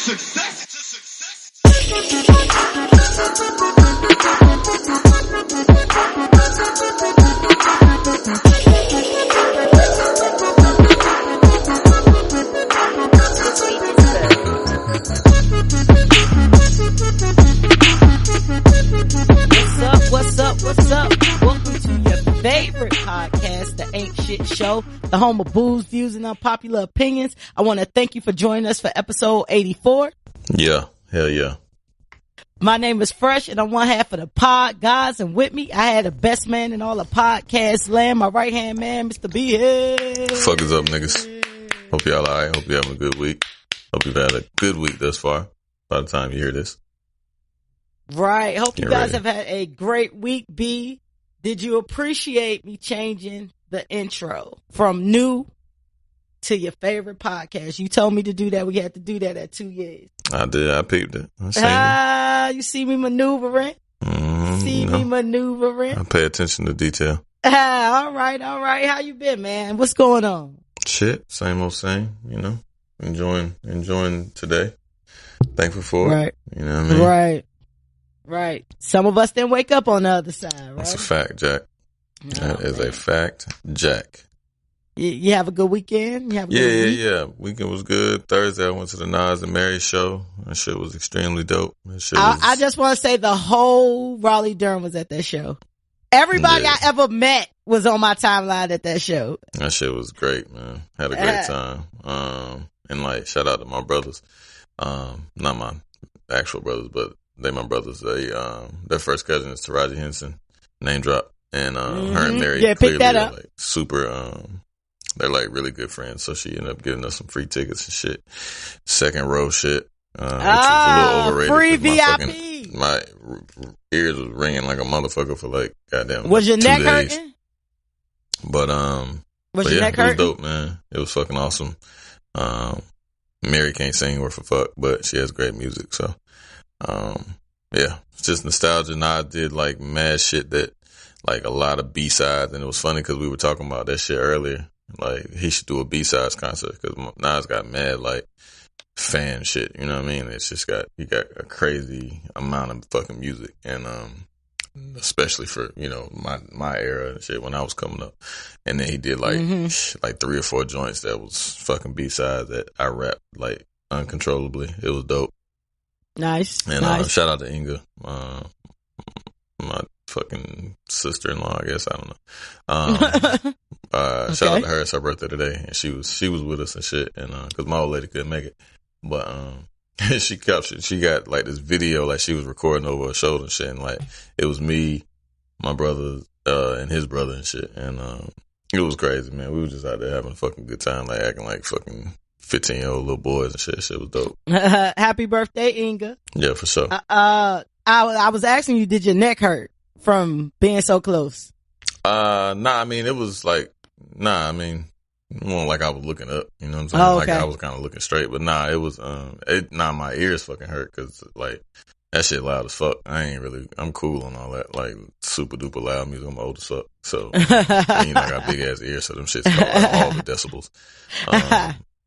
success. What's up? Welcome to your favorite podcast, The Ain't Shit Show, the home of booze, views, and unpopular opinions. I want to thank you for joining us for episode 84. Yeah, hell yeah. My name is Fresh, and I'm one half of the pod guys, and with me, I had the best man in all the podcast land, my right-hand man, Mr. B. Fuck is up, niggas? Hope y'all alright. Hope you having a good week. Hope you've had a good week thus far by the time you hear this. Right. Hope you guys ready. have had a great week, B. Did you appreciate me changing the intro from new to your favorite podcast? You told me to do that. We had to do that at 2 years. I did. I peeped it. I seen it. You see me maneuvering? Me maneuvering? I pay attention to detail. All right. How you been, man? What's going on? Shit. Same old same, you know. Enjoying today. Thankful for it. You know what I mean? Right. Some of us didn't wake up on the other side, right? That's a fact, Jack. That is a fact, Jack. You have a good weekend? Yeah. Weekend was good. Thursday, I went to the Nas and Mary show. That shit was extremely dope. I just want to say the whole Raleigh Durham was at that show. Everybody I ever met was on my timeline at that show. That shit was great, man. Had a great time. And like, shout out to my brothers. Not my actual brothers, but they my brothers. They their first cousin is Taraji Henson, name drop, and her and Mary clearly are like super. They're like really good friends, so she ended up giving us some free tickets and shit, second row shit, which was a little overrated. Free VIP. My ears was ringing like a motherfucker for like goddamn. Was your 2 neck days. hurting? But your neck hurting? It was dope, man. It was fucking awesome. Mary can't sing worth a fuck, but she has great music, so. Yeah, it's just nostalgia. And I did like mad shit that like a lot of B-sides, and it was funny because we were talking about that shit earlier. Like he should do a B-sides concert because Nas got mad like fan shit. You know what I mean? It's just he got a crazy amount of fucking music, and especially for my era and shit when I was coming up. And then he did like like 3 or 4 joints that was fucking B-sides that I rapped like uncontrollably. It was dope. Nice. And shout out to Inga, my fucking sister-in-law, I guess. I don't know. Okay. Shout out to her. It's her birthday today, and she was with us and shit. And because my old lady couldn't make it, but she got like this video like she was recording over her shoulder and shit, and like it was me, my brother, and his brother and shit, and it was crazy, man. We were just out there having a fucking good time, like acting like fucking 15-year-old little boys and shit. Shit was dope. Happy birthday, Inga. Yeah, for sure. I was asking you, did your neck hurt from being so close? Nah, I mean, it was like, it wasn't like I was looking up, you know what I'm saying? Oh, okay. Like I was kind of looking straight, but nah, it was, my ears fucking hurt because like that shit loud as fuck. I'm cool on all that, like super duper loud music. I'm old as fuck. So, I got big ass ears, so them shits go like all the decibels.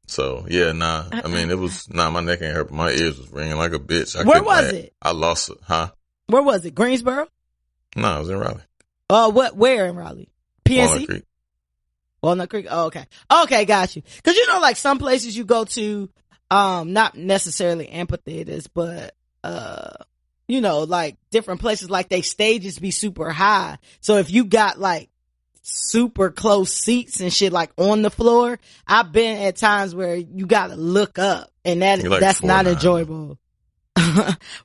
So yeah, it was my neck ain't hurt, but my ears was ringing like a bitch. Where was it? I lost it, huh? Where was it? Greensboro? No, it was in Raleigh. Where in Raleigh? PNC? Walnut Creek. Oh, okay. Okay, got you. Cause like some places you go to, not necessarily amphitheaters, but, like different places, like they stages be super high. So if you got like super close seats and shit like on the floor, I've been at times where you gotta look up, and that's not enjoyable.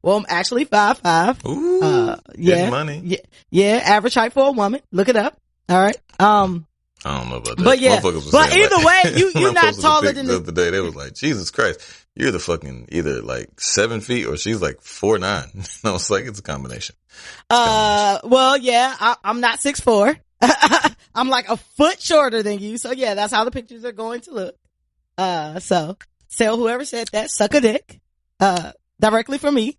Well, I'm actually 5'5". Ooh, yeah, money. Yeah, average height for a woman. Look it up. All right. I don't know about that. But yeah, but either way, you're not taller than the other day. They was like, Jesus Christ, you're the fucking either like 7 feet or she's like 4'9". I was like, it's a combination. Well, yeah, I'm not 6'4". I'm like a foot shorter than you. So yeah, that's how the pictures are going to look. So tell whoever said that, suck a dick, directly from me.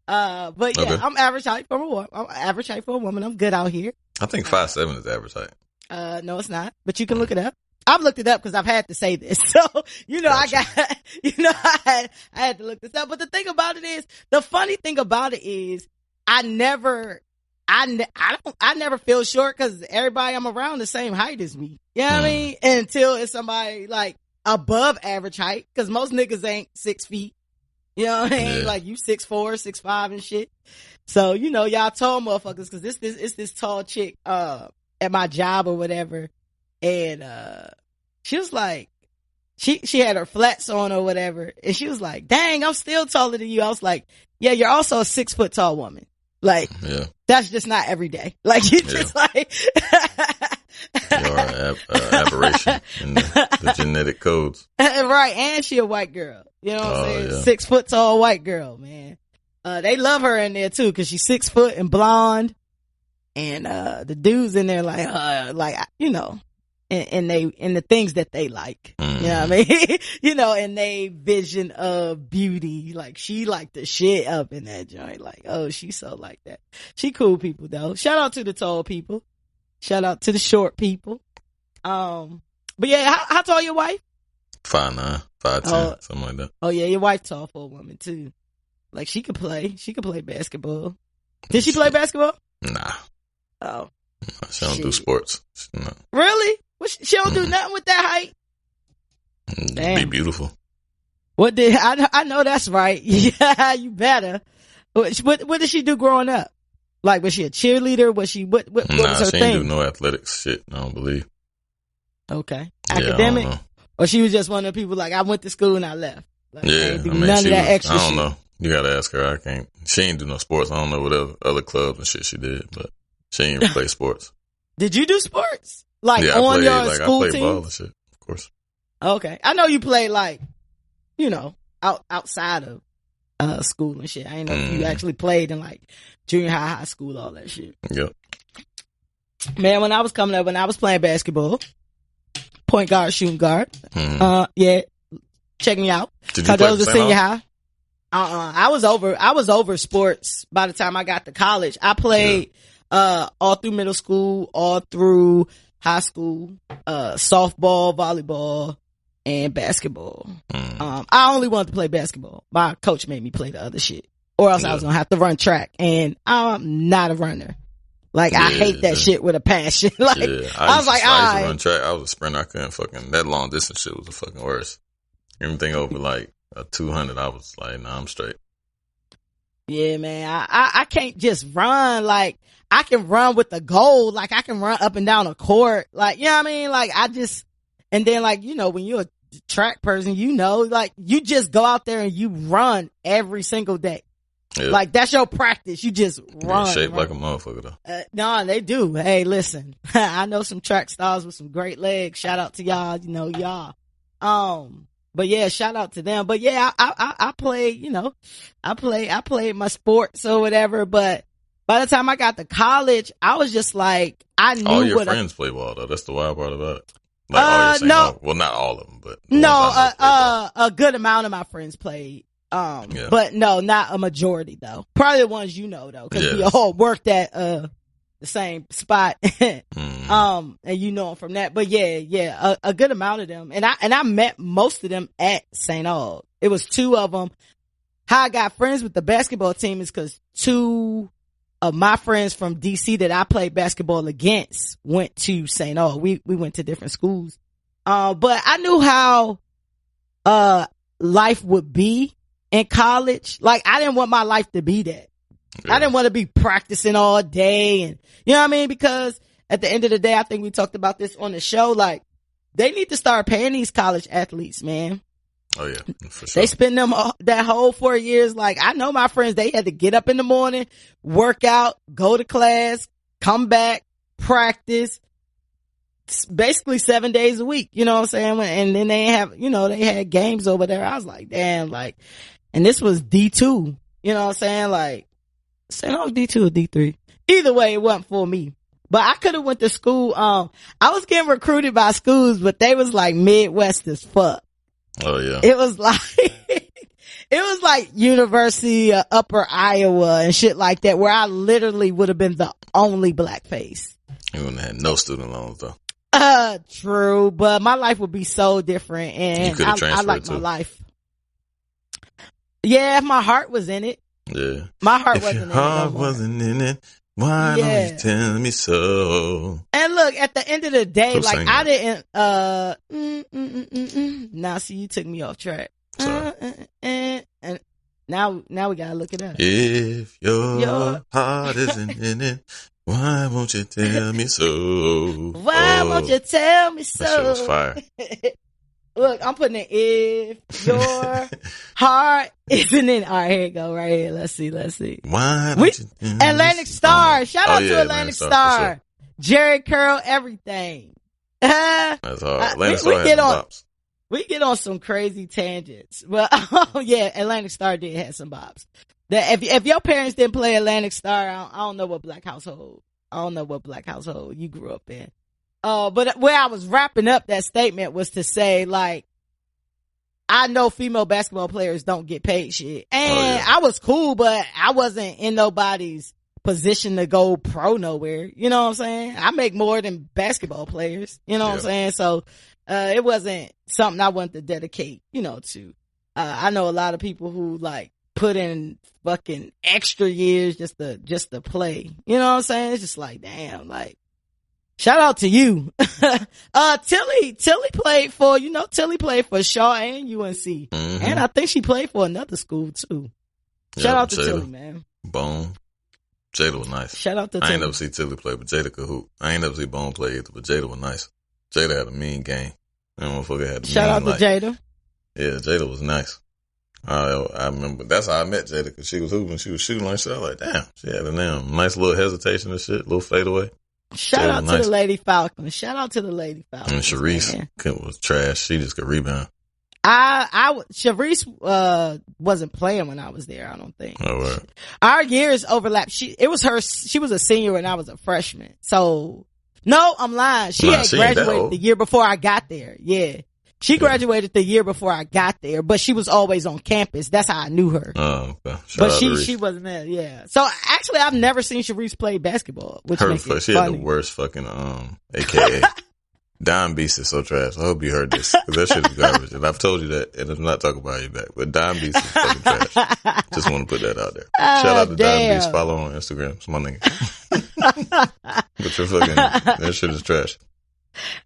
But yeah, okay. I'm average height for a woman. I'm good out here. I think 5'7" is average height. No, it's not, but you can look it up. I've looked it up because I've had to say this. So, gotcha. I I had to look this up. But the thing about it is, the funny thing about it is, I never feel short because everybody I'm around the same height as me. You know what I mean? Until it's somebody like above average height, because most niggas ain't 6 feet. You know what I mean? Like you 6'4", 6'5" and shit. So, you know, y'all tall motherfuckers, cause this tall chick, at my job or whatever. And, she was like, she had her flats on or whatever. And she was like, dang, I'm still taller than you. I was like, yeah, you're also a 6 foot tall woman. Like, that's just not every day. Like, you just like, you're an aberration in the genetic codes. Right. And she a white girl. You know what I'm saying? Yeah. 6 foot tall white girl, man. They love her in there too, cause she's 6 foot and blonde. And, the dudes in there like, you know, and the things that they like, you know what I mean? You know, and they vision of beauty. Like she like the shit up in that joint. Like, oh, she's so like that. She cool people though. Shout out to the tall people. Shout out to the short people. But yeah, how tall your wife? 5'9", 5'10", something like that. Oh yeah, your wife tall for a woman too. Like she could play basketball. Did she play basketball? Nah. Oh. She don't do sports. No. Really? She don't do nothing with that height? Damn. Be beautiful. What did, I know that's right. Yeah, you better. What did she do growing up? Like, was she a cheerleader? Was she, what was her she thing? didn't do no athletics shit, I don't believe. Okay. Academic? Yeah, or she was just one of the people like, I went to school and I left. Like, yeah. none of that extra shit. I don't know. You gotta ask her. I can't. She ain't do no sports. I don't know what other clubs and shit she did, but she ain't play sports. Did you do sports? Like on your school team? I played ball and shit, of course. Okay. I know you play like, you know, outside of school and shit. I ain't know if you actually played in like junior high school, all that shit. Yep. Man, when I was coming up, when I was playing basketball, point guard, shooting guard. Yeah. Check me out. Did you play I was a senior high. I was over sports by the time I got to college. I played, all through middle school, all through high school, softball, volleyball, and basketball. I only wanted to play basketball. My coach made me play the other shit, or else I was gonna have to run track, and I'm not a runner. Like, I hate that shit with a passion. Like, I was like, I used to run track. I was a sprinter. I couldn't that long distance shit was the fucking worst. Everything over like 200, I was like, nah, I'm straight. Yeah, man. I can't just run. Like, I can run with the goal. Like, I can run up and down a court. Like, you know what I mean? Like, and then like, you know, when you're a track person, you know, like, you just go out there and you run every single day. Yeah. Like, that's your practice. You just run. Shaped like a motherfucker though. No, they do. Hey, listen, I know some track stars with some great legs. Shout out to y'all. You know, y'all. But yeah, shout out to them. But yeah, I played, you know, I played my sports or whatever. But by the time I got to college, I was just like, I knew all your friends play ball though. That's the wild part about it. Like well, not all of them, but a good amount of my friends played. But no, not a majority though. Probably the ones you know though, cause we all worked at, the same spot. And you know them from that. But yeah, a good amount of them. And I met most of them at St. Aug. It was 2 of them. How I got friends with the basketball team is cause 2 of my friends from DC that I played basketball against went to St. Aug. We went to different schools. But I knew how, life would be in college. Like, I didn't want my life to be that. Yeah. I didn't want to be practicing all day, and you know what I mean? Because at the end of the day, I think we talked about this on the show, like, they need to start paying these college athletes, man. Oh yeah, for sure. They spend them that whole 4 years. Like, I know my friends, they had to get up in the morning, work out, go to class, come back, practice, basically 7 days a week, you know what I'm saying? And then they have, you know, they had games over there. I was like, damn, like, and this was D2, you know what I'm saying? Like, St. Aug D2 or D3. Either way, it wasn't for me. But I could have went to school. I was getting recruited by schools, but they was like Midwest as fuck. Oh yeah. It was like University of Upper Iowa and shit like that, where I literally would have been the only black face. You wouldn't have had no student loans though. True, but my life would be so different, and I like my life. Yeah, if my heart was in it. Yeah. My heart if wasn't your in it. heart wasn't in it, why don't you tell me so? And look, at the end of the day, Who's like singing I that? didn't, Now see, you took me off track. Sorry. And now we gotta look it up. If your heart isn't in it, why won't you tell me so? Why won't you tell me so? That shit was fire. Look, I'm putting it, if your heart isn't in. All right, here you go, right here. Let's see. Why don't you Atlantic Star. Shout out to Atlantic Star. Sure. Jerry Curl, everything. That's hard. Atlantic Star had some bops. We get on some crazy tangents. Well, yeah, Atlantic Star did have some bops. That if your parents didn't play Atlantic Star, I don't know what black household you grew up in. But where I was wrapping up that statement was to say, like, I know female basketball players don't get paid shit. And I was cool, but I wasn't in nobody's position to go pro nowhere. You know what I'm saying? I make more than basketball players. You know what I'm saying? So, it wasn't something I wanted to dedicate, to. I know a lot of people who like put in fucking extra years just to play. You know what I'm saying? It's just like, damn, like, shout out to you. Tilly played for, Tilly played for Shaw and UNC. Mm-hmm. And I think she played for another school too. Shout out to Jada. Tilly, man. Bone. Jada was nice. Shout out to Tilly. I ain't never see Tilly play, but Jada could hoop. I ain't never see Bone play either, but Jada was nice. Jada had a mean game. That motherfucker had a Shout out to Jada. Yeah, Jada was nice. I remember that's how I met Jada, because she was hooping, she was shooting like shit. I was like, damn, she had a nice little hesitation and shit, little fadeaway. Shout out to the Lady Falcons. Shout out to the Lady Falcons. And Sharice was trash. She just could rebound. Sharice wasn't playing when I was there, I don't think. Oh, right. Our years overlapped. She was a senior and I was a freshman. So, no, I'm lying. She had graduated the year before I got there. Yeah. She graduated the year before I got there, but she was always on campus. That's how I knew her. Oh, okay. But she wasn't there, yeah. So actually, I've never seen Sharice play basketball, which makes it she funny. had the worst fucking, AKA. Dime Beast is so trash. I hope you heard this, because that shit is garbage. And I've told you that, and I'm not talking about you back, but Dime Beast is fucking trash. Just want to put that out there. Shout out to Dime Beast. Follow on Instagram. It's my nigga. But you're fucking, that shit is trash.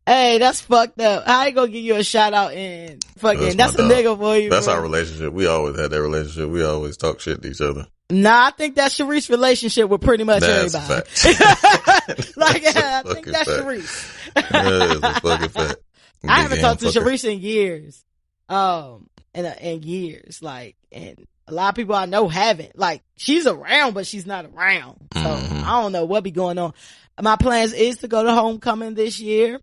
Hey, that's fucked up. I ain't gonna give you a shout out and fucking, that's a nigga for you. That's our relationship. We always had that relationship. We always talk shit to each other. Nah, I think that's Sharice's relationship with pretty much that's everybody. I think that's Sharice. That's a fucking fact. I haven't talked to Sharice in years. In years. Like, and a lot of people I know haven't. Like, she's around, but she's not around. So, I don't know what be going on. My plans is to go to homecoming this year.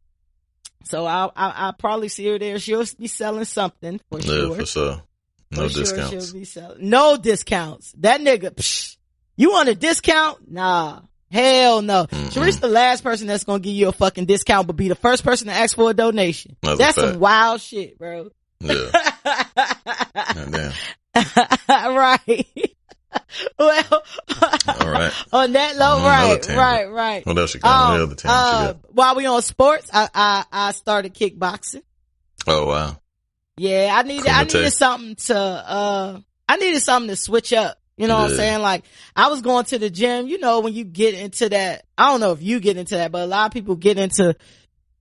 So I'll probably see her there. She'll be selling something for sure. Yeah, for sure. No discounts. She'll be selling. No discounts. That nigga, you want a discount? Nah. Hell no. Sharice the last person that's gonna give you a fucking discount, but be the first person to ask for a donation. That's some wild shit, bro. Yeah. Damn. Right. Well, all right. On that note, right. What else you got? The other tangent while we on sports, I started kickboxing. Oh wow. Yeah, I needed something to switch up. You know what I'm saying? Like, I was going to the gym, when you get into that, I don't know if you get into that, but a lot of people get into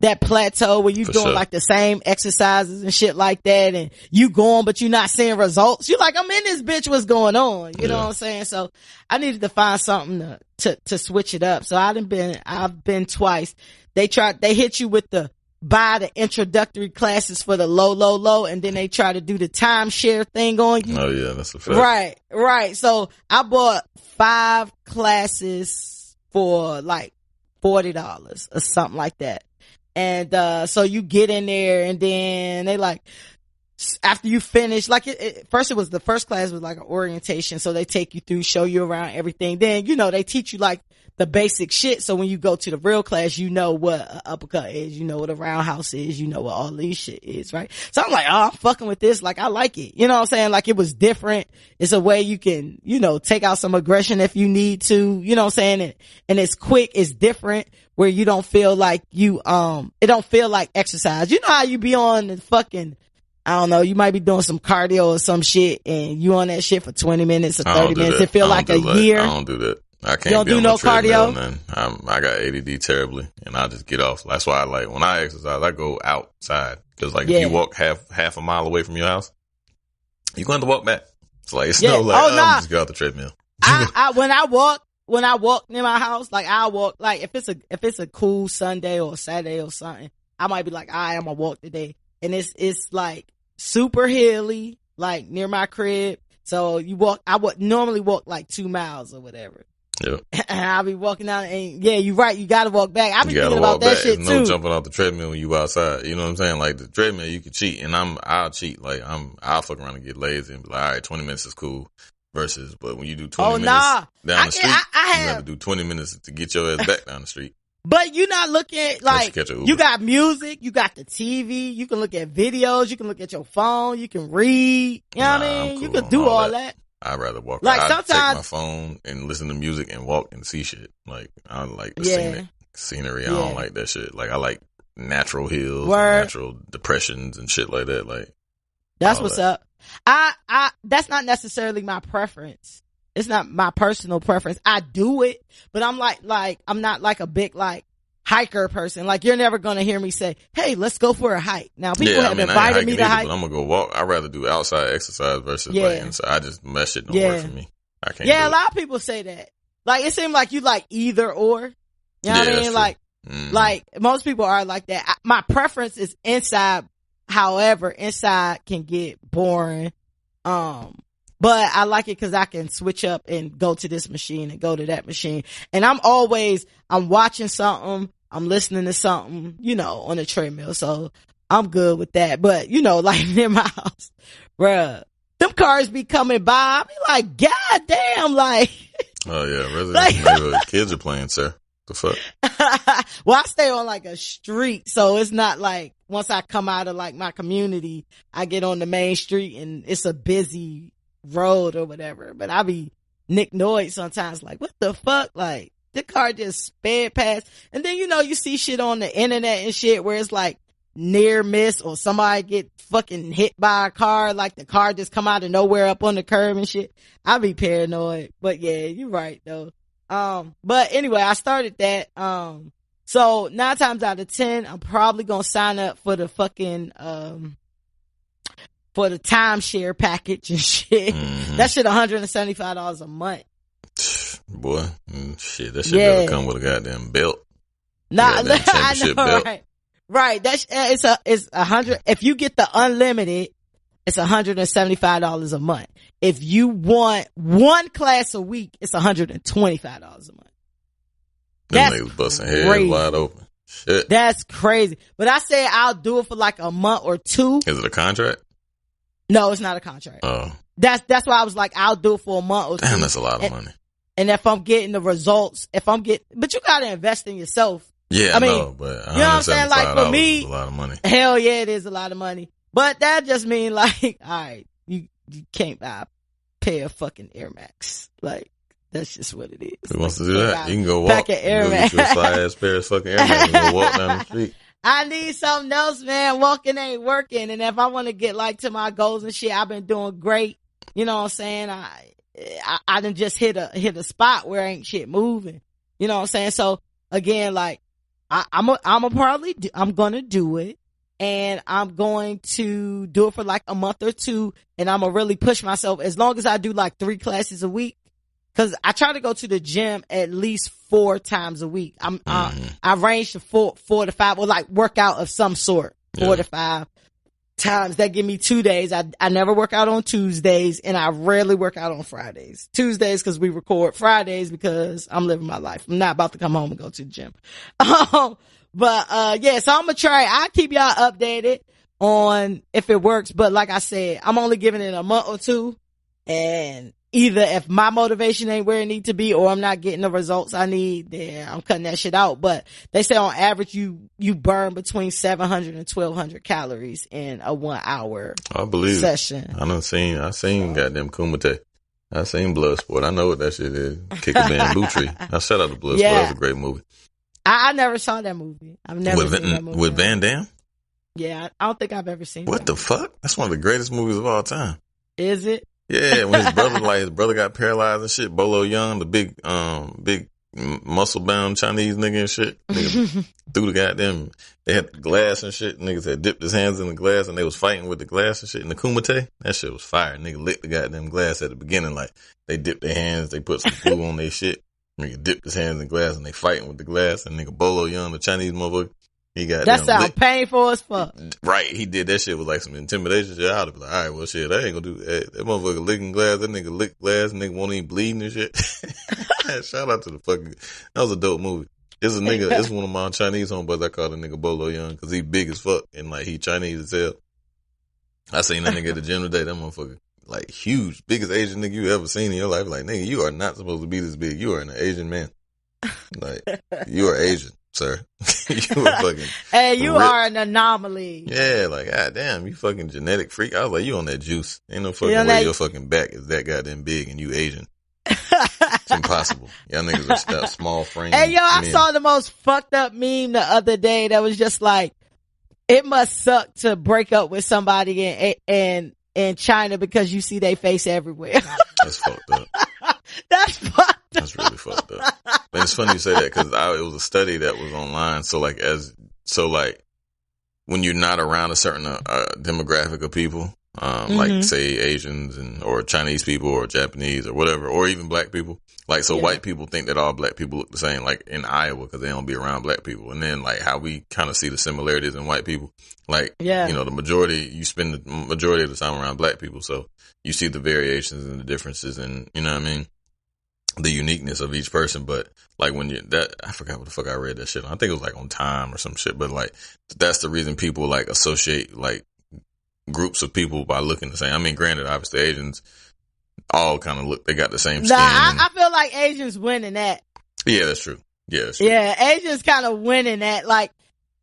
that plateau where you doing like the same exercises and shit like that, and you going, but you're not seeing results. You're like, I'm in this bitch, what's going on? You know what I'm saying? So I needed to find something to switch it up. So I've been twice. They hit you with buy the introductory classes for the low, and then they try to do the timeshare thing on you. Oh yeah, that's a fact. Right. So I bought 5 classes for like $40 or something like that. And, so you get in there and then they like, after you finish, like the first class was like an orientation. So they take you through, show you around everything. Then, they teach you like the basic shit. So when you go to the real class, you know what an uppercut is, you know what a roundhouse is, you know what all these shit is, right? So I'm like, I'm fucking with this. Like, I like it. You know what I'm saying? Like, it was different. It's a way you can, take out some aggression if you need to, you know what I'm saying? And it's quick. It's different where you don't feel like it don't feel like exercise. You know how you be on the fucking I don't know, you might be doing some cardio or some shit and you on that shit for 20 minutes or 30 minutes. It feel like a year. I don't do that. I can't. You don't do no cardio? I got ADD terribly and I just get off. That's why when I exercise, I go outside. Cause if you walk half a mile away from your house, you're going to walk back. It's like, it's I'm just get off the treadmill. When I walk near my house, like I walk, like if it's a cool Sunday or Saturday or something, I might be like, I'm gonna walk today. And it's like super hilly, like near my crib. So I would normally walk like 2 miles or whatever. Yeah. And I'll be walking out and you're right. You gotta walk back. I be thinking about that shit too. No jumping off the treadmill when you outside. You know what I'm saying? Like the treadmill, you can cheat and I'll cheat. Like I'll fuck around and get lazy and be like, all right, 20 minutes is cool. Versus, but when you do 20 minutes down the street, you have to do 20 minutes to get your ass back down the street. But you're not looking like, you got music, you got the TV, you can look at videos, you can look at your phone, you can read, you know what I mean? Cool, you can do all that. I'd rather walk. Like I'd sometimes take my phone and listen to music and walk and see shit. Like I like the scenery. I don't like that shit. Like I like natural hills, natural depressions and shit like that. Like that's what's up. That's not necessarily my preference. It's not my personal preference. I do it, but I'm I'm not like a big like hiker person. Like you're never gonna hear me say, "Hey, let's go for a hike." Now people have invited me to hike. But I'm gonna go walk. I'd rather do outside exercise versus like inside. That shit don't work for me. I can't. Yeah, a lot of people say that. Like it seems like you like either or. You know what I mean? Like, like most people are like that. My preference is inside. However, inside can get boring. But I like it because I can switch up and go to this machine and go to that machine. And I'm watching something, I'm listening to something, on the treadmill. So I'm good with that. But, like near my house, bruh, them cars be coming by. I be like, God damn, like. Oh yeah, resident kids are playing, sir. The fuck? Well, I stay on like a street. So it's not like once I come out of like my community, I get on the main street and it's a busy road or whatever, but I be Nick Noid sometimes like, what the fuck? Like the car just sped past. And then, you see shit on the internet and shit where it's like near miss or somebody get fucking hit by a car. Like the car just come out of nowhere up on the curb and shit. I be paranoid, but yeah, you're right though. But anyway, I started that. So 9 times out of 10, I'm probably gonna sign up for the fucking, for the timeshare package and shit. Mm-hmm. That shit $175 a month. Boy, shit, that shit better come with a goddamn belt. Nah, I know, belt. Right. It's 100. If you get the unlimited, it's $175 a month. If you want one class a week, it's $125 a month. Them niggas busting heads wide open. Shit. That's crazy. But I say I'll do it for like a month or 2. Is it a contract? No, it's not a contract. Oh. That's why I was like, I'll do it for a month or 2. Damn, that's a lot of money. And if I'm getting the results, but you gotta invest in yourself. Yeah, I mean, but you know what I'm saying? Like for me, is a lot of money. Hell yeah, it is a lot of money. But that just means like, all right, you can't buy a pair of fucking Air Max. Like, that's just what it is. Who wants to do that? You can go walk. Air Max. Get you a fly-ass pair of fucking Air Max and go walk down the street. I need something else, man. Walking ain't working. And if I want to get like to my goals and shit, I've been doing great. You know what I'm saying? I done just hit a spot where ain't shit moving. You know what I'm saying? So again, like, I'm gonna do it. And I'm going to do it for like a month or 2. And I'm gonna really push myself as long as I do like 3 classes a week. Cause I try to go to the gym at least 4 times a week. I range to 4 to 5 or like workout of some sort. 4 to 5 times. That give me 2 days. I never work out on Tuesdays and I rarely work out on Fridays. Tuesdays cause we record, Fridays because I'm living my life. I'm not about to come home and go to the gym. But, yeah, so I'm gonna try. I'll keep y'all updated on if it works. But like I said, I'm only giving it a month or 2. And either if my motivation ain't where it need to be or I'm not getting the results I need, then I'm cutting that shit out. But they say on average, you burn between 700 and 1200 calories in a 1 hour session. I seen goddamn Kumite. I seen Bloodsport. I know what that shit is. Kick a bamboo tree. I shout out to Bloodsport. That was a great movie. I never saw that movie. I've never seen that movie. With Van Damme? Yeah, I don't think I've ever seen What that. the fuck? That's one of the greatest movies of all time. Is it? Yeah, when his brother got paralyzed and shit. Bolo Young, the big muscle bound Chinese nigga and shit. Nigga threw the goddamn. They had the glass and shit. Niggas had dipped his hands in the glass and they was fighting with the glass and shit. And the kumite, that shit was fire. Nigga licked the goddamn glass at the beginning. Like they dipped their hands, they put some glue on their shit. Nigga dipped his hands in glass and they fighting with the glass. And nigga Bolo Young, the Chinese motherfucker, he got that sound painful as fuck. Right, he did that shit with like some intimidation shit. I'd be like, all right, well shit, I ain't gonna do that. That motherfucker licking glass, that nigga lick glass, nigga won't even bleeding and shit. Shout out to the fucking, that was a dope movie. It's a nigga, it's one of my Chinese homeboys. I call the nigga Bolo Young cause he big as fuck and like he Chinese as hell. I seen that nigga at the gym today, that motherfucker like huge, biggest Asian nigga you ever seen in your life. Like nigga, you are not supposed to be this big. You are an Asian man. Like, you are Asian. Sir, you were fucking. Hey, you are an anomaly. Yeah, like goddamn, you fucking genetic freak. I was like, you on that juice? Ain't no fucking way your fucking back is that goddamn big and you Asian. It's impossible. Y'all niggas are small frame. Hey, yo, I saw the most fucked up meme the other day that was just like, it must suck to break up with somebody in China because you see their face everywhere. That's fucked up. That's fucked up. That's really fucked up. But it's funny you say that because it was a study that was online. So like when you're not around a certain demographic of people, like say Asians or Chinese people or Japanese or whatever, or even black people. Like, so white people think that all black people look the same, like in Iowa, cause they don't be around black people. And then like how we kind of see the similarities in white people. Like, you know, you spend the majority of the time around black people. So you see the variations and the differences and, you know what I mean? The uniqueness of each person. But like I forgot what the fuck I read that shit on. I think it was like on Time or some shit, but like that's the reason people like associate like groups of people by looking the same. I mean, granted, obviously Asians all kind of they got the same skin. I feel like Asians winning that. Yeah, that's true. Yeah, that's true. Yeah, Asians kind of winning that. Like,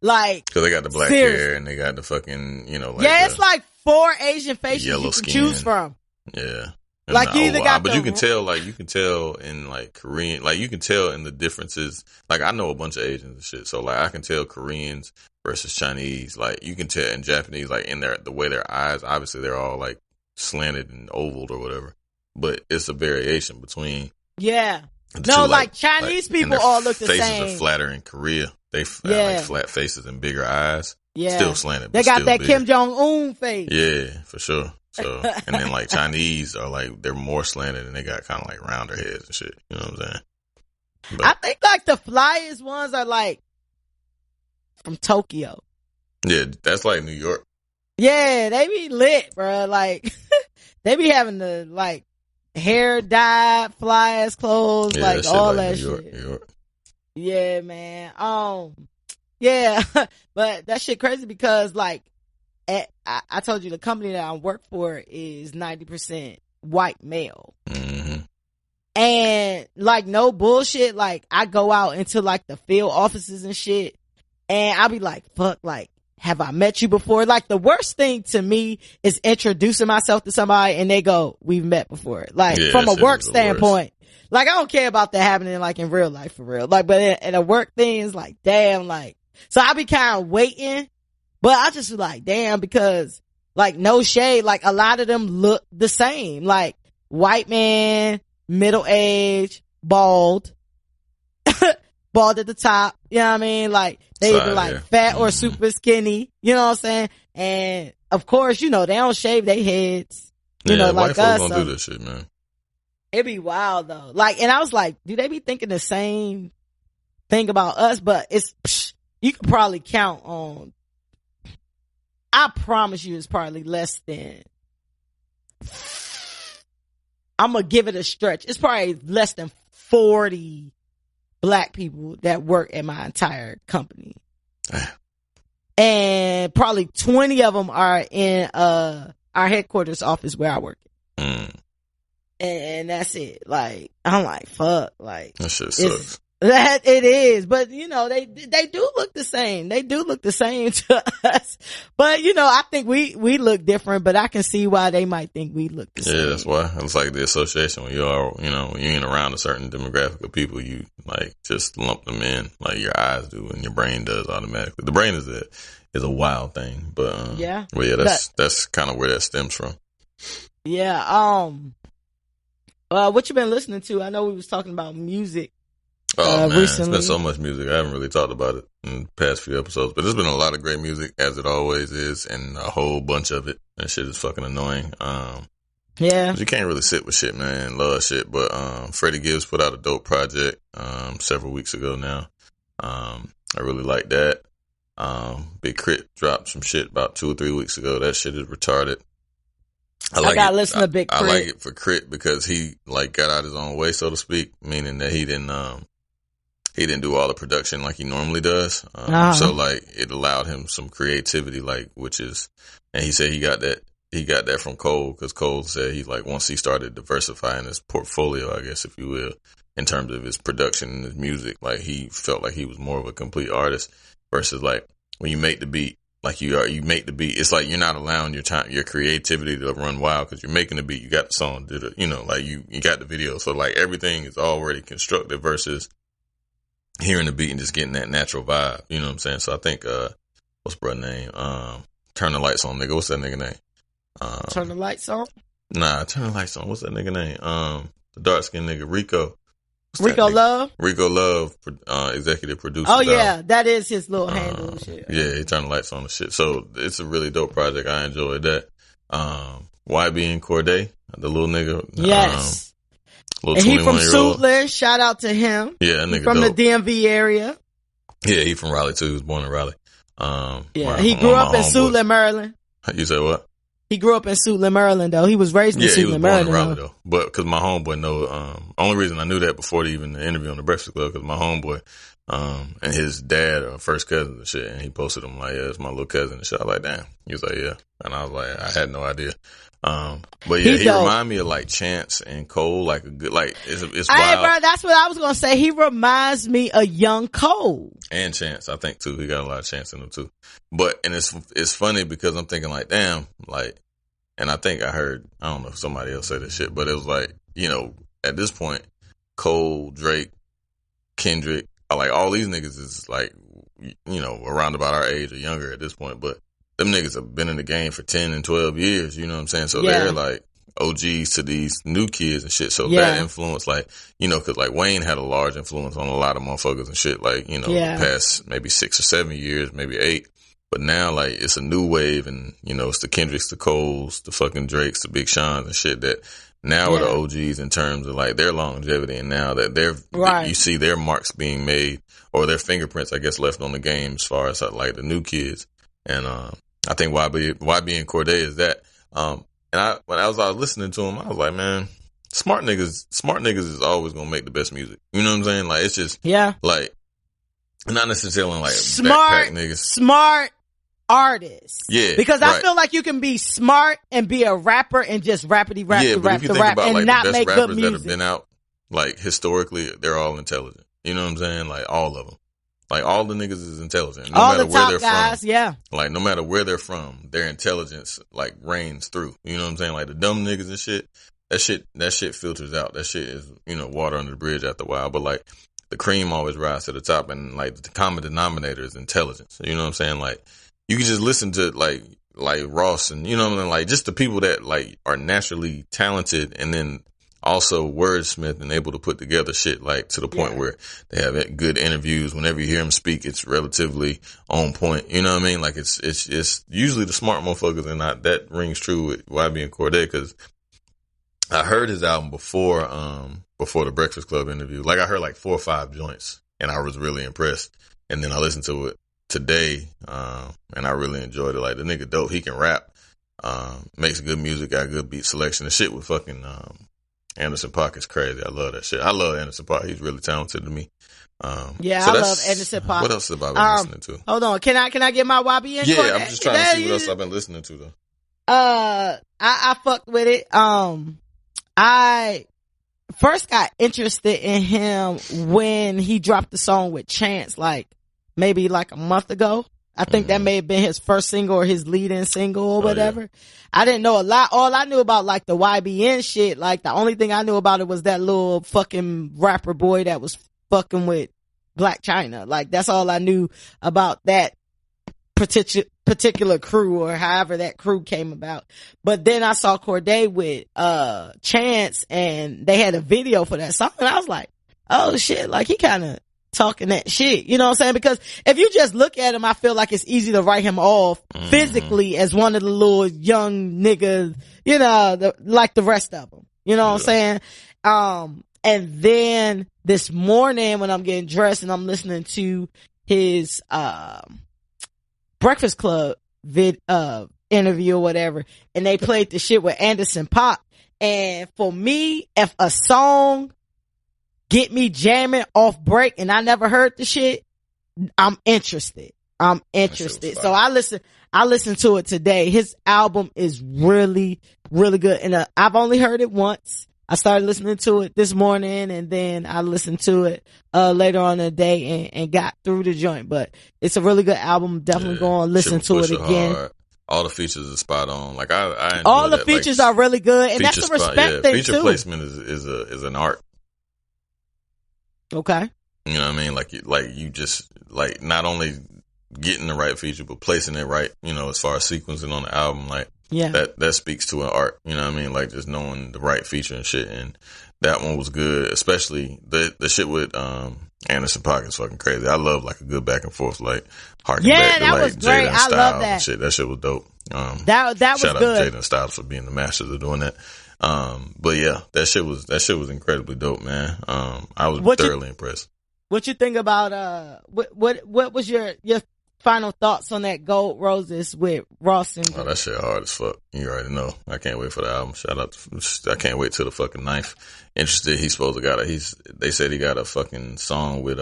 cause they got the black hair and they got the fucking, you know, like it's like 4 Asian faces you can skin. choose from. Yeah. Like you either got but you can tell in like Korean, like you can tell in the differences. Like I know a bunch of Asians and shit, so like I can tell Koreans versus Chinese. Like you can tell in Japanese, like in the way their eyes, obviously they're all like slanted and ovaled or whatever, but it's a variation between. Yeah. No, like Chinese people all look the same. Faces are flatter in Korea. They have like flat faces and bigger eyes. Yeah. Still slanted. They got that bigger. Kim Jong-un face. Yeah, for sure. So, and then like Chinese are like, they're more slanted and they got kind of like rounder heads and shit. You know what I'm saying? But I think like the flyest ones are like from Tokyo. Yeah, that's like New York. Yeah, they be lit, bro. Like, they be having the like hair dyed, fly ass clothes, like all that shit. New York. Yeah, man. Yeah, but that shit crazy because like, I told you the company that I work for is 90% white male. Mm-hmm. And like no bullshit, like I go out into like the field offices and shit and I'll be like, fuck, like, have I met you before? Like the worst thing to me is introducing myself to somebody and they go, we've met before. Like from a work standpoint. Like I don't care about that happening like in real life for real. Like, but in a work thing it's like, damn, like, so I be kind of waiting. But I just was like, damn, because like no shade, like a lot of them look the same. Like white man, middle age, bald, bald at the top. You know what I mean? Like they either like fat or super skinny. You know what I'm saying? And of course, you know, they don't shave their heads. You know, like white us. Folks don't do this shit, man. It'd be wild though. Like, and I was like, do they be thinking the same thing about us? But you could probably count on, I promise you it's probably less than, I'm gonna give it a stretch. It's probably less than 40 black people that work at my entire company. And probably 20 of them are in, our headquarters office where I work. Mm. And that's it. Like, I'm like, fuck. Like, that shit sucks. That it is, but you know, they do look the same. They do look the same to us. But you know, I think we look different, but I can see why they might think we look the same. Yeah, that's why. It's like the association when when you ain't around a certain demographic of people, you like just lump them in like your eyes do and your brain does automatically. The brain is a wild thing, but yeah, that's kind of where that stems from. Yeah. What you been listening to? I know we was talking about music. Oh man, recently. It's been so much music. I haven't really talked about it in the past few episodes, but there's been a lot of great music, as it always is, and a whole bunch of it. That shit is fucking annoying. Yeah. You can't really sit with shit, man. Love shit, but Freddie Gibbs put out a dope project several weeks ago now. I really like that. Big Crit dropped some shit about 2 or 3 weeks ago. That shit is retarded. I gotta listen to Big Crit. I like it for Crit because he like got out his own way, so to speak, meaning that he didn't do all the production like he normally does. So like it allowed him some creativity, like, and he said he got that from Cole, because Cole said he like, once he started diversifying his portfolio, I guess, if you will, in terms of his production and his music, like he felt like he was more of a complete artist versus like when you make the beat, like you make the beat, it's like you're not allowing your creativity to run wild because you're making the beat, you got the song, like you got the video. So like everything is already constructed versus hearing the beat and just getting that natural vibe. You know what I'm saying? So I think, what's brother name? Turn the Lights On, nigga. What's that nigga name? Turn the Lights On? Nah, Turn the Lights On. What's that nigga name? The dark skinned nigga, Rico. Rico Love? Rico Love, executive producer. Oh yeah, that is his little handle and shit. Yeah, he turned the lights on and shit. So it's a really dope project. I enjoyed that. YB and Corday, the little nigga. Yes. Little and he from 21-year-old. Suitland. Shout out to him. Yeah, that nigga from dope. the DMV area. Yeah, he from Raleigh too. He was born in Raleigh. He grew up in Suitland, Maryland. You said what? He grew up in Suitland, Maryland, though. He was raised in Suitland, Maryland. Yeah, he was born in Raleigh, though. But because my homeboy only reason I knew that before even the interview on the Breakfast Club, because my homeboy, and his dad are first cousins and shit, and he posted them like, yeah, it's my little cousin and shit. I was like, damn. He was like, yeah. And I was like, I had no idea. But yeah, he reminded me of like Chance and Cole, like a good, like, it's wild. Bro, that's what I was going to say. He reminds me of young Cole. And Chance, I think too. He got a lot of Chance in him too. But, and it's funny because I'm thinking like, damn, like, and I think I heard, I don't know if somebody else said this shit, but it was like, you know, at this point, Cole, Drake, Kendrick, like all these niggas is like, you know, around about our age or younger at this point, but them niggas have been in the game for 10 and 12 years, you know what I'm saying? So they're like OGs to these new kids and shit. So that influence, like, you know, cause like Wayne had a large influence on a lot of motherfuckers and shit, like, you know, the past maybe 6 or 7 years, maybe 8. But now, like, it's a new wave, and, you know, it's the Kendricks, the Coles, the fucking Drakes, the Big Seans and shit that now are the OGs in terms of, like, their longevity, and now that you see their marks being made, or their fingerprints, I guess, left on the game as far as, like, the new kids. And I think YB and Corday is that. And when I was listening to him, I was like, man, smart niggas is always gonna make the best music. You know what I'm saying? Like, it's just, like, not necessarily, like, backpack niggas. Smart artists. Yeah. Because I feel like you can be smart and be a rapper and just rappity rap to rap to rap and like, not make good music. That have been out, like, historically, they're all intelligent. You know what I'm saying? Like, all of them. Like, all the niggas is intelligent. No all matter the where top they're guys, from. Like, no matter where they're from, their intelligence, like, reigns through. You know what I'm saying? Like, the dumb niggas and shit, that shit filters out. That shit is, you know, water under the bridge after a while. But, like, the cream always rises to the top, and, like, the common denominator is intelligence. You know what I'm saying? Like, you can just listen to, like Ross and, you know what I mean? Like, just the people that, like, are naturally talented and then also wordsmith and able to put together shit, like, to the point where they have good interviews. Whenever you hear them speak, it's relatively on point. You know what I mean? Like, it's usually the smart motherfuckers, and that rings true with YB and Corday, because I heard his album before the Breakfast Club interview. Like, I heard like 4 or 5 joints, and I was really impressed. And then I listened to it today, and I really enjoyed it. Like, the nigga dope. He can rap, makes good music, got good beat selection. The shit with fucking Anderson .Paak is crazy. I love that shit. I love Anderson .Paak. He's really talented to me. I love Anderson .Paak. What else have I been listening to? Hold on. Can I get my YB in? Yeah, I'm just trying to see what else I've been listening to though. I fucked with it. first got interested in him when he dropped the song with Chance, like maybe like a month ago. I think that may have been his first single or his lead-in single or whatever. Yeah. I didn't know a lot. All I knew about like the YBN shit, like the only thing I knew about it was that little fucking rapper boy that was fucking with Black China. Like that's all I knew about that particular crew or however that crew came about. But then I saw Cordae with Chance and they had a video for that song and I was like, oh shit, like he kind of talking that shit, you know what I'm saying? Because if you just look at him, I feel like it's easy to write him off physically as one of the little young niggas, you know, like the rest of them, you know what I'm saying? And then this morning when I'm getting dressed and I'm listening to his Breakfast Club interview or whatever, and they played the shit with Anderson .Paak, and for me, if a song get me jamming off break and I never heard the shit, I'm interested. So I listened to it today. His album is really, really good. And I've only heard it once. I started listening to it this morning and then I listened to it later on in the day and got through the joint. But it's a really good album. Definitely go and listen to it again. Hard. All the features are spot on. Like I all the features are really good, and that's a respect thing feature too. Placement is an art. Okay. You know what I mean? Like you just, like, not only getting the right feature, but placing it right, you know, as far as sequencing on the album, like, that speaks to an art, you know what I mean? Like, just knowing the right feature and shit, and that one was good, especially the shit with, Anderson .Paak is fucking crazy. I love, like, a good back and forth, like, harking back to, that like, was great. Jaden I Styles love that. And shit. That shit was dope. That was shout good. Shout out to Jaden Styles for being the masters of doing that. But yeah, that shit was incredibly dope, man. I was thoroughly impressed. What you think about, what was your final thoughts on that Gold Roses with Ross and Oh, that shit hard as fuck. You already know. I can't wait for the album. Shout out I can't wait till the fucking 9th. Interested, he's supposed to they said he got a fucking song with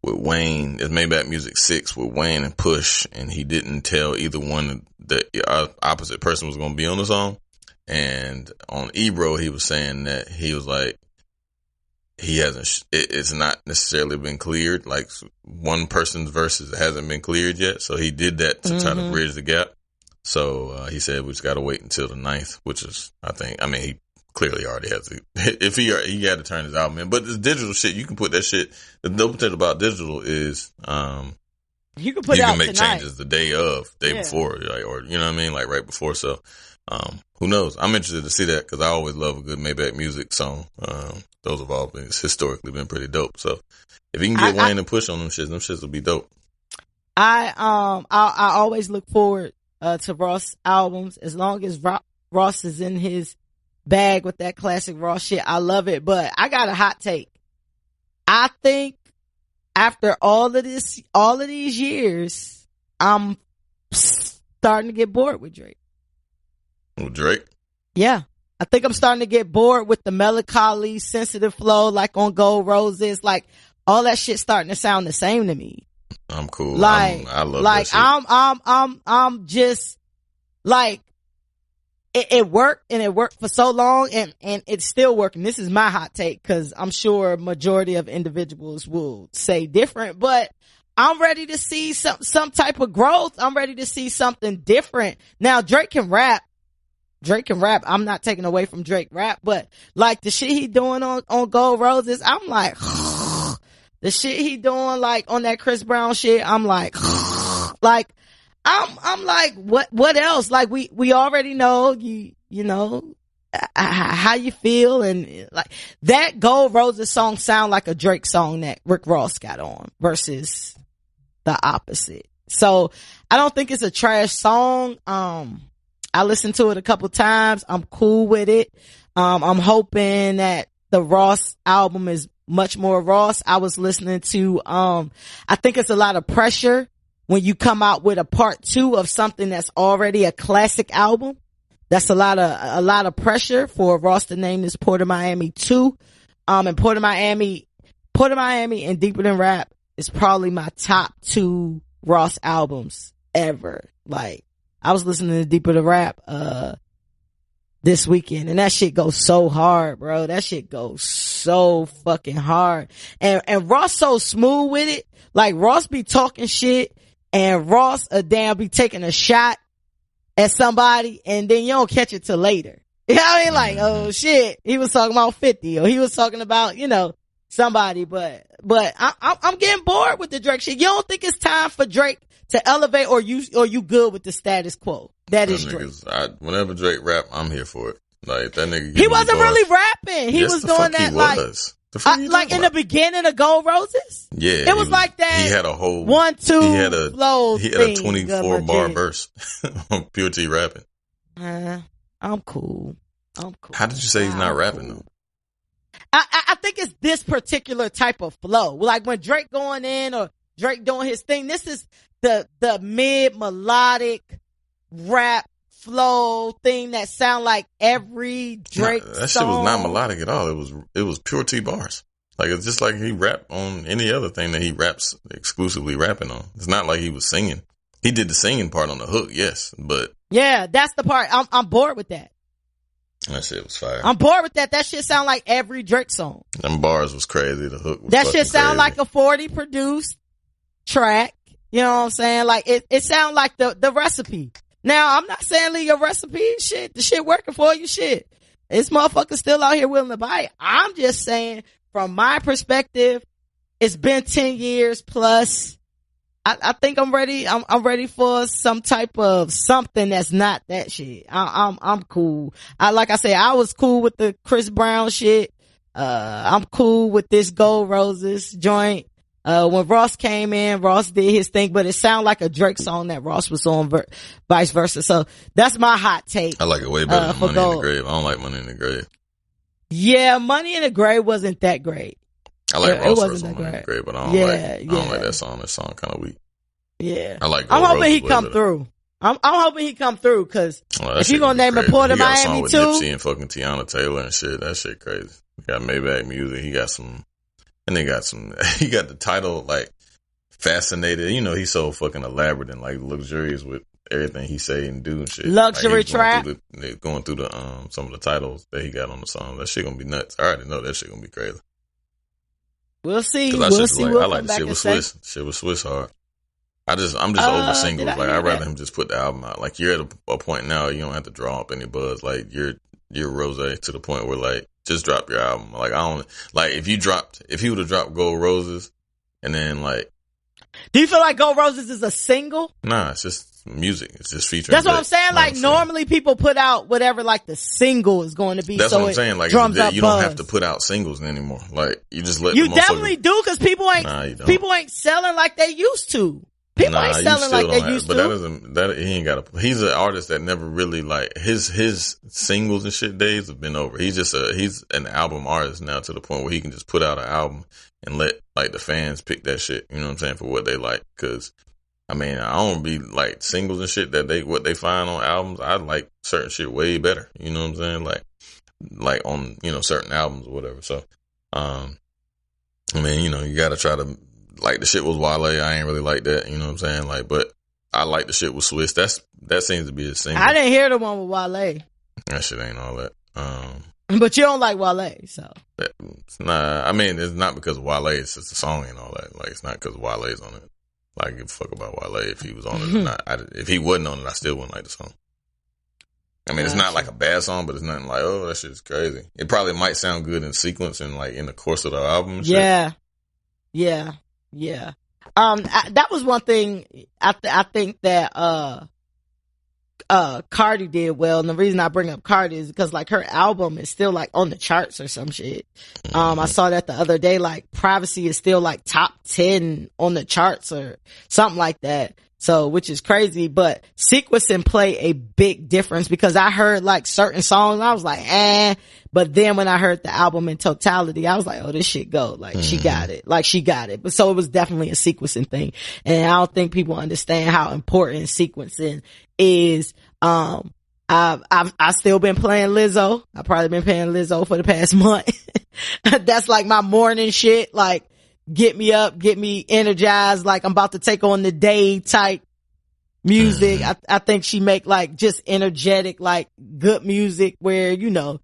Wayne. It's Maybach Music 6 with Wayne and Push, and he didn't tell either one the opposite person was gonna be on the song. And on Ebro, he was saying that he was like, it's not necessarily been cleared. Like, one person's verses hasn't been cleared yet. So he did that to try to bridge the gap. So, he said we just got to wait until the 9th, which is, he clearly already has to, if he had to turn his album in. But this digital shit, you can put that shit, the dope thing about digital is, you can make changes the day before, like, or, you know what I mean? Like right before. So, who knows? I'm interested to see that because I always love a good Maybach Music song. Those have all been historically been pretty dope. So if you can get Wayne and Push on them shits will be dope. I always look forward to Ross albums as long as Ross is in his bag with that classic Ross shit. I love it, but I got a hot take. I think after all of these years, I'm starting to get bored with Drake. With Drake? Yeah. I think I'm starting to get bored with the melancholy, sensitive flow, like on Gold Roses. Like, all that shit starting to sound the same to me. I'm cool. Like, I love that shit. I'm just, like, it worked, and it worked for so long, and it's still working. This is my hot take, cause I'm sure a majority of individuals will say different, but I'm ready to see some type of growth. I'm ready to see something different. Now, Drake can rap. I'm not taking away from Drake rap, but like the shit he doing on Gold Roses, I'm like, the shit he doing like on that Chris Brown shit, I'm like, I'm like, what else? Like we already know, you know, how you feel, and like that Gold Roses song sound like a Drake song that Rick Ross got on versus the opposite. So I don't think it's a trash song. I listened to it a couple times. I'm cool with it. I'm hoping that the Ross album is much more Ross. I was listening to, I think it's a lot of pressure when you come out with a part 2 of something that's already a classic album. That's a lot of pressure for Ross to name this Port of Miami 2. And Port of Miami and Deeper Than Rap is probably my top 2 Ross albums ever. Like, I was listening to Deeper Than Rap, this weekend, and that shit goes so hard, bro. That shit goes so fucking hard. And Ross so smooth with it. Like, Ross be talking shit, and Ross damn be taking a shot at somebody, and then you don't catch it till later. You know what I mean? Like, oh shit, he was talking about 50, or he was talking about, somebody, but I'm getting bored with the Drake shit. You don't think it's time for Drake to elevate, or you good with the status quo? That is Drake. Whenever Drake rap, I'm here for it. Like, that nigga. He wasn't really rapping. He was doing that like in the beginning of Gold Roses. Yeah. It was like that. He had a whole 1-2 flow. He had a 24 bar verse on Pure T rapping. I'm cool. How did you say he's not rapping though? I think it's this particular type of flow. Like when Drake going in or Drake doing his thing, this is the mid melodic rap flow thing that sound like every Drake that song. Shit was not melodic at all. It was Pure T bars. Like, it's just like he rapped on any other thing that he raps exclusively rapping on. It's not like he was singing. He did the singing part on the hook, yes, but yeah, that's the part. I'm bored with that. That shit was fire. I'm bored with that. That shit sound like every Drake song. Them bars was crazy. The hook was that shit sound crazy. like a 40 produced track. You know what I'm saying? Like it sound like the recipe. Now, I'm not saying leave your recipe shit. The shit working for you shit. This motherfucker still out here willing to buy it. I'm just saying, from my perspective, it's been 10 years plus. I think I'm ready. I'm ready for some type of something that's not that shit. I'm cool. Like I said, I was cool with the Chris Brown shit. I'm cool with this Gold Roses joint. When Ross came in, Ross did his thing, but it sounded like a Drake song that Ross was on, vice versa. So that's my hot take. I like it way better than Money in the Grave. I don't like Money in the Grave. Yeah, Money in the Grave wasn't that great. I like Ross verse on Money in the Grave, but I don't like that song. That song kind of weak. Yeah. I like I'm hoping he come through. I'm hoping he come through, cause if you gonna name a Port of Miami too. Nipsey and fucking Tiana Taylor and shit. That shit crazy. He got Maybach Music. He got the title, like, Fascinated. He's so fucking elaborate and, like, luxurious with everything he say and do and shit. Luxury like, trap. Going through the, some of the titles that he got on the song. That shit gonna be nuts. I already know that shit gonna be crazy. We'll see. I like the shit with Swiss. Shit with Swiss hard. I'm just over singles. Like, I'd rather him just put the album out. Like, you're at a point now, you don't have to draw up any buzz. Like, you're Rose to the point where, like, just drop your album. Like, if he would have dropped Gold Roses and then, like. Do you feel like Gold Roses is a single? Nah, it's just music. It's just featuring. That's what I'm saying. Like, normally people put out whatever, like, the single is going to be. That's so what I'm saying. Like, you don't have to put out singles anymore. Like, you just let. You definitely do, because people ain't selling like they used to. People ain't selling like they used to. But he ain't got he's an artist that never really, like, his singles and shit days have been over. He's an album artist now, to the point where he can just put out an album and let, like, the fans pick that shit, you know what I'm saying, for what they like. Cause, I mean, I don't be like singles and shit what they find on albums. I like certain shit way better, you know what I'm saying? Like on, certain albums or whatever. So, I mean, you gotta try to. Like, the shit was Wale. I ain't really like that. You know what I'm saying? Like, but I like the shit with Swiss. That seems to be a single. I didn't hear the one with Wale. That shit ain't all that. But you don't like Wale, so. Nah, I mean, it's not because of Wale. It's just the song and all that. Like, it's not because Wale's on it. Like, give a fuck about Wale if he was on it or not. If he wasn't on it, I still wouldn't like the song. I mean, it's not like a bad song, but it's nothing like, oh, that shit's crazy. It probably might sound good in sequence and, like, in the course of the album and shit. Yeah. That was one thing I think that Cardi did well, and the reason I bring up Cardi is because, like, her album is still, like, on the charts or some shit. I saw that the other day, like, Privacy is still, like, top 10 on the charts or something like that. So, which is crazy, but sequencing play a big difference, because I heard, like, certain songs, I was like, but then when I heard the album in totality, I was like, oh, this shit go. Like, she got it. Like, she got it. But so it was definitely a sequencing thing. And I don't think people understand how important sequencing is. I've still been playing Lizzo. I've probably been playing Lizzo for the past month. That's like my morning shit. Like, get me up, get me energized. Like, I'm about to take on the day type music. I think she make like just energetic, like good music where, you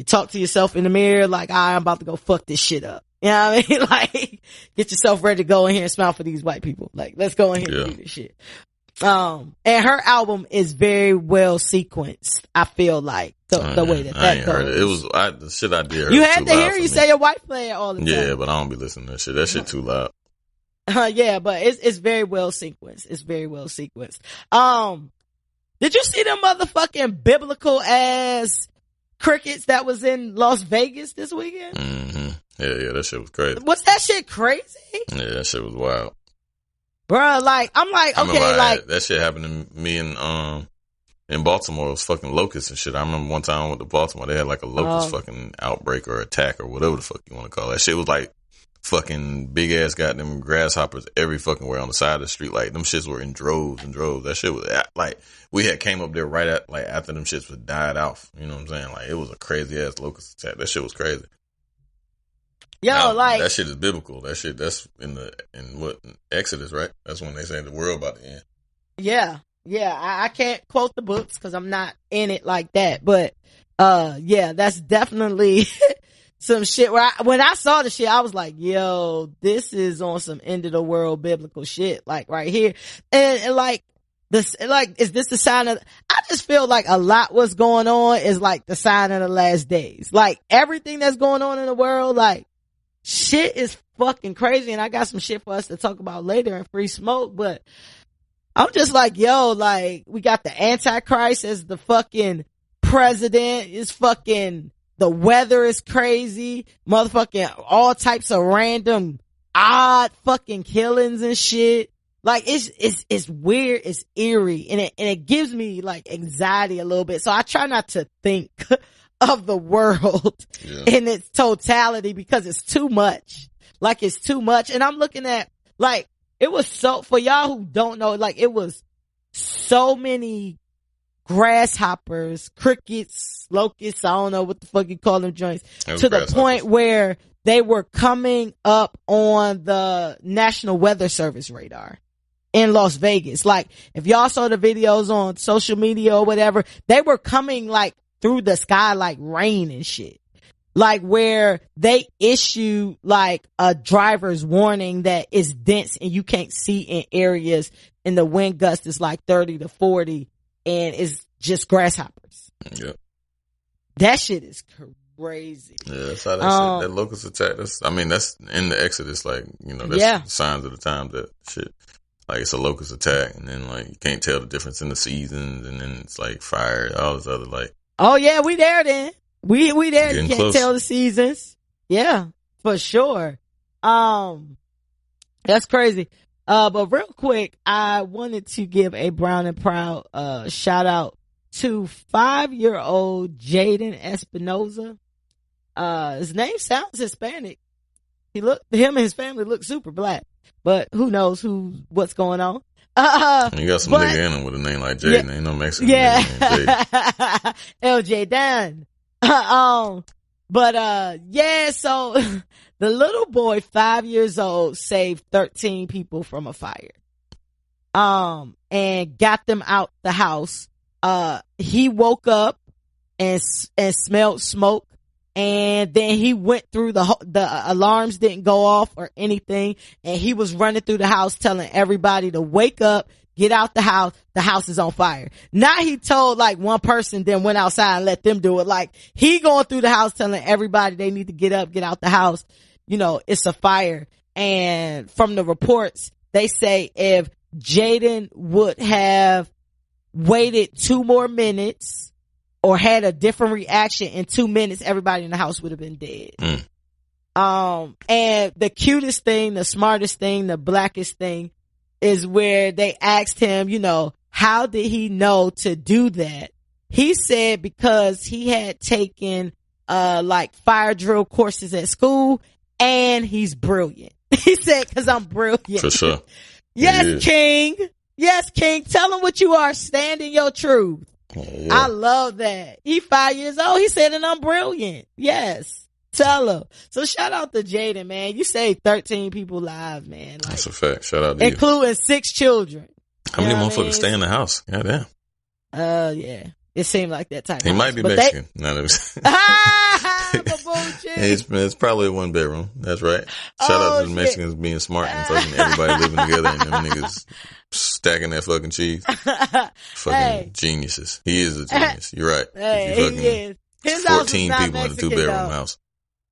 talk to yourself in the mirror like, I'm about to go fuck this shit up. You know what I mean? Like, get yourself ready to go in here and smile for these white people. Like, let's go in here and do this shit. And her album is very well sequenced. I feel like the way that goes. Heard it. It was the shit I did. You had to hear you say a white player all the time. Yeah, but I don't be listening to that shit. That shit too loud. Yeah, but it's very well sequenced. It's very well sequenced. Did you see them motherfucking biblical ass crickets that was in Las Vegas this weekend? Mm-hmm. Yeah, that shit was crazy. Was that shit crazy? Yeah, that shit was wild. Bruh, like, I'm like, okay, like. That shit happened to me in Baltimore. It was fucking locusts and shit. I remember one time I went to Baltimore, they had like a locust fucking outbreak or attack or whatever the fuck you want to call it. That shit was like fucking big ass goddamn grasshoppers every fucking where on the side of the street. Like, them shits were in droves and droves. That shit was like, we had came up there right at, like, after them shits was died off. You know what I'm saying? Like, it was a crazy ass locust attack. That shit was crazy. Yo, now, like, that shit is biblical. That shit, that's in Exodus, right? That's when they say the world about to end. Yeah. I can't quote the books because I'm not in it like that. But, yeah, that's definitely some shit where when I saw the shit, I was like, yo, this is on some end of the world biblical shit, like right here. And like, is this the sign of, I just feel like a lot what's going on is like the sign of the last days. Like, everything that's going on in the world, like, shit is fucking crazy. And I got some shit for us to talk about later in Free Smoke, but I'm just like, yo, like, we got the Antichrist as the fucking president. It's fucking, the weather is crazy. Motherfucking all types of random, odd fucking killings and shit. Like, it's weird. It's eerie. And it gives me like anxiety a little bit. So I try not to think of the world in its totality because it's too much. Like, it's too much. And I'm looking at, like, it was so, for y'all who don't know, like, it was so many grasshoppers, crickets, locusts, I don't know what the fuck you call them joints, to the point where they were coming up on the National Weather Service radar in Las Vegas. Like, if y'all saw the videos on social media or whatever, they were coming like through the sky like rain and shit. Like, where they issue like a driver's warning that is dense and you can't see in areas, and the wind gust is like 30 to 40 and it's just grasshoppers. Yep. That shit is crazy. Yeah, that's how that shit, that locust attack, that's in the Exodus, like, that's signs of the time that shit, like, it's a locust attack, and then like you can't tell the difference in the seasons, and then it's like fire, all this other like. Oh yeah, we there then. We there. You can't close. Tell the seasons. Yeah, for sure. That's crazy. But real quick, I wanted to give a Brown and Proud, shout out to 5-year-old Jaden Espinoza. His name sounds Hispanic. Him and his family look super black, but who knows what's going on. You got some nigga in him with a name like Jaden. Ain't no Mexican name Jaden. LJ Dan. So the little boy, 5 years old, saved 13 people from a fire. And got them out the house. He woke up and smelled smoke. And then he went through the alarms didn't go off or anything. And he was running through the house telling everybody to wake up, get out the house is on fire. Not he told like one person, then went outside and let them do it. Like, he going through the house telling everybody they need to get up, get out the house. It's a fire. And from the reports, they say if Jaden would have waited 2 more minutes or had a different reaction in 2 minutes, everybody in the house would have been dead. And the cutest thing, the smartest thing, the blackest thing is where they asked him, how did he know to do that? He said because he had taken, like fire drill courses at school, and he's brilliant. He said, cause I'm brilliant. For sure. Yes, King. Yes, King. Tell him what you are. Stand in your truth. Yeah. I love that. He 5 years old. He said, and I'm brilliant. Yes. Tell him. So shout out to Jaden, man. You saved 13 people's lives, man. Like, that's a fact. Shout out to including 6 children. How many motherfuckers stay in the house? Goddamn. Yeah. It seemed like that type. He might be Mexican. It's probably a 1-bedroom. That's right. Shout out to the Mexicans being smart and fucking everybody living together and them niggas stacking that fucking cheese. Fucking geniuses. He is a genius. You're right. He is. His 14 house people in a 2-bedroom house.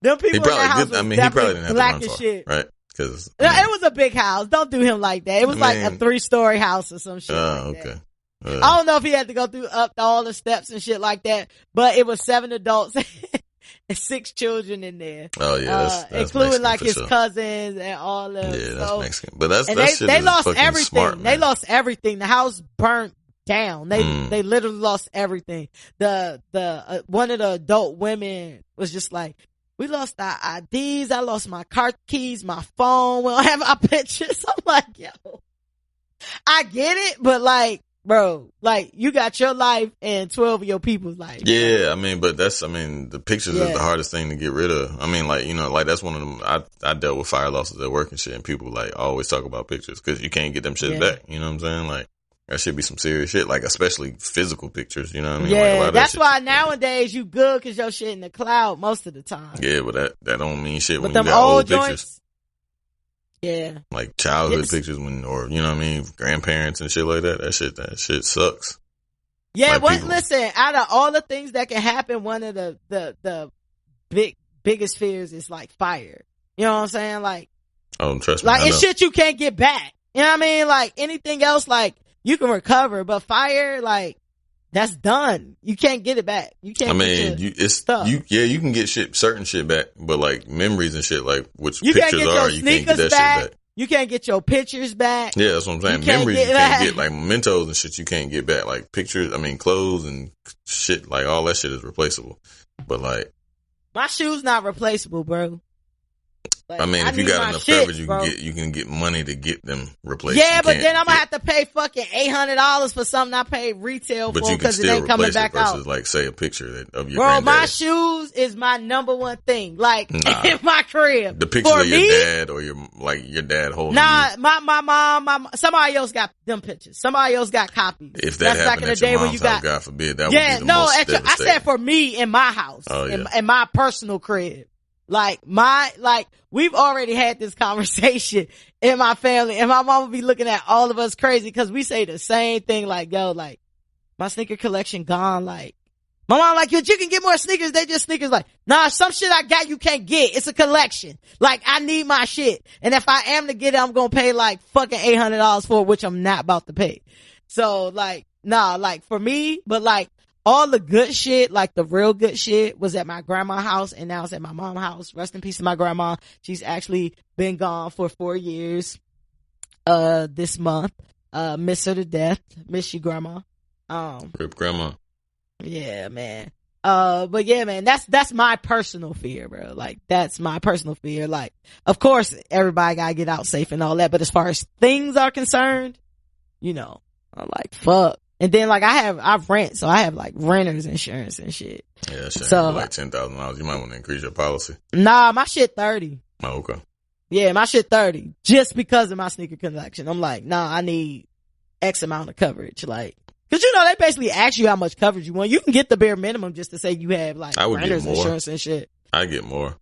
Them people he probably, in the house he probably didn't have to run far, shit. right? Because it was a big house. Don't do him like that. It was like a 3-story house or some shit. Oh, okay. I don't know if he had to go through up all the steps and shit like that, but it was 7 adults and 6 children in there. Oh yeah, that's including Mexican like his sure. cousins and all of. Yeah, that's Mexican. But that's they lost everything. Smart, they lost everything. The house burnt down. They literally lost everything. The one of the adult women was just like, we lost our IDs. I lost my car keys, my phone. We don't have our pictures. I'm like, yo, I get it, but like, bro, like you got your life and 12 of your people's life. Yeah, I mean, but the pictures is the hardest thing to get rid of. I mean, like, like that's one of them. I dealt with fire losses at work and shit, and people like always talk about pictures because you can't get them shit back. You know what I'm saying? Like, that should be some serious shit, like especially physical pictures. You know what I mean? Yeah, like, that's why nowadays you good because your shit in the cloud most of the time. Yeah, but that don't mean shit when but you got old joints, pictures. Yeah. Like childhood pictures or you know what I mean, grandparents and shit like that. That shit sucks. Yeah, like listen, out of all the things that can happen, one of the biggest fears is like fire. You know what I'm saying? Like, oh, trust me. Like it's shit you can't get back. You know what I mean? Like anything else, like you can recover, but fire, like that's done. You can't get it back. You can't. I mean, you can get certain shit back, but like memories and shit, like which pictures are, you can't get that back. shit back. You can't get your pictures back. Yeah, that's what I'm saying. Memories you can't get, like mementos and shit you can't get back. Like pictures, clothes and shit, like all that shit is replaceable. But like, my shoes not replaceable, bro. Like, if you got enough coverage, you can get money to get them replaced. Yeah, but then I'm gonna have to pay fucking $800 for something I paid retail for because it ain't coming back out. Versus like say a picture of your bro. granddaddy. My shoes is my number one thing. Like in my crib, the picture of your dad or your dad holding. Nah, my mom, somebody else got them pictures. Somebody else got copies. If that happened back in the day when you got, God forbid, that would be the most devastating. I said for me in my house, in my personal crib. Like we've already had this conversation in my family and my mom will be looking at all of us crazy because we say the same thing like, yo, like my sneaker collection gone. Like my mom like, yo, you can get more sneakers. They just sneakers. Like, nah, some shit I got you can't get. It's a collection. Like I need my shit. And if I am to get it, I'm going to pay like fucking $800 for it, which I'm not about to pay. So like, nah, like for me, but like, all the good shit, like the real good shit, was at my grandma's house, and now it's at my mom's house. Rest in peace to my grandma. She's actually been gone for 4 years, this month. Miss her to death. Miss you, grandma. Rip grandma. Yeah, man. But yeah, man, that's my personal fear, bro. Like, that's my personal fear. Like, of course, everybody gotta get out safe and all that, but as far as things are concerned, I'm like, fuck. And then like I rent, so I have like renter's insurance and shit. Yeah, that shit so like $10,000. You might want to increase your policy. Nah, my shit 30. Oh, okay. Yeah, my shit 30. Just because of my sneaker collection. I'm like, nah, I need X amount of coverage. Like, cause they basically ask you how much coverage you want. You can get the bare minimum just to say you have like renter's insurance and shit. I get more.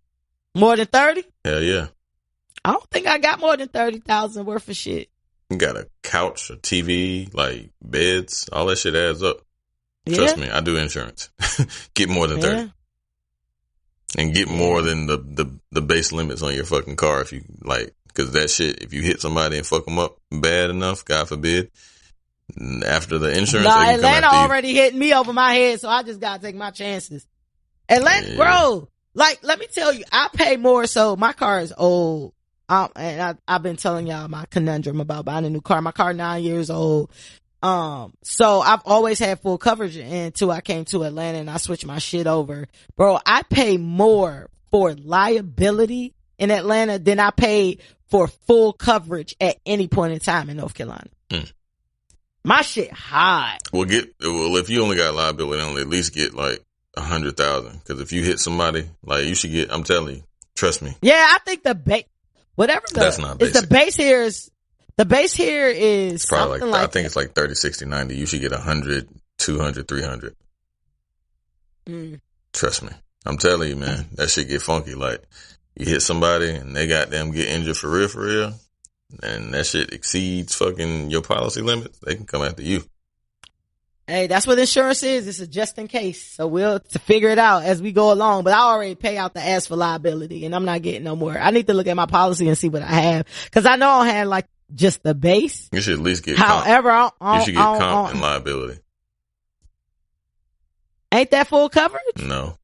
More than 30? Hell yeah. I don't think I got more than 30,000 worth of shit. You got a couch, a TV, like beds, all that shit adds up. Yeah. Trust me, I do insurance. Get more than 30. And get more than the base limits on your fucking car if you like, cause that shit, if you hit somebody and fuck them up bad enough, God forbid, after the insurance, Atlanta already hit me over my head, so I just gotta take my chances. Atlanta, bro, like, let me tell you, I pay more, so my car is old. And I've been telling y'all my conundrum about buying a new car. My car 9 years old. So I've always had full coverage until I came to Atlanta and I switched my shit over. Bro, I pay more for liability in Atlanta than I paid for full coverage at any point in time in North Carolina. My shit high. Well, if you only got liability, only at least get like 100,000. Cause if you hit somebody, like you should get, I'm telling you, trust me. Yeah, I think whatever that's not basic. The base here is The base here is It's probably something like I think it's like 30, 60, 90. You should get 100, 200, 300. Trust me. I'm telling you, man, that shit get funky. Like, you hit somebody and they got them get injured for real, and that shit exceeds fucking your policy limits, they can come after you. Hey, that's what insurance is. It's a just in case. So we'll to figure it out as we go along. But I already pay out the ass for liability and I'm not getting no more. I need to look at my policy and see what I have. Cause I know I had like just the base. You should at least get However, comp. You should get comp and liability. Ain't that full coverage? No.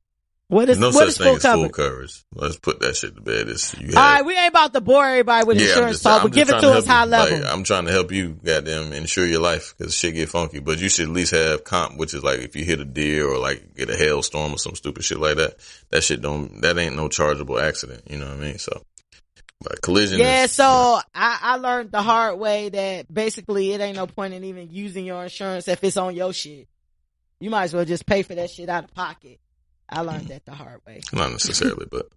What is no what such is thing full as coverage? full coverage. Let's put that shit to bed. All right, we ain't about to bore everybody with insurance talk, but give it to us high level. Like, I'm trying to help you, goddamn, insure your life because shit get funky. But you should at least have comp, which is like if you hit a deer or like get a hailstorm or some stupid shit like that. That shit that ain't no chargeable accident. You know what I mean? So, but collision. Yeah. Is, so you know. I learned the hard way that basically it ain't no point in even using your insurance if it's on your shit. You might as well just pay for that shit out of pocket. I learned that the hard way. Not necessarily, but.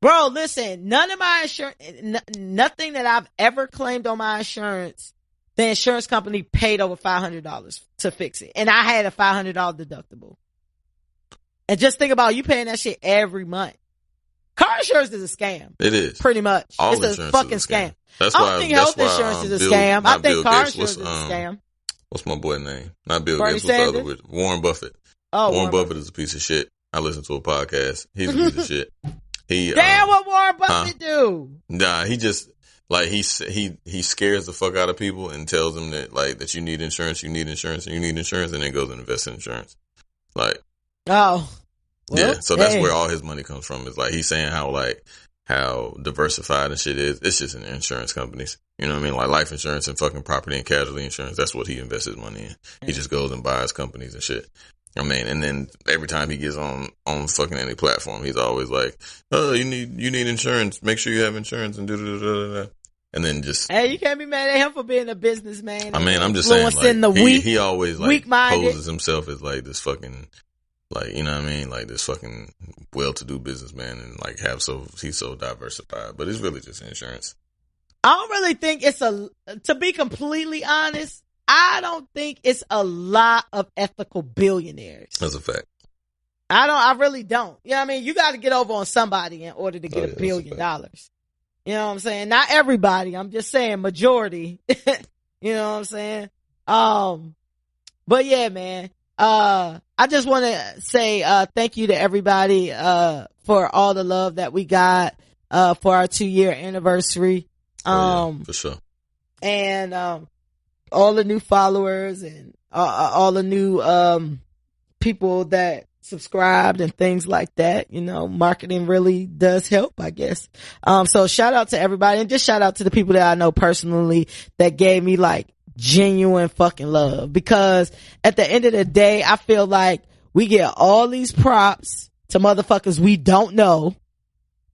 Bro, listen, none of my insurance, nothing that I've ever claimed on my insurance, the insurance company paid over $500 to fix it. And I had a $500 deductible. And just think about you paying that shit every month. Car insurance is a scam. It is. Pretty much. All it's a fucking scam. That's I why, don't think health insurance is a scam. I think car insurance is a scam. What's my boy name? Not Bill Bernie Gates. What's Sanders? the other? Warren Buffett. Oh, Warren Buffett is a piece of shit. I listen to a podcast. He's a piece of shit. Damn, what Warren Buffett do? Nah, he just like he scares the fuck out of people and tells them that like that you need insurance, and then goes and invests in insurance. Like, oh, well, yeah. So that's where all his money comes from. Is like he's saying how diversified and shit is. It's just in insurance companies. You know what I mean? Like life insurance and fucking property and casualty insurance. That's what he invests his money in. He just goes and buys companies and shit. I mean, and then every time he gets on fucking any platform, he's always like, "Oh, you need insurance. Make sure you have insurance and do." And then just hey, you can't be mad at him for being a businessman. I mean, I'm just saying, like he always like weak-minded. poses himself as like this fucking like you know what I mean, like this fucking well-to-do businessman, and like he's so diversified, but it's really just insurance. I don't really think to be completely honest. I don't think it's a lot of ethical billionaires. That's a fact. I really don't. You know what I mean? You got to get over on somebody in order to get $1 billion. You know what I'm saying? Not everybody. I'm just saying majority. You know what I'm saying? But yeah, man. I just want to say, thank you to everybody, for all the love that we got, for our 2-year anniversary. For sure. And, all the new followers and all the new people that subscribed and things like that. You know, marketing really does help, I guess. So shout out to everybody, and just shout out to the people that I know personally that gave me like genuine fucking love, because at the end of the day, I feel like we get all these props to motherfuckers we don't know.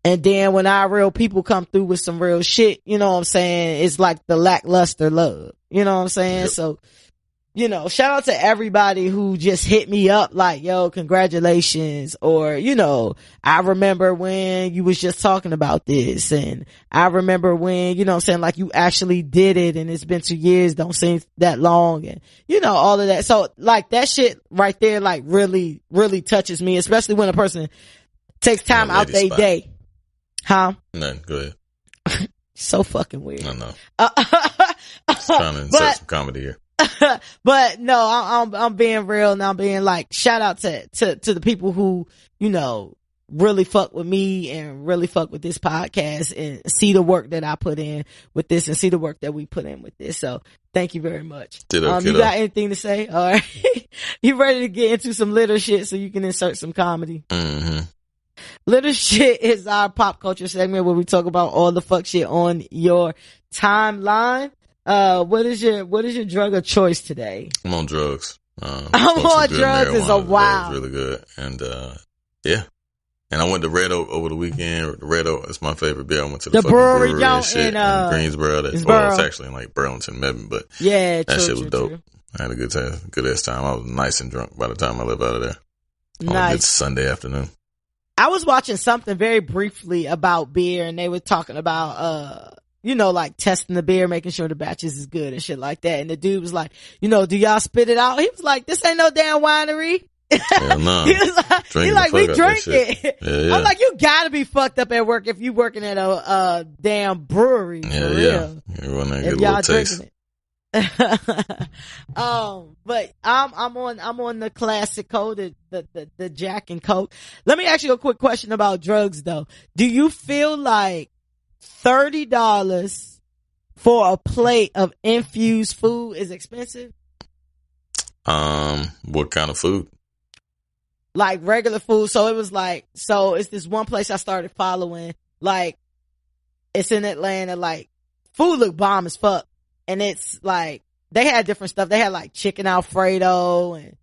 And then when our real people come through with some real shit, you know what I'm saying? It's like the lackluster love. You know what I'm saying? Yep. So, you know, shout out to everybody who just hit me up like, yo, congratulations. Or, you know, I remember when you was just talking about this. And I remember when, you know what I'm saying, like you actually did it and it's been 2 years, don't seem that long. And, you know, all of that. So like that shit right there, like really, really touches me, especially when a person takes time out their day. Huh? None. Go ahead. So fucking weird. I know. Just trying to insert some comedy here. But no, I'm being real, and I'm being like, shout out to the people who, you know, really fuck with me and really fuck with this podcast and see the work that I put in with this and see the work that we put in with this. So thank you very much. You got anything to say? All right. You ready to get into some little shit so you can insert some comedy? Mm-hmm. Little shit is our pop culture segment where we talk about all the fuck shit on your timeline. What is your drug of choice today? I'm on drugs. I'm on drugs is a wow. It's really good. And, yeah. And I went to Red Oak over the weekend. Red Oak is my favorite beer. I went to the fucking brewery and shit in Greensboro. It's actually in like Burlington, Mebane, but yeah, that shit was dope. I had a good time, good ass time. I was nice and drunk by the time I left out of there. On a good Sunday afternoon. I was watching something very briefly about beer, and they were talking about like testing the beer, making sure the batches is good and shit like that. And the dude was like, do y'all spit it out? He was like, this ain't no damn winery. Hell no. He was like, we drink it. Yeah. I'm like, you gotta be fucked up at work if you working at a damn brewery. Yeah, for real. You want to get If a y'all little taste. drinking it. But I'm on the classic code, the Jack and Coke. Let me ask you a quick question about drugs though. Do you feel like $30 for a plate of infused food is expensive? What kind of food? Like regular food. So it was like, it's this one place I started following. Like, it's in Atlanta. Like, food look bomb as fuck. And it's like, they had different stuff. They had like chicken Alfredo and,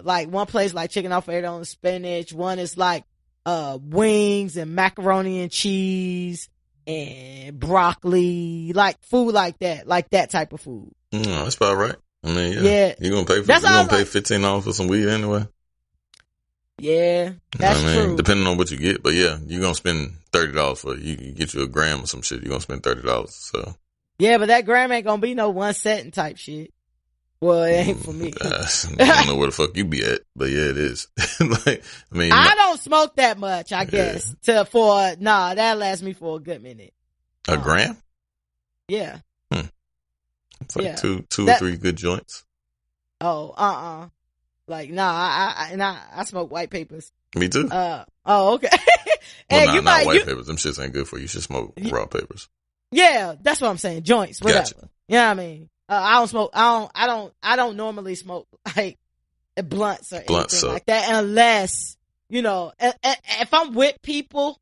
like one place like chicken Alfredo and spinach. One is like, wings and macaroni and cheese and broccoli, like food like that type of food. That's about right. I mean, yeah. You're gonna pay $15 for some weed anyway. Yeah, that's true. Depending on what you get, but yeah, you're gonna spend $30 for it. You get you a gram or some shit, you're gonna spend $30. So yeah, but that gram ain't gonna be no one setting type shit. Well, it ain't for me. I don't know where the fuck you be at, but yeah, it is. I don't smoke that much, I guess. That lasts me for a good minute. A gram? Yeah. It's like two or three good joints. Oh, like, I smoke white papers. Me too. Okay. Well, not white papers. Them shits ain't good for you. You should smoke raw papers. Yeah, that's what I'm saying. Joints, whatever. Gotcha. You know what I mean? I don't smoke. I don't normally smoke like blunts or anything like that unless, if I'm with people,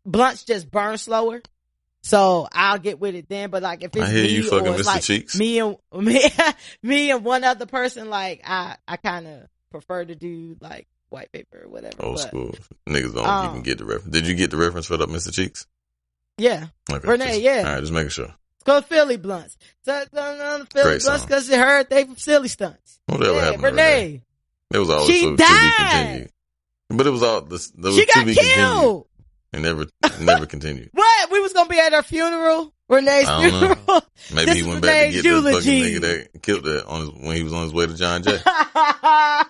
blunts just burn slower. So I'll get with it then. But like if it's you fucking or it's Mr. like Cheeks. me and one other person, like I kind of prefer to do like white paper or whatever. Old school. Niggas don't even get the reference. Did you get the reference for that, Mr. Cheeks? Yeah. Okay. Renee, yeah. All right, just making sure. It's called Philly Blunts. So, Philly Blunts because you heard they from silly stunts. Whatever happened to Renee. It was always she to be died. continued. But it was all this. She got killed. And never continued. What? We was gonna be at her funeral? Renee's funeral? Maybe he went back to get the fucking nigga that killed that when he was on his way to John Jay. I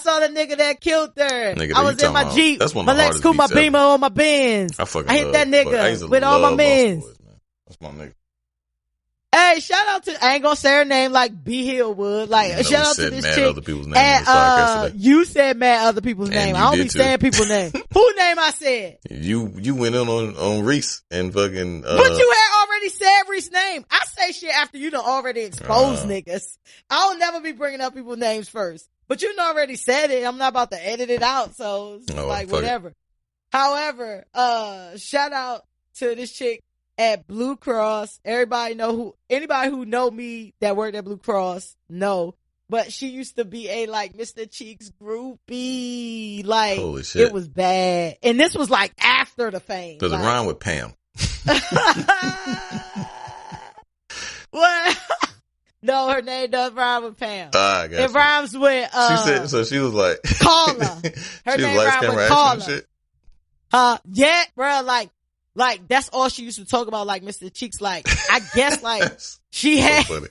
saw the nigga that killed her. I was in my Jeep. That's one my of the Lex Coupe, my Beamer on my Benz. I hit that nigga with all my mans. That's my nigga. Hey, shout out to, I ain't gonna say her name like B Hill would. Like, shout out to this chick. Other people's names you said mad other people's name. I don't be saying people's name. Who name I said? You went in on Reese and fucking, But you had already said Reese's name. I say shit after you done already exposed niggas. I'll never be bringing up people's names first. But you done already said it. I'm not about to edit it out. So it's like whatever. However, shout out to this chick at Blue Cross. Anybody who know me that worked at Blue Cross know, but she used to be a like Mr. Cheeks groupie. Like, holy shit. It was bad. And this was like after the fame. Does it rhyme with Pam? What? No, her name does rhyme with Pam. I got it rhymes with, she said, so she was like, Carla. Her name rhymes with Carla. Yeah, bro, like, that's all she used to talk about, like, Mr. Cheeks. Like, I guess, like, she had, funny.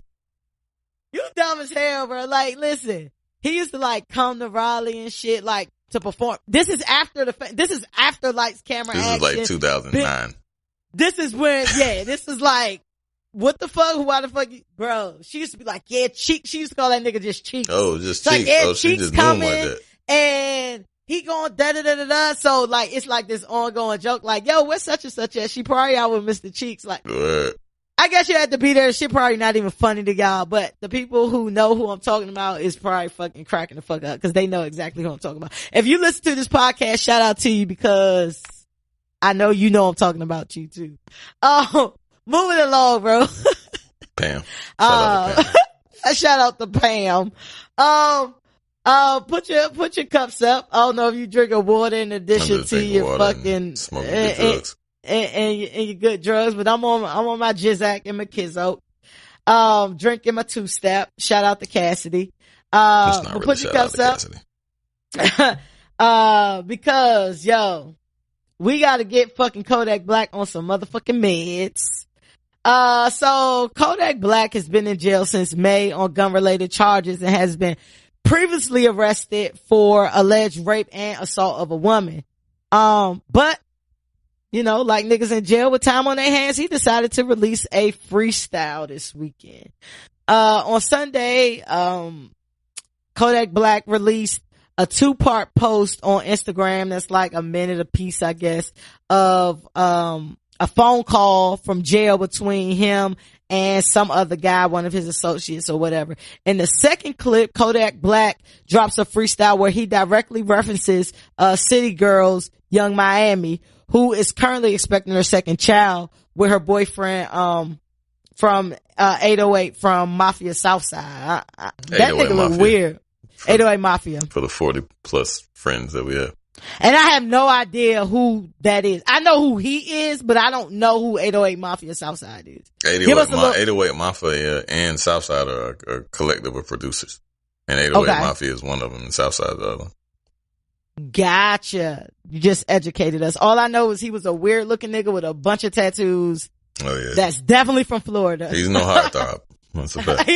You dumb as hell, bro. Like, listen, he used to, like, come to Raleigh and shit, like, to perform. This is after lights, camera, action. This is like 2009. This is when, this is like, what the fuck? Why the fuck? Bro, she used to be like, yeah, Cheeks. She used to call that nigga just Cheeks. Oh, just Cheeks. Cheeks. Like, yeah, she Cheeks just coming, knew him like that. And he going da-da-da-da-da. So, like, it's like this ongoing joke. Like, yo, where's such and such at? She probably out with Mr. Cheeks. Like, I guess you had to be there. Shit probably not even funny to y'all, but the people who know who I'm talking about is probably fucking cracking the fuck up because they know exactly who I'm talking about. If you listen to this podcast, shout out to you because I know you know I'm talking about you too. Moving along, bro. Pam. Shout out to Pam. Put your cups up. I don't know if you drinking water in addition to your fucking smoking good drugs. And your good drugs, but I'm on my Jizzac and my Kizzo. Drinking my two-step. Shout out to Cassidy. Put your cups up. Because, yo, we gotta get fucking Kodak Black on some motherfucking meds. So Kodak Black has been in jail since May on gun-related charges and has been previously arrested for alleged rape and assault of a woman. But, you know, like niggas in jail with time on their hands, he decided to release a freestyle this weekend. On Sunday, Kodak Black released a 2-part post on Instagram that's like a minute apiece, I guess, of, a phone call from jail between him and some other guy, one of his associates or whatever. In the second clip, Kodak Black drops a freestyle where he directly references, City Girls, Young Miami, who is currently expecting her second child with her boyfriend, from, 808 from Mafia Southside. That nigga look weird. 808 Mafia. For the 40 plus friends that we have. And I have no idea who that is. I know who he is, but I don't know who 808 Mafia Southside is. 808 Mafia and Southside are a collective of producers. And 808 Mafia is one of them and Southside is the other. Gotcha. You just educated us. All I know is he was a weird looking nigga with a bunch of tattoos. Oh yeah. That's definitely from Florida. He's no heartthrob. That's a fact.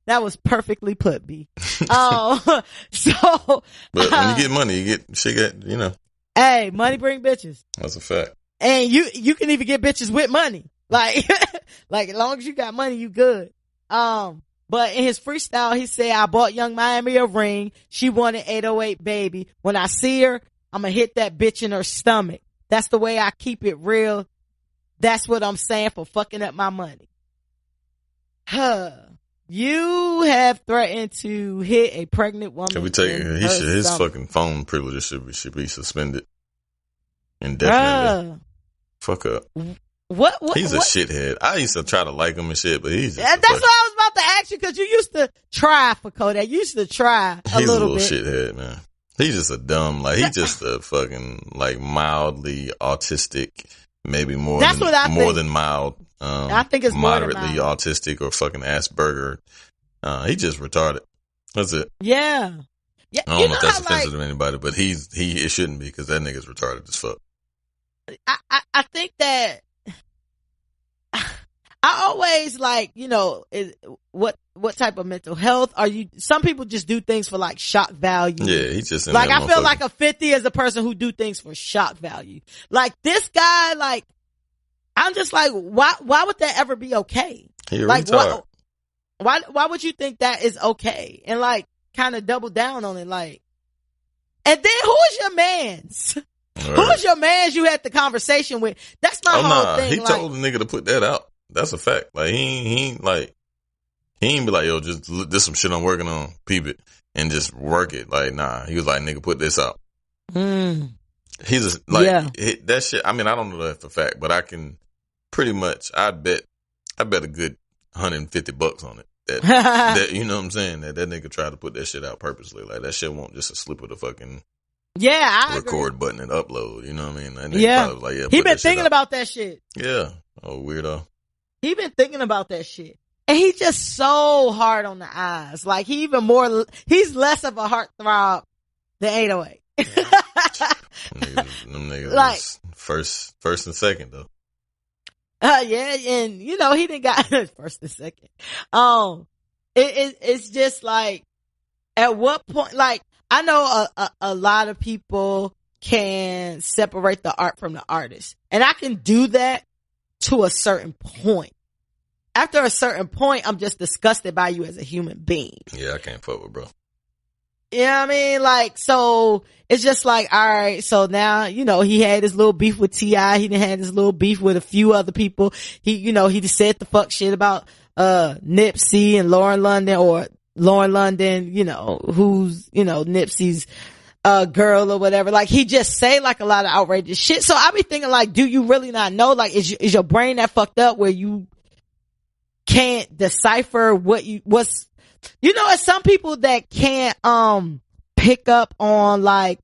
That was perfectly put, B. So. But when you get money, you get, you know. Hey, money bring bitches. That's a fact. And you can even get bitches with money. Like, as long as you got money, you good. But in his freestyle, he said, I bought Young Miami a ring. She wanted 808 baby. When I see her, I'm gonna hit that bitch in her stomach. That's the way I keep it real. That's what I'm saying for fucking up my money. You have threatened to hit a pregnant woman. Can we take his fucking phone privileges should be suspended indefinitely. Fuck up. What? He's a shithead. I used to try to like him and shit, but he's just that's what I was about to ask you, because you used to try for Kodak. You used to try a little bit. He's a little shithead, man. He's just a dumb, like, he's just a fucking, like, mildly autistic, maybe more than mild. I think it's moderately autistic or fucking Asperger. He just retarded. That's it. Yeah. I don't know if that's offensive to anybody, but it shouldn't be, because that nigga's retarded as fuck. I think that I always what type of mental health are you? Some people just do things for like shock value. Yeah, he's just like, I feel like a 50 is a person who do things for shock value. Like this guy, like, I'm just like, why would that ever be okay? Like, why would you think that is okay? And like, kind of double down on it, like, and then who's your mans? Right. Who's your mans you had the conversation with? That's my whole thing. He told the nigga to put that out. That's a fact. Like, he ain't be like, yo, just this some shit I'm working on, peep it, and just work it. Like, nah. He was like, nigga, put this out. He's just like, that shit. I mean, I don't know that for a fact, but I can pretty much, I bet a good $150 on it. That you know what I'm saying? That nigga tried to put that shit out purposely. Like, that shit won't just a slip of the fucking record agree. Button and upload. You know what I mean? That nigga was like, he been thinking about that shit. Yeah. Oh, weirdo. He been thinking about that shit. And he's just so hard on the eyes. Like, he's less of a heartthrob than 808. them niggas like, first and second though. Yeah, and you know, he didn't got first and second. It's just like, at what point, like, I know a lot of people can separate the art from the artist, and I can do that to a certain point. After a certain point, I'm just disgusted by you as a human being. Yeah, I can't fuck with bro. You know what I mean? Like, so it's just like, all right, so now, you know, he had his little beef with T.I. He done had his little beef with a few other people. He just said the fuck shit about, Nipsey and Lauren London, you know, who's, you know, Nipsey's, girl or whatever. Like, he just say like a lot of outrageous shit. So I be thinking, like, do you really not know? Like, is your brain that fucked up where you can't decipher what's, you know, it's some people that can't, pick up on like,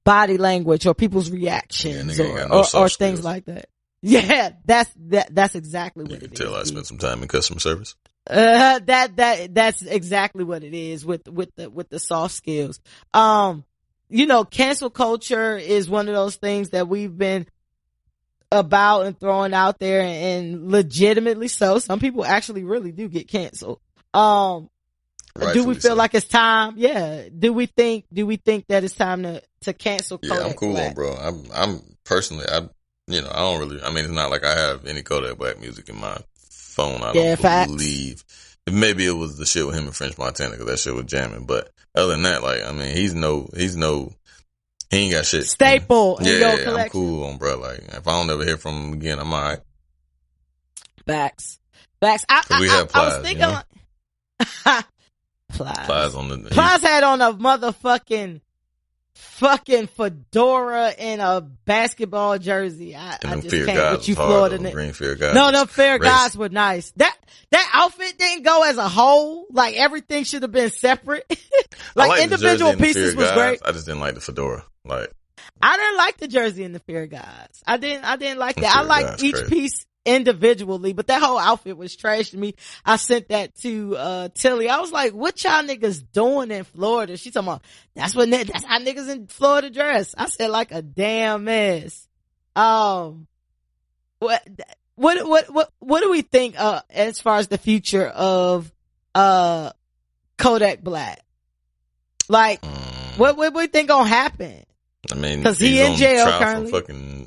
body language or people's reactions or things like that. Yeah, that's exactly what it is. Tell I spent some time in customer service. That's exactly what it is with the soft skills. cancel culture is one of those things that we've been about and throwing out there, and legitimately so. Some people actually really do get canceled. Do we feel like it's time? Yeah. Do we think that it's time to cancel Kodak? Yeah, I'm cool Black? on, bro. I'm personally, I don't really, I mean, it's not like I have any Kodak Black music in my phone. I don't believe. Maybe it was the shit with him and French Montana, because that shit was jamming. But other than that, like, I mean, he ain't got shit. Staple in your collection. I'm cool on, bro. Like, if I don't ever hear from him again, I'm alright. Facts. We have Plies, I was thinking, Plies on the. Plies had on a motherfucking fedora and a basketball jersey. I just can't with you, Florida. Green Fear guys. No, them Fair guys were nice. That outfit didn't go as a whole. Like, everything should have been separate. Like individual pieces was great. I just didn't like the fedora. Like, I didn't like the jersey and the Fear guys. I didn't like that. I liked each piece individually, but that whole outfit was trash to me. I sent that to Tilly. I was like, what y'all niggas doing in Florida? She talking about, that's how niggas in Florida dress. I said, like a damn mess. What do we think as far as the future of Kodak Black? Like, what we think gonna happen? I mean, because he's in jail currently.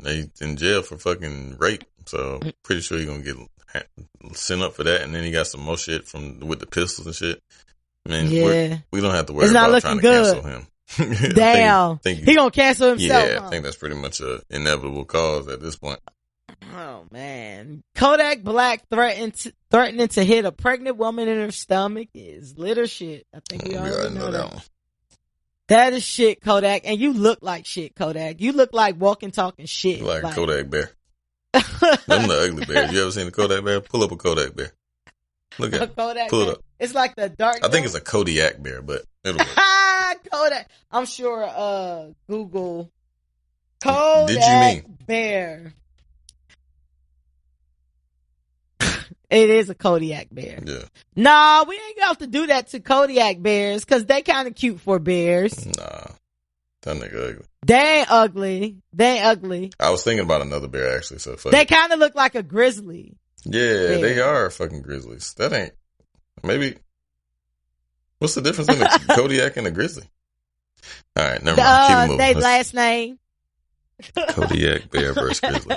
He's in jail for fucking rape. So pretty sure he's gonna get sent up for that, and then he got some more shit with the pistols and shit. I mean, we don't have to worry about trying to cancel him. Damn, he gonna cancel himself. Yeah, I think that's pretty much an inevitable cause at this point. Oh man, Kodak Black threatening to hit a pregnant woman in her stomach is litter shit. I think we already know that one. That is shit, Kodak, and you look like shit, Kodak. You look like walking, talking shit. Like Kodak Bear. Them the ugly bears. You ever seen a Kodak bear? Pull up a Kodak bear. Look at it. Pull it up. It's like the dark. I think it's a Kodiak bear, but it'll work. Kodak. I'm sure. Google Kodak Did you mean bear? It is a Kodiak bear. Yeah. Nah, we ain't got to do that to Kodiak bears because they kind of cute for bears. Nah, that nigga ugly. They ain't ugly. I was thinking about another bear actually. So they kind of look like a grizzly. Yeah, bear. They are fucking grizzlies. That ain't maybe. What's the difference in a Kodiak and a grizzly? All right, never mind. Keep it moving. They last name. Kodiak bear versus grizzly.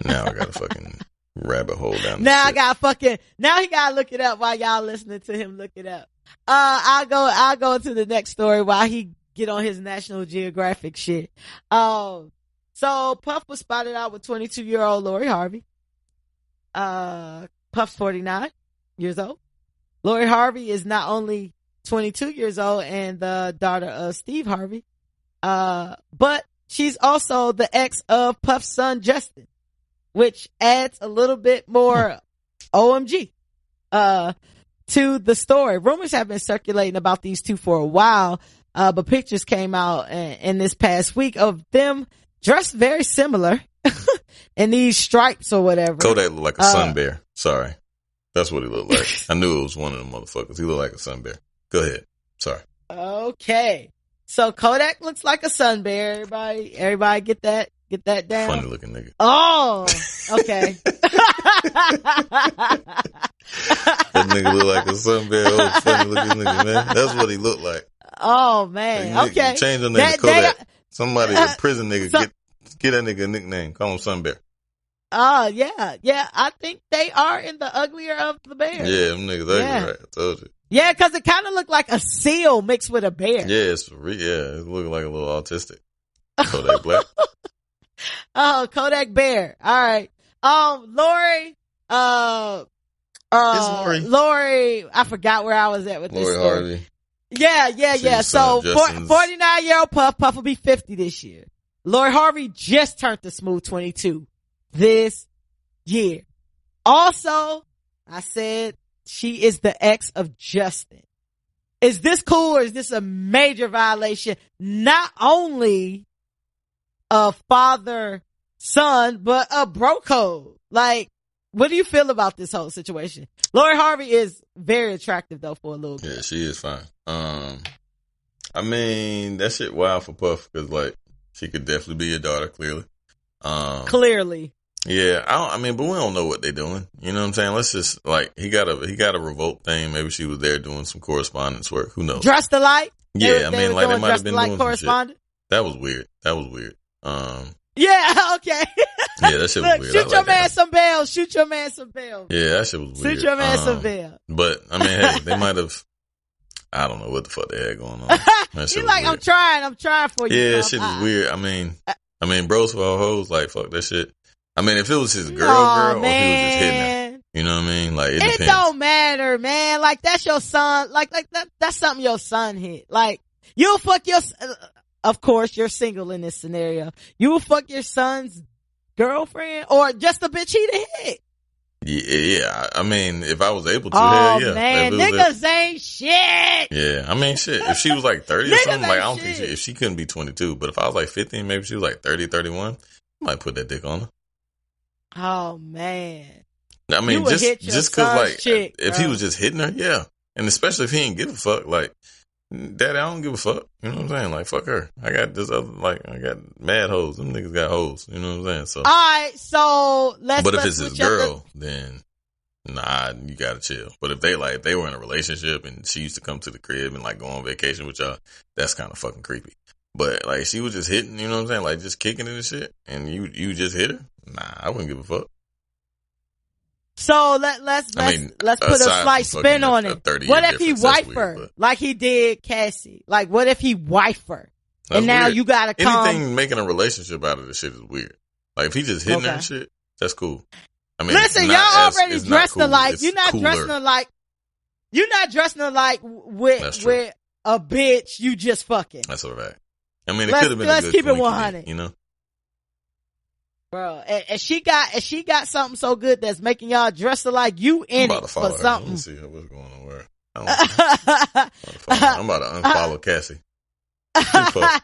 Now I got a fucking rabbit hole down. Now he gotta look it up while y'all listening to him look it up. I'll go to the next story while he get on his National Geographic shit. So Puff was spotted out with 22-year-old Lori Harvey. Puff's 49 years old. Lori Harvey is not only 22 years old and the daughter of Steve Harvey, but she's also the ex of Puff's son Justin, which adds a little bit more OMG to the story. Rumors have been circulating about these two for a while, but pictures came out in this past week of them dressed very similar in these stripes or whatever. Kodak looked like a sun bear. Sorry. That's what he looked like. I knew it was one of them motherfuckers. He looked like a sun bear. Go ahead. Sorry. Okay. So Kodak looks like a sun bear. Everybody get that down. Funny looking nigga. Oh, okay. That nigga look like a sun bear. Oh, funny looking nigga, man. That's what he looked like. Oh man. Like, okay. Change your name to Kodak. Somebody, a prison nigga, get that nigga a nickname. Call him Sun Bear. Yeah. I think they are in the uglier of the bears. Yeah, them niggas ugly, right? I told you. Yeah, cause it kind of looked like a seal mixed with a bear. Yeah, it's looking like a little autistic. Kodak Black. Oh, Kodak Bear. All right. Lori, Lori, I forgot where I was at with this story. Harvey. Yeah. So 49-year-old Puff will be 50 this year. Lori Harvey just turned the smooth 22 this year. Also, I said she is the ex of Justin. Is this cool or is this a major violation? Not only a father-son, but a bro code. Like, what do you feel about this whole situation? Lori Harvey is very attractive though for a little girl. Yeah, she is fine. I mean, that shit wild for Puff because like she could definitely be your daughter, clearly. Clearly. Yeah, I mean, but we don't know what they're doing. You know what I'm saying? Let's just like he got a revolt thing. Maybe she was there doing some correspondence work. Who knows? Dressed alike. Yeah, I mean, like they might have been doing correspondence. That was weird. Yeah, okay. Yeah, that shit was weird. Shoot your man some bells. Shoot your man some bells. Yeah, that shit was weird. Shoot your man some bells. But I mean, hey, they might have. I don't know what the fuck they had going on. He's like, weird. I'm trying for you. Yeah, that shit is weird. I mean, bros for hoes, like fuck that shit. I mean, if it was his girl, or if he was just hitting her, you know what I mean? Like it don't matter, man. Like that's your son. Like that's something your son hit. Like you'll fuck your. Of course, you're single in this scenario. You will fuck your son's girlfriend or just a bitch he done hit. Yeah. I mean, if I was able to, hell yeah. Man, niggas ain't shit. Yeah, I mean, shit. If she was like 30 or something, like I don't think if she couldn't be 22, but if I was like 15, maybe she was like 30, 31, I might put that dick on her. Oh man. I mean, just cause like chick, if he was just hitting her, yeah, and especially if he ain't give a fuck, like. Daddy, I don't give a fuck. You know what I'm saying? Like, fuck her. I got this other, like, I got mad hoes. Them niggas got hoes. You know what I'm saying? So. Alright, so But if it's his girl, then, nah, you gotta chill. But if they were in a relationship and she used to come to the crib and, like, go on vacation with y'all, that's kind of fucking creepy. But, like, she was just hitting, you know what I'm saying? Like, just kicking it and shit, and you just hit her? Nah, I wouldn't give a fuck. So let's put a slight spin on it. What if he wife her like he did Cassie? Like what if he wife her? That's and now weird. You gotta come. Anything making a relationship out of this shit is weird. Like if he just hitting her and shit, that's cool. I mean, listen, y'all already dressed alike. You're not dressing alike. You're not dressing alike with a bitch you just fucking. That's all right. I mean, it could have been. Let's keep it 100. You know. Bro, and she got something so good that's making y'all dress alike. You in it for something. Let me see what's going on where. I'm about to unfollow Cassie. Yeah,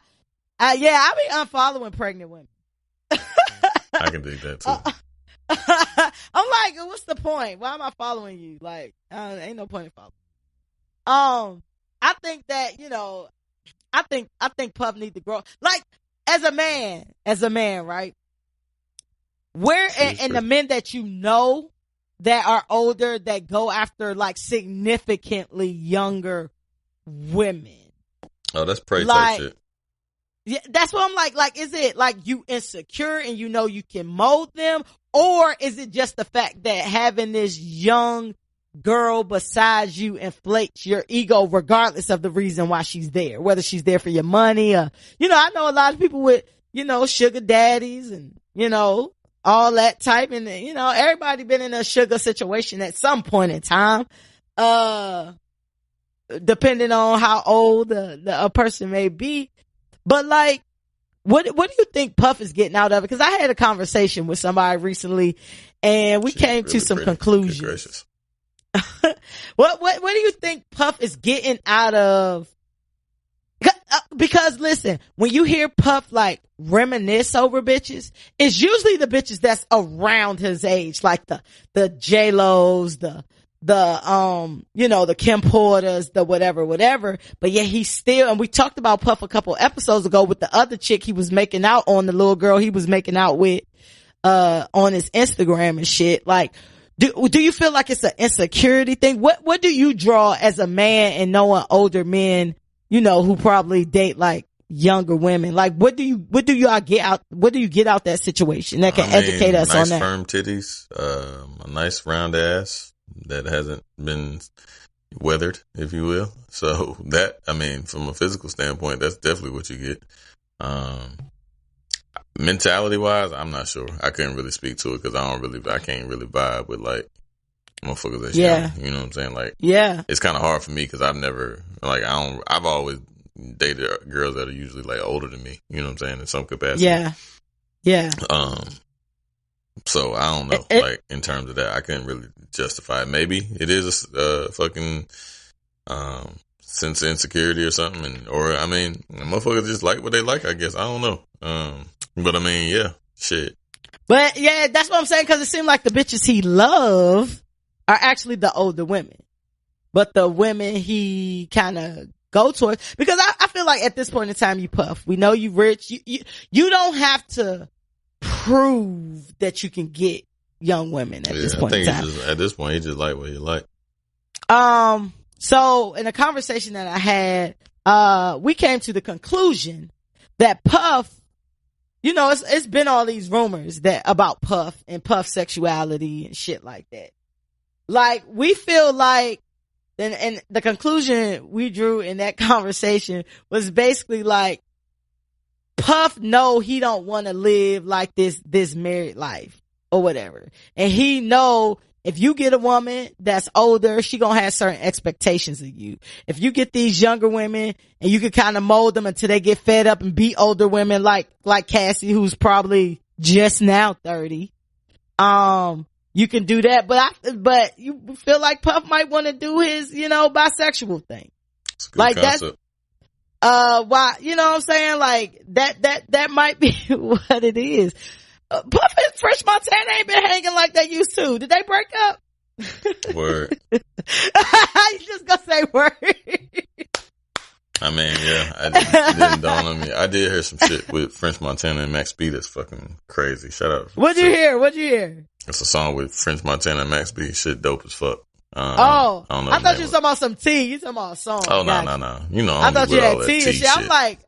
I be unfollowing pregnant women. I can do that too. I'm like, what's the point? Why am I following you? Like, ain't no point in following. I think that I think Puff need to grow. Like, as a man, right? Where and the men that you know that are older that go after like significantly younger women. Oh, that's prey type shit. Yeah, that's what I'm like. Like, is it like you insecure and you know you can mold them, or is it just the fact that having this young girl beside you inflates your ego, regardless of the reason why she's there, whether she's there for your money or I know a lot of people with sugar daddies and all that type. And, everybody been in a sugar situation at some point in time, depending on how old a person may be. But like, what do you think Puff is getting out of it? Cause I had a conversation with somebody recently and we came to some conclusions. What do you think Puff is getting out of? Because listen, when you hear Puff like reminisce over bitches, it's usually the bitches that's around his age, like the J-Los, the Kim Porters, the whatever. But yeah, he's still, and we talked about Puff a couple episodes ago with the other chick he was making out on, the little girl he was making out with, on his Instagram and shit. Like, do you feel like it's an insecurity thing? What do you draw as a man and knowing older men, who probably date like younger women? Like, what do you get out that situation that can educate us on that? Nice firm titties, a nice round ass that hasn't been weathered, if you will. So that, from a physical standpoint, that's definitely what you get. Mentality wise, I'm not sure. I couldn't really speak to it because I can't really vibe with like motherfuckers that's young. You know what I'm saying? Like, yeah, it's kind of hard for me because I've always dated girls that are usually like older than me. You know what I'm saying? In some capacity. Yeah. So I don't know. Like in terms of that, I couldn't really justify it. Maybe it is a fucking sense of insecurity or something, motherfuckers just like what they like. I guess I don't know. But yeah, shit. But yeah, that's what I'm saying, because it seemed like the bitches he love are actually the older women, but the women he kind of go towards, because I feel like at this point in time, you Puff. We know you rich. You don't have to prove that you can get young women at this point in time. At this point, he just like what he like. So in a conversation that I had, we came to the conclusion that Puff, you know, it's been all these rumors about Puff and Puff sexuality and shit like that. Like, we feel like, and the conclusion we drew in that conversation was basically like, Puff know he don't want to live like this married life or whatever. And he know if you get a woman that's older, she gonna have certain expectations of you. If you get these younger women and you can kind of mold them until they get fed up and be older women like Cassie, who's probably just now 30. You can do that, but you feel like Puff might want to do his, you know, bisexual thing. Like concept. Why, you know what I'm saying? Like that might be what it is. Puff and French Montana ain't been hanging like they used to. Did they break up? Word. You just gonna say word. I mean, yeah, it didn't dawn on me. I did hear some shit with French Montana and Max B that's fucking crazy. Shout out. What'd you hear? It's a song with French Montana and Max B. Shit dope as fuck. I thought you were talking about some tea. You talking about a song. Oh, no. You know, I thought you had tea and shit. I'm like,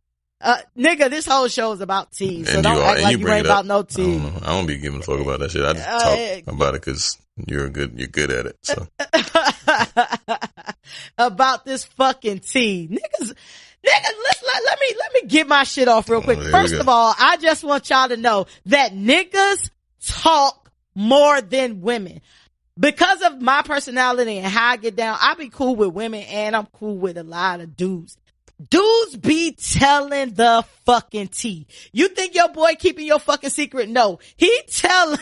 nigga, this whole show is about tea. So don't act like you ain't about no tea. I don't be giving a fuck about that shit. I just talk about it because you're good at it. So. About this fucking tea. Niggas, let me get my shit off real quick. First of all, I just want y'all to know that niggas talk more than women. Because of my personality and how I get down, I be cool with women and I'm cool with a lot of dudes. Dudes be telling the fucking tea. You think your boy keeping your fucking secret? No. He telling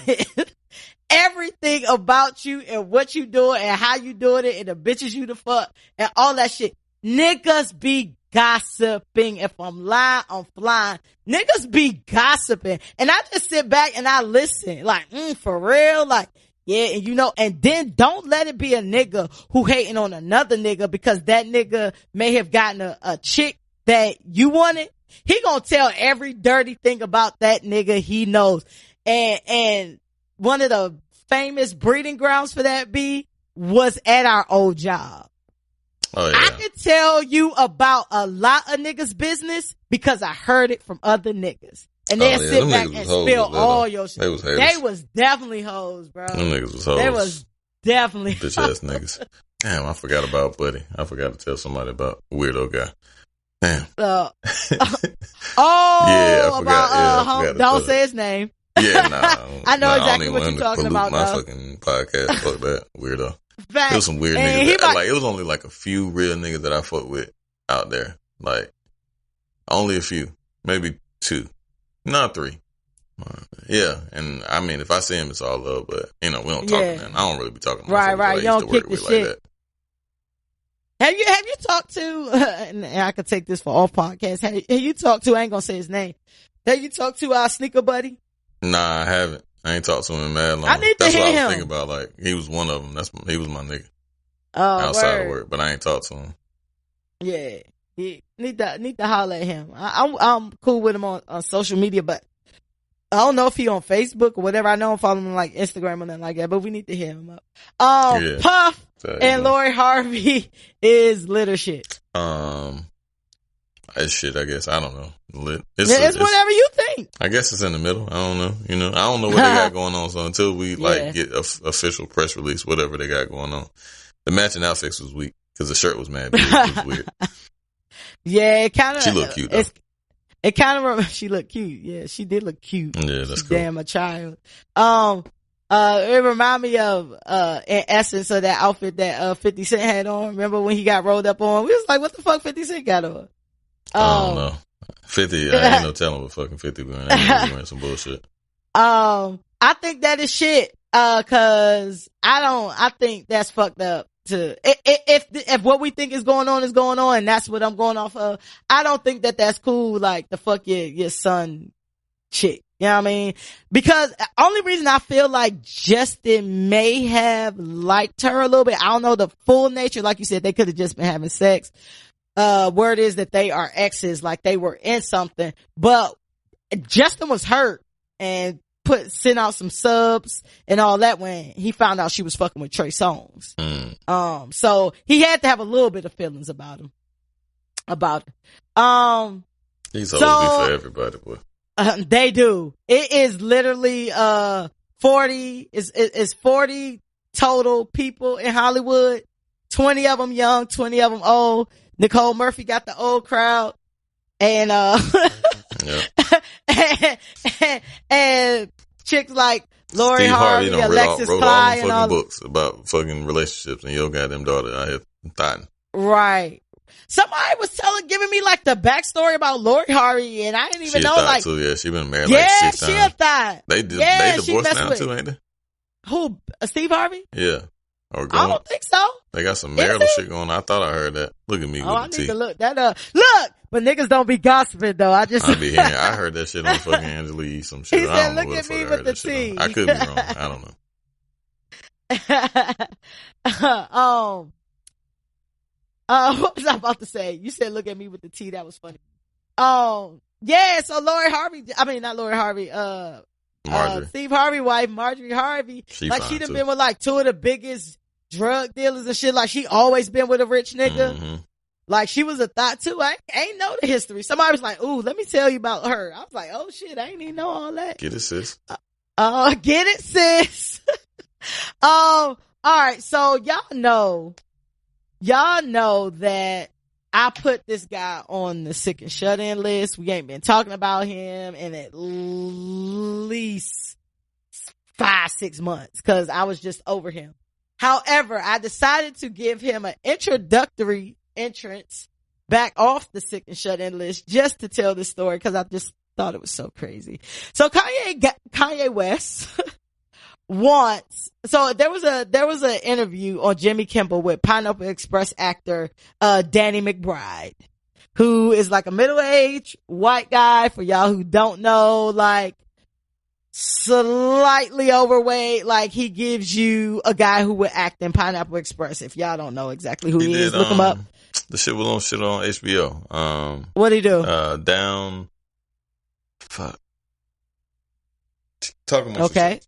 everything about you and what you doing and how you doing it and the bitches you the fuck and all that shit. Niggas be gossiping. If I'm lying, I'm flying. Niggas be gossiping. And I just sit back and I listen. Like, for real? Like, yeah, and you know, and then don't let it be a nigga who hating on another nigga because that nigga may have gotten a chick that you wanted. He gonna tell every dirty thing about that nigga he knows. And one of the famous breeding grounds for that was at our old job. Oh, yeah. I could tell you about a lot of niggas' business because I heard it from other niggas. And they'll sit back and spill all your shit. They was definitely hoes, bro. Them niggas was hoes. They was definitely bitch ass niggas. Damn, I forgot about Buddy. I forgot to tell somebody about weirdo guy. Damn. Yeah, I forgot. Don't say his name. Yeah, nah. I know exactly what you're talking about. My fucking podcast. Fuck that weirdo. Fact. It was some weird niggas. It was only like a few real niggas that I fuck with out there. Like only a few, maybe 2. Not 3. Yeah, and I mean, if I see him, it's all love, but, you know, we don't talk, man. I don't really be talking. Right. You don't kick the shit. Like have you talked to, and I could take this for all podcasts, have you talked to, I ain't gonna say his name, have you talked to our sneaker buddy? Nah, I haven't. I ain't talked to him in mad long. I need to hear him. That's what I was thinking about, like, he was one of them. He was my nigga. Oh, outside of work, but I ain't talked to him. Yeah. Need to holler at him. I'm cool with him on social media, but I don't know if he on Facebook or whatever. I know I'm following him like Instagram or nothing like that, but we need to hit him up. Puff and Lori Harvey is litter shit. It's shit, I guess. I don't know. It's whatever you think. I guess it's in the middle. I don't know. You know, I don't know what they got going on. So until we get official press release, whatever they got going on, the matching outfits was weak because the shirt was mad big. It was weird. Yeah, it kind of. She looked cute though. It kind of. She looked cute. Yeah, she did look cute. Yeah, that's cool. Damn, a child. It remind me of in essence of that outfit that 50 Cent had on. Remember when he got rolled up on? We was like, what the fuck 50 Cent got on? I don't know. 50. I ain't no telling what fucking 50 wearing. Wearing some bullshit. I think that is shit. Cause I think that's fucked up. If what we think is going on, and that's what I'm going off of, I don't think that that's cool, like, the fuck your son chick. You know what I mean? Because only reason I feel like Justin may have liked her a little bit, I don't know the full nature, like you said, they could have just been having sex. word is that they are exes, like they were in something, but Justin was hurt and sent out some subs and all that when he found out she was fucking with Trey Songz. So he had to have a little bit of feelings about him. He's always be for everybody, boy. They do. It is literally 40 is 40 total people in Hollywood. 20 of them young, 20 of them old. Nicole Murphy got the old crowd, and and chicks like Lori Steve Harvey, Alexis wrote Clyde, all and all books about fucking relationships, and your goddamn daughter out here thotting. Right. Somebody was giving me like the backstory about Lori Harvey, and I didn't even know. Like, too, yeah, she been married like 6 times. Yeah, she a thought. They divorced now too, ain't they? Who? Steve Harvey? Yeah. Or I don't think so. They got some marital shit going on. I thought I heard that. Look at me with I the need tea. to look that up. Look, but niggas don't be gossiping though. I be hearing. I heard that shit on fucking Angela Yee, some shit. He said, "Look at me with the tea." I could be wrong. I don't know. What was I about to say? You said, "Look at me with the tea." That was funny. Yeah. So Lori Harvey. I mean, not Lori Harvey. Steve Harvey wife, Marjorie Harvey. She done been with like 2 of the biggest drug dealers and shit. Like she always been with a rich nigga. Mm-hmm. Like she was a thought too. I ain't know the history. Somebody was like, "Ooh, let me tell you about her." I was like, "Oh shit, I ain't even know all that." Get it, sis. Get it, sis. All right. So y'all know that I put this guy on the sick and shut in list. We ain't been talking about him in at least 5-6 months because I was just over him. However, I decided to give him an introductory entrance back off the sick and shut in list just to tell this story because I just thought it was so crazy. So Kanye West once, so there was an interview on Jimmy Kimmel with Pineapple Express actor, Danny McBride, who is like a middle-aged white guy, for y'all who don't know, like slightly overweight. Like he gives you a guy who would act in Pineapple Express. If y'all don't know exactly who he is, look him up. The shit was on HBO. What'd he do? Talking about okay.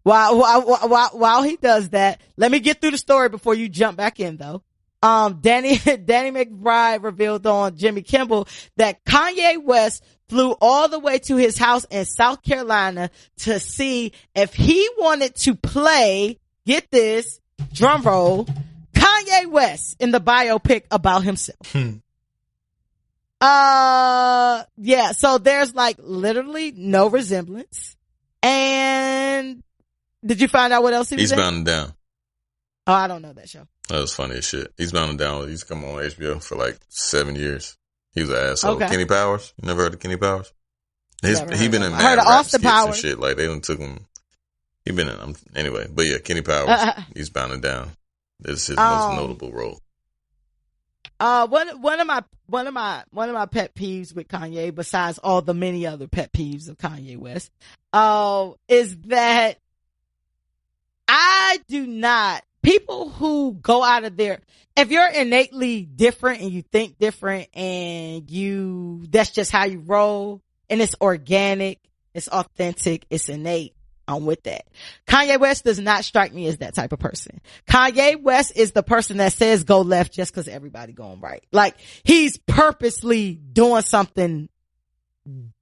While he does that, let me get through the story before you jump back in though. Danny McBride revealed on Jimmy Kimmel that Kanye West flew all the way to his house in South Carolina to see if he wanted to play, get this, drum roll, Kanye West in the biopic about himself. Yeah, so there's like literally no resemblance. And did you find out what else he was Eastbound and Down. Oh, I don't know that show. That was funny as shit. Eastbound and Down. He's come on HBO for like 7 years. He was an asshole. Okay. Kenny Powers. You never heard of Kenny Powers? He been in mad rap skits and shit. Like they done took him. He been in them anyway. But yeah, Kenny Powers. Eastbound and Down. This is his most notable role. One of my pet peeves with Kanye, besides all the many other pet peeves of Kanye West, is that I do not, people who go out of their, if you're innately different and you think different and that's just how you roll and it's organic, it's authentic, it's innate, I'm with that. Kanye West does not strike me as that type of person. Kanye West is the person that says go left just cause everybody going right. Like he's purposely doing something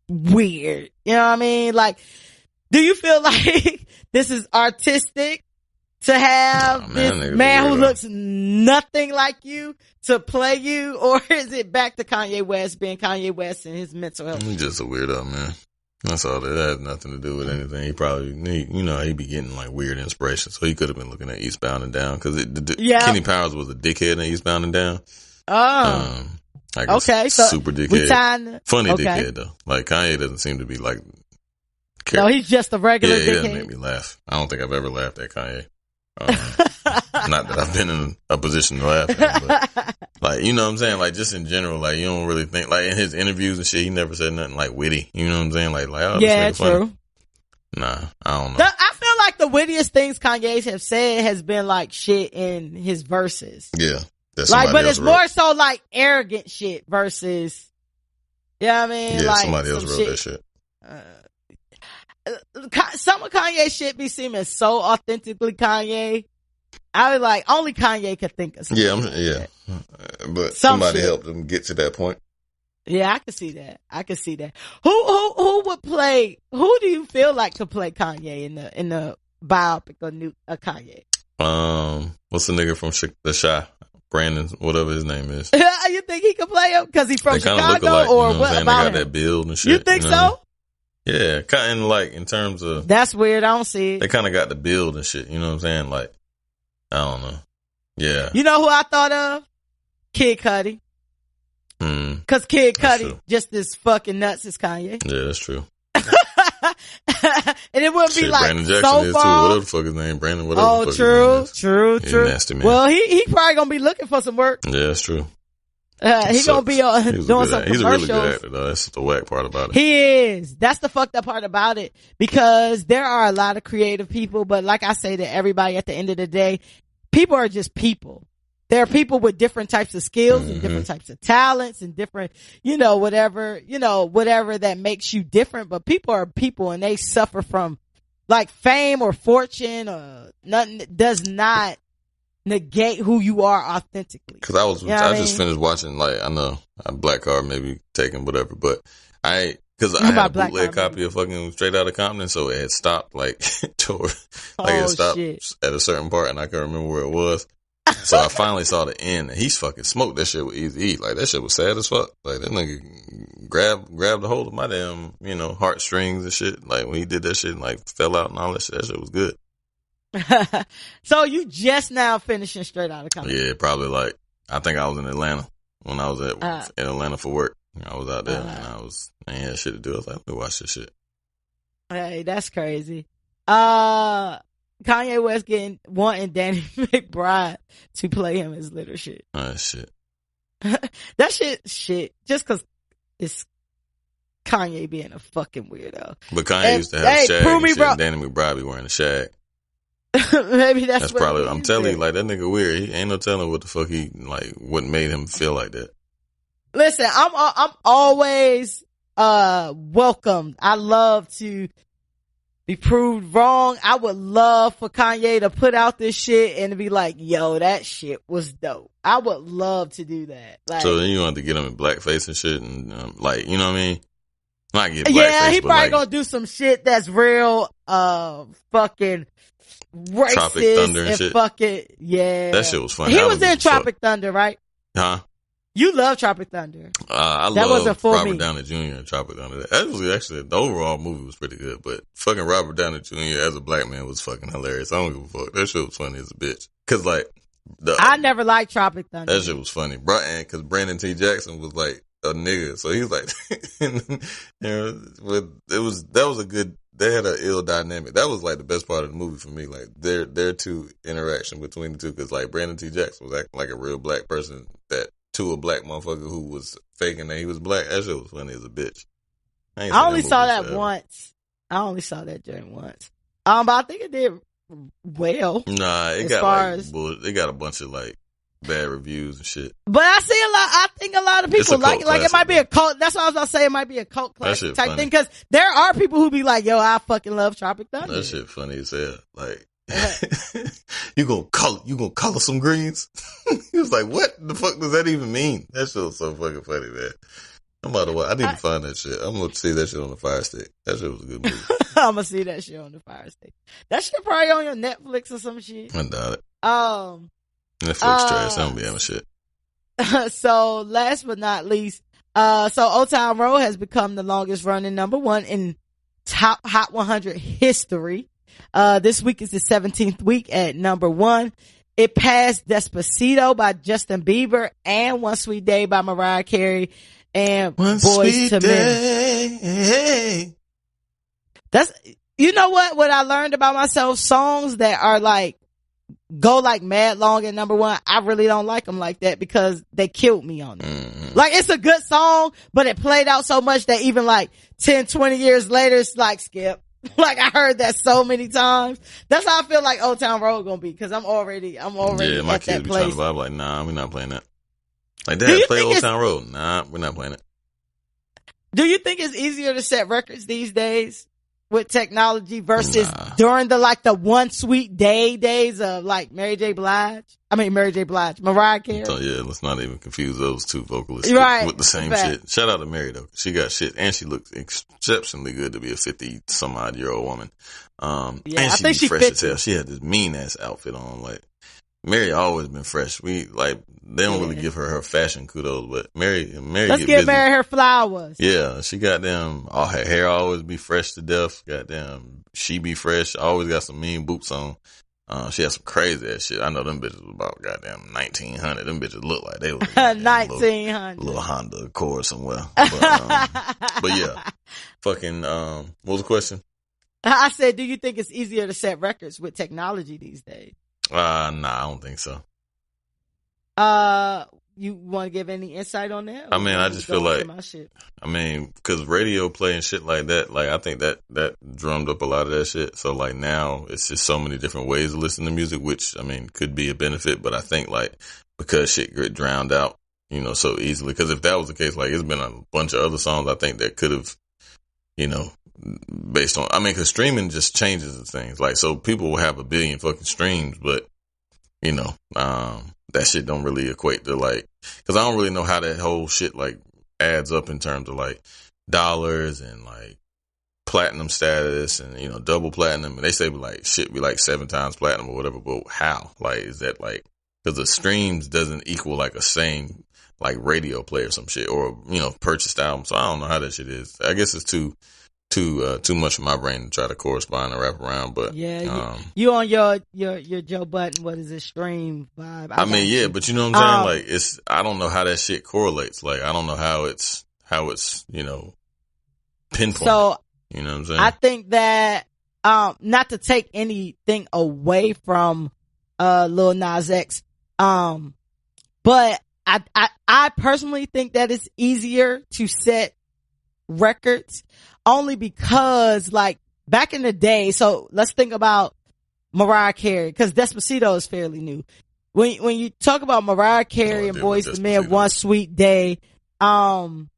weird. You know what I mean? Like, do you feel like this is artistic to have this man who looks nothing like you to play you? Or is it back to Kanye West being Kanye West and his mental health? He's just a weirdo, man. That's all. That has nothing to do with anything. He probably, he be getting like weird inspiration. So he could have been looking at Eastbound and Down because Kenny Powers was a dickhead in Eastbound and Down. Oh. Okay. So super dickhead. Funny dickhead though. Like Kanye doesn't seem to be like. No, he's just a regular dickhead. He doesn't make me laugh. I don't think I've ever laughed at Kanye. Not that I've been in a position to laugh at him, but like, you know what I'm saying? Like just in general, like you don't really think, like in his interviews and shit, he never said nothing like witty. You know what I'm saying? Like, oh, yeah, true. Funny. Nah, I don't know. I feel like the wittiest things Kanye have said has been like shit in his verses. Yeah. Like, but it's more so like arrogant shit versus, you know what I mean? Yeah, like, somebody else wrote that shit. Some of Kanye shit be seeming so authentically Kanye. I was like, only Kanye could think of something. Yeah, but somebody helped him get to that point. Yeah, I can see that. Who would play? Who do you feel like could play Kanye in the biopic of Kanye? What's the nigga from the Shy? Brandon, whatever his name is. You think he could play him because he's from Chicago, alike, or what about him? They got that build and shit. You think so? Yeah, kind of like in terms of. That's weird. I don't see it. They kind of got the build and shit. You know what I'm saying? Like, I don't know. Yeah. You know who I thought of? Kid Cudi. Cause Kid Cudi just as fucking nuts as Kanye. Yeah, that's true. And it wouldn't be like Brandon Jackson so is far. Too. Whatever the fuck his name, Brandon. Whatever. Oh, the fuck true. Nasty man. Well, he probably gonna be looking for some work. Yeah, that's true. He gonna be doing some commercials. He's a really good actor, though. That's the whack part about it. He is. That's the fucked up part about it, because there are a lot of creative people, but like I say to everybody, at the end of the day, people are just people. There are people with different types of skills and different types of talents and different, whatever that makes you different. But people are people, and they suffer from like fame or fortune or nothing does not negate who you are authentically. Cause I just finished watching, like, I know a Black Card maybe taken whatever, but I had a bootleg copy of fucking Straight Outta Compton, so it had stopped like it stopped at a certain part, and I can't remember where it was. So I finally saw the end, and he's fucking smoked that shit with Eazy-E. Like, that shit was sad as fuck. Like, that nigga grabbed a hold of my damn, heartstrings and shit. Like, when he did that shit and like fell out and all that shit was good. So you just now finishing Straight Outta Compton? Yeah, probably like, I think I was in Atlanta when I was in Atlanta for work. I was out there and I ain't had shit to do. I was like, let me watch this shit. Hey, that's crazy. Kanye West wanting Danny McBride to play him as little shit. Shit. That shit. Just cause it's Kanye being a fucking weirdo. But Kanye used to have shag and shit, and Danny McBride be wearing a shag. Maybe that's what probably, I'm telling you, like, that nigga weird. He ain't no telling what the fuck what made him feel like that. Listen, I'm always, welcomed. I love to be proved wrong. I would love for Kanye to put out this shit and to be like, yo, that shit was dope. I would love to do that. Like, so then you want to get him in blackface and shit and, like, you know what I mean? Not get blackface, yeah, he probably gonna do some shit that's real, fucking racist. Tropic Thunder and shit. Fucking, yeah. That shit was funny. He was in Tropic Thunder, right? Huh? You love Tropic Thunder. I love Robert Downey Jr. and Tropic Thunder. That was actually, the overall movie was pretty good, but fucking Robert Downey Jr. as a black man was fucking hilarious. I don't give a fuck. That shit was funny as a bitch. Cause like, I never liked Tropic Thunder. That shit was funny. Cause Brandon T. Jackson was like a nigga. So he was like, that was a good, they had an ill dynamic. That was like the best part of the movie for me. Like their two interaction between the two. Cause like Brandon T. Jackson was acting like a real black person that, to a black motherfucker who was faking that he was black. That shit was funny as a bitch. I only saw that once. I only saw that during once. But I think it did well. Nah, it got it got a bunch of like bad reviews and shit. But I think a lot of people like it. Like, it might be a cult. That's what I was gonna say. It might be a cult classic type thing. Cause there are people who be like, yo, I fucking love Tropic Thunder. That shit funny as hell. Like, you gonna color some greens? He was like, what the fuck does that even mean? That shit was so fucking funny, man. I'm about to watch. I need to find that shit. I'm gonna see that shit on the Fire Stick. That shit was a good movie. I'm gonna see that shit on the Fire Stick. That shit probably on your Netflix or some shit. I doubt it. Netflix trash. I don't be having shit. So last but not least, so Old Town Road has become the longest running number one in top Hot 100 history. This week is the 17th week at number one. It passed Despacito by Justin Bieber and One Sweet Day by Mariah Carey and Boyz II Men. That's, you know what I learned about myself? Songs that are like, go like mad long at number one, I really don't like them like that because they killed me on it. Like, it's a good song, but it played out so much that even like 10, 20 years later, it's like, skip. Like, I heard that so many times. That's how I feel like Old Town Road gonna be, cause I'm already Yeah, my at kids that be place. trying to buy. I'm like, nah, we're not playing that. Like, Dad, play Old Town Road. Nah, we're not playing it. Do you think it's easier to set records these days with technology versus during the one sweet days of like Mariah J. Blige, Mariah Carey? So yeah, let's not even confuse those two vocalists with the same shit. Shout out to Mary though. She got shit and she looks exceptionally good to be a 50 some odd year old woman. And I think she fresh as hell. She had this mean ass outfit on. Like, Mary always been fresh. They don't really give her fashion kudos, but Mary let's get give busy. Mary her flowers. Yeah, she got them. All her hair always be fresh to death. Goddamn, she be fresh. Always got some mean boots on. She had some crazy ass shit. I know them bitches was about goddamn 1900. Them bitches look like they was 1900. Little Honda Accord somewhere. But yeah, fucking. What was the question? I said, do you think it's easier to set records with technology these days? Nah, I don't think so. You want to give any insight on that? I mean, I just feel like, cause radio play and shit like that, like, I think that drummed up a lot of that shit. So like now it's just so many different ways to listen to music, which, I mean, could be a benefit, but I think like, because shit get drowned out, so easily. Cause if that was the case, like, it's been a bunch of other songs I think that could have, based on, cause streaming just changes the things. Like, so people will have 1 billion fucking streams, but, that shit don't really equate to like, cause I don't really know how that whole shit like adds up in terms of like dollars and like platinum status and, double platinum. And they say like shit be like 7 times platinum or whatever, but how? Like, is that like, cause the streams doesn't equal like a same like radio play or some shit or, purchased album. So I don't know how that shit is. I guess it's too much for my brain to try to correspond and wrap around, but you on your Joe Budden, what is it, stream vibe? But you know what I'm saying? Like, I don't know how that shit correlates. Like, I don't know how it's pinpoint. So, you know what I'm saying? I think that, not to take anything away from, Lil Nas X, but I personally think that it's easier to set records only because like back in the day, so let's think about Mariah Carey, because Despacito is fairly new. When you talk about Mariah Carey and Boyz II Men, One Sweet Day, you don't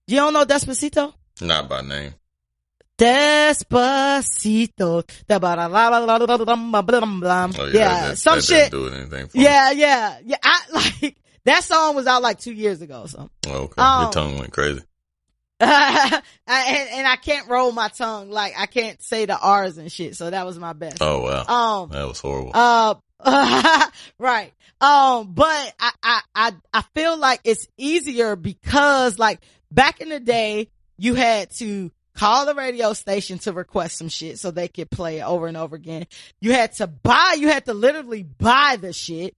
know Despacito? Not by name. Despacito. Some shit. Do anything for yeah. That song was out like 2 years ago or something. Okay. Your tongue went crazy. And I can't roll my tongue. Like, I can't say the R's and shit. So that was my best. Oh, wow. That was horrible. Right. But I feel like it's easier because like back in the day, you had to call the radio station to request some shit so they could play it over and over again. You had to literally buy the shit.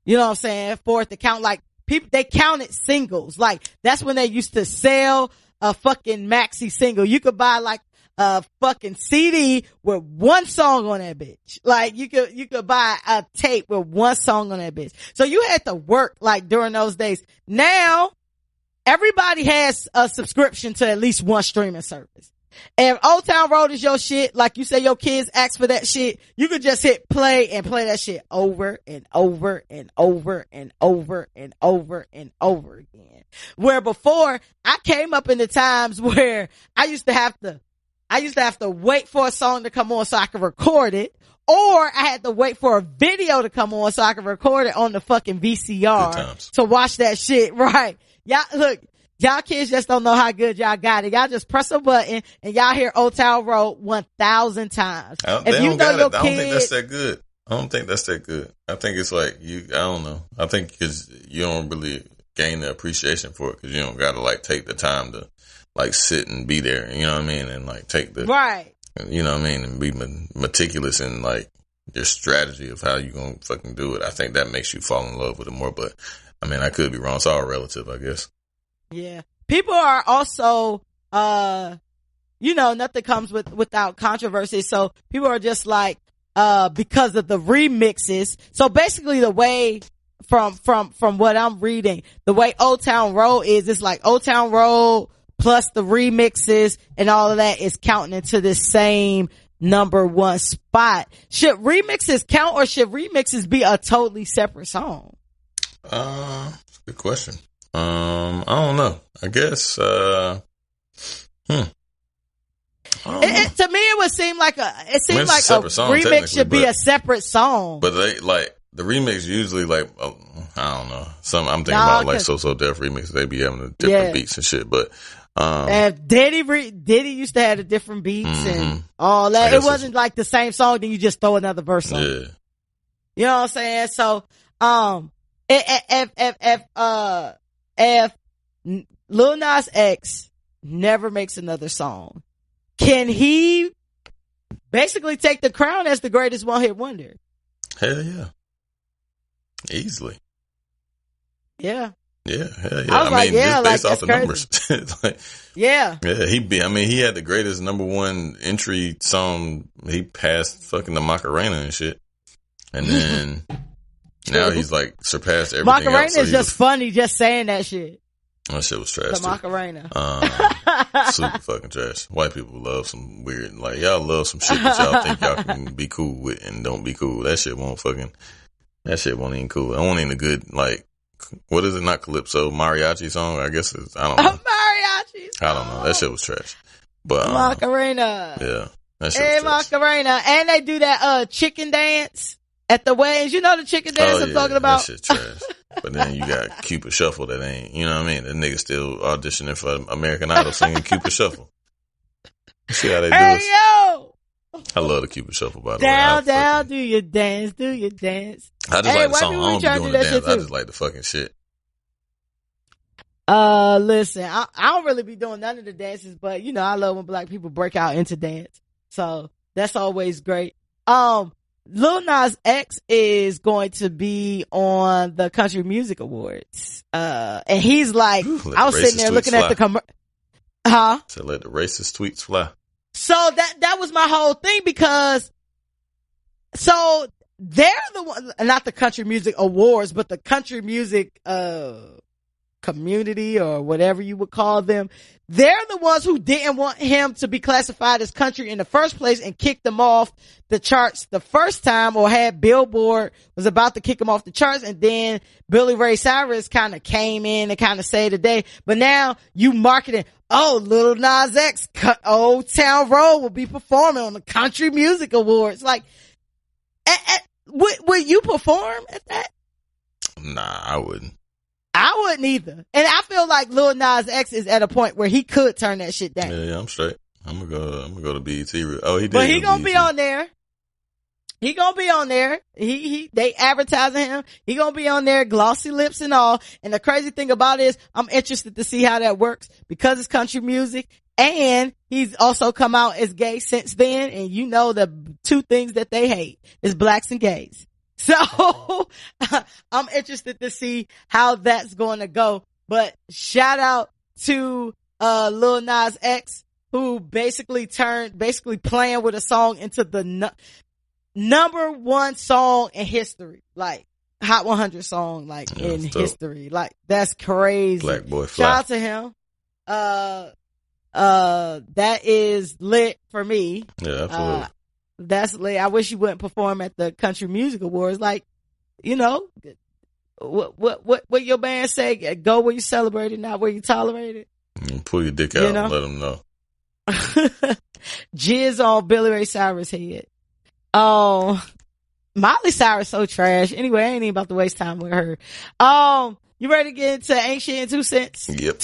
You know what I'm saying? For it to count. Like, people, they counted singles. Like, that's when they used to sell a fucking maxi single. You could buy like a fucking CD with one song on that bitch. Like, you could buy a tape with one song on that bitch. So you had to work like during those days. Now, everybody has a subscription to at least one streaming service. And Old Town Road is your shit. Like you say, your kids ask for that shit. You could just hit play and play that shit over and over and over and over and over and over again. Where before, I came up in the times where I used to have to wait for a song to come on so I could record it. Or I had to wait for a video to come on so I could record it on the fucking VCR to watch that shit. Right. Y'all kids just don't know how good y'all got it. Y'all just press a button and y'all hear Old Town Road 1,000 times. If you know your kid, I don't think that's that good. I don't think that's that good. I think it's like I don't know. I think because you don't really gain the appreciation for it because you don't gotta like take the time to like sit and be there. You know what I mean? And like take the right. You know what I mean? And be meticulous in like your strategy of how you gonna fucking do it. I think that makes you fall in love with it more. But I mean, I could be wrong. It's all relative, I guess. Yeah. People are also, nothing comes without controversy. So people are just like, because of the remixes. So basically the way from what I'm reading, the way Old Town Road is, it's like Old Town Road plus the remixes and all of that is counting into this same number one spot. Should remixes count, or should remixes be a totally separate song? That's a good question. I don't know. I guess, To me, it would seem like a remix should be a separate song. But they like the remix usually like I don't know. I'm thinking about like So Def remix. They be having different beats and shit. But Diddy used to have the different beats and all that. It wasn't like the same song. Then you just throw another verse on. Yeah. You know what I'm saying? So if Lil Nas X never makes another song, can he basically take the crown as the greatest one-hit wonder? Hell yeah. Easily. Yeah. Yeah, hell yeah. I mean, just based off the numbers. Like, yeah. Yeah, he had the greatest number one entry song. He passed fucking the Macarena and shit. And then now he's like surpassed everything Macarena else. So is just funny just saying that shit. That shit was trash. The Macarena. Super fucking trash. White people love some weird, like, y'all love some shit that y'all think y'all can be cool with and don't be cool. That shit won't even cool. I want even a good, like, what is it? Not Calypso, mariachi song, I guess I don't know. Mariachi song. I don't know. That shit was trash. But, Macarena. Yeah. That shit was trash. Macarena. And they do that, chicken dance at the weddings. You know the chicken dance I'm talking about? That shit trash. But then you got Cupid Shuffle that ain't, you know what I mean? That nigga still auditioning for American Idol singing Cupid Shuffle. See how they do it? Yo! I love the Cupid Shuffle, by the way. Down, do your dance. I just like the song. I don't be doing the dance. I just like the fucking shit. Listen, I don't really be doing none of the dances, but you know, I love when black people break out into dance. So that's always great. Lil Nas X is going to be on the Country Music Awards. And he's like, I was sitting there looking at the So let the racist tweets fly. So that was my whole thing, because so they're the one, not the Country Music Awards, but the country music, community or whatever you would call them. They're the ones who didn't want him to be classified as country in the first place and kicked them off the charts the first time, or had Billboard was about to kick him off the charts. And then Billy Ray Cyrus kind of came in and kind of saved the day. But now you marketing, Lil Nas X, Old Town Road will be performing on the Country Music Awards. Like, would you perform at that? Nah, I wouldn't. I wouldn't either. And I feel like Lil Nas X is at a point where he could turn that shit down. Yeah, I'm straight. I'm gonna go to BET. Oh, he did. But he gonna be on there. He gonna be on there. They advertising him. He gonna be on there, glossy lips and all. And the crazy thing about it is, I'm interested to see how that works, because it's country music. And he's also come out as gay since then. And you know, the two things that they hate is blacks and gays. So I'm interested to see how that's going to go. But shout out to Lil Nas X, who basically playing with a song into the number one song in history, like Hot 100 song, like in history. Like, that's crazy. Black Boy Fly. Shout out to him. That is lit for me. Yeah, absolutely. That's lit. I wish you wouldn't perform at the Country Music Awards. Like, you know, what your band say? Go where you celebrate it, not where you tolerate it. Pull your dick out, you know? And let them know. Jizz on Billy Ray Cyrus' head. Miley Cyrus so trash. Anyway, I ain't even about to waste time with her. You ready to get into Ain't Shit in 2 Cents? Yep.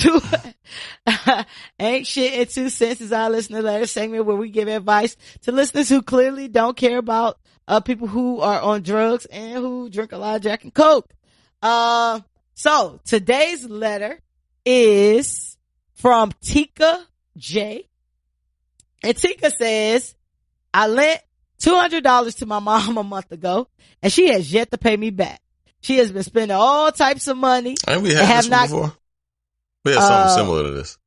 Ain't Shit in 2 Cents is our listener letter segment where we give advice to listeners who clearly don't care about people who are on drugs and who drink a lot of Jack and Coke. So today's letter is from Tika J. And Tika says, I lent $200 to my mom a month ago, and she has yet to pay me back. She has been spending all types of money. Ain't we had this one before? We had something similar to this.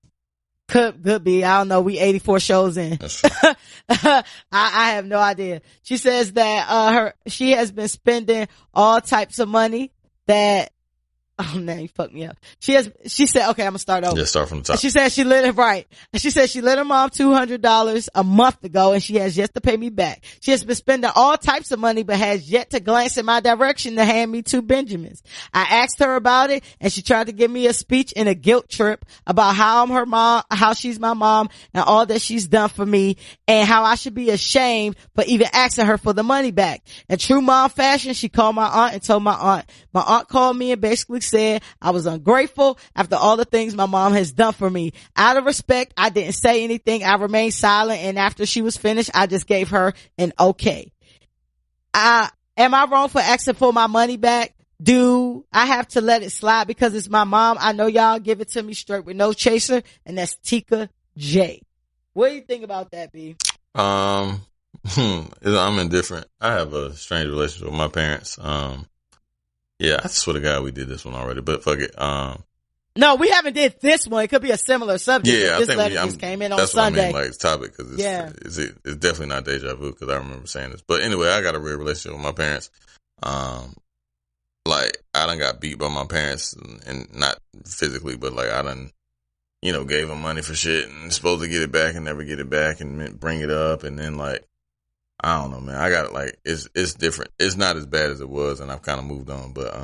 Could be. I don't know. We 84 shows in. That's true. I have no idea. She says that she has been spending all types of money that Oh, man, you fucked me up. She said, okay, I'm gonna start over. Yeah, start from the top. She said she lent her mom $200 a month ago, and she has yet to pay me back. She has been spending all types of money, but has yet to glance in my direction to hand me 2 Benjamins. I asked her about it, and she tried to give me a speech and a guilt trip about how I'm her mom, how she's my mom, and all that she's done for me, and how I should be ashamed for even asking her for the money back. In true mom fashion, she called my aunt and told my aunt. My aunt called me and basically said I was ungrateful after all the things my mom has done for me. Out of respect, I didn't say anything. I remained silent, and after she was finished, I just gave her an okay. Am I wrong for asking for my money back? Do I have to let it slide because it's my mom? I know y'all give it to me straight with no chaser, and that's Tika J. What do you think about that, B? I'm indifferent. I have a strange relationship with my parents. Yeah, I swear to God we did this one already, but fuck it. No, we haven't did this one. It could be a similar subject. Yeah, this letter just came in on Sunday. That's what I mean, like, topic, because it's definitely not deja vu, because I remember saying this. But anyway, I got a real relationship with my parents. Like, I done got beat by my parents, and not physically, but like, I done, gave them money for shit, and supposed to get it back and never get it back, and bring it up, and then like, I don't know, man. I got like, it's different. It's not as bad as it was, and I've kind of moved on. But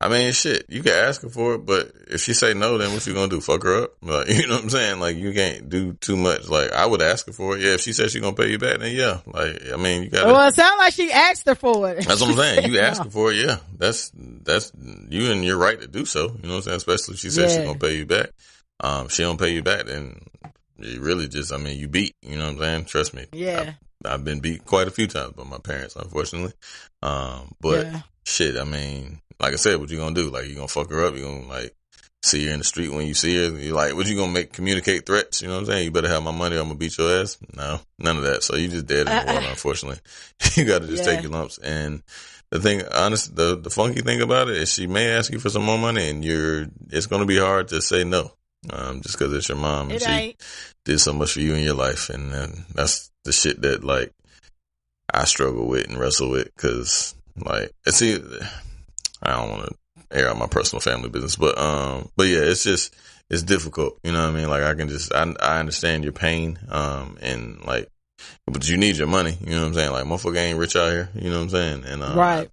I mean, shit, you can ask her for it, but if she say no, then what you gonna do? Fuck her up? Like, you know what I'm saying? Like, you can't do too much. Like, I would ask her for it. Yeah, if she says she gonna pay you back, then yeah. Like, I mean, you gotta. Well, it sounds like she asked her for it. That's what I'm saying. You ask her for it, yeah. That's you and your right to do so. You know what I'm saying? Especially if she says she's gonna pay you back. She don't pay you back, then you really just, I mean, you beat. You know what I'm saying? Trust me. Yeah. I've been beat quite a few times by my parents, unfortunately. But shit, I mean, like I said, what you gonna do? Like, you gonna fuck her up? You gonna like see her in the street when you see her? You like, what you gonna communicate threats? You know what I'm saying? You better have my money or I'm gonna beat your ass. No, none of that. So you just dead in the water, unfortunately. You gotta just take your lumps. And the thing, honest, the funky thing about it is she may ask you for some more money, and it's gonna be hard to say no. Just cause it's your mom and she did so much for you in your life. And that's the shit that like I struggle with and wrestle with, cause like, I don't want to air out my personal family business, but yeah, it's difficult. You know what I mean? Like, I understand your pain, and like, but you need your money. You know what I'm saying? Like, motherfucker ain't rich out here. You know what I'm saying? And, right.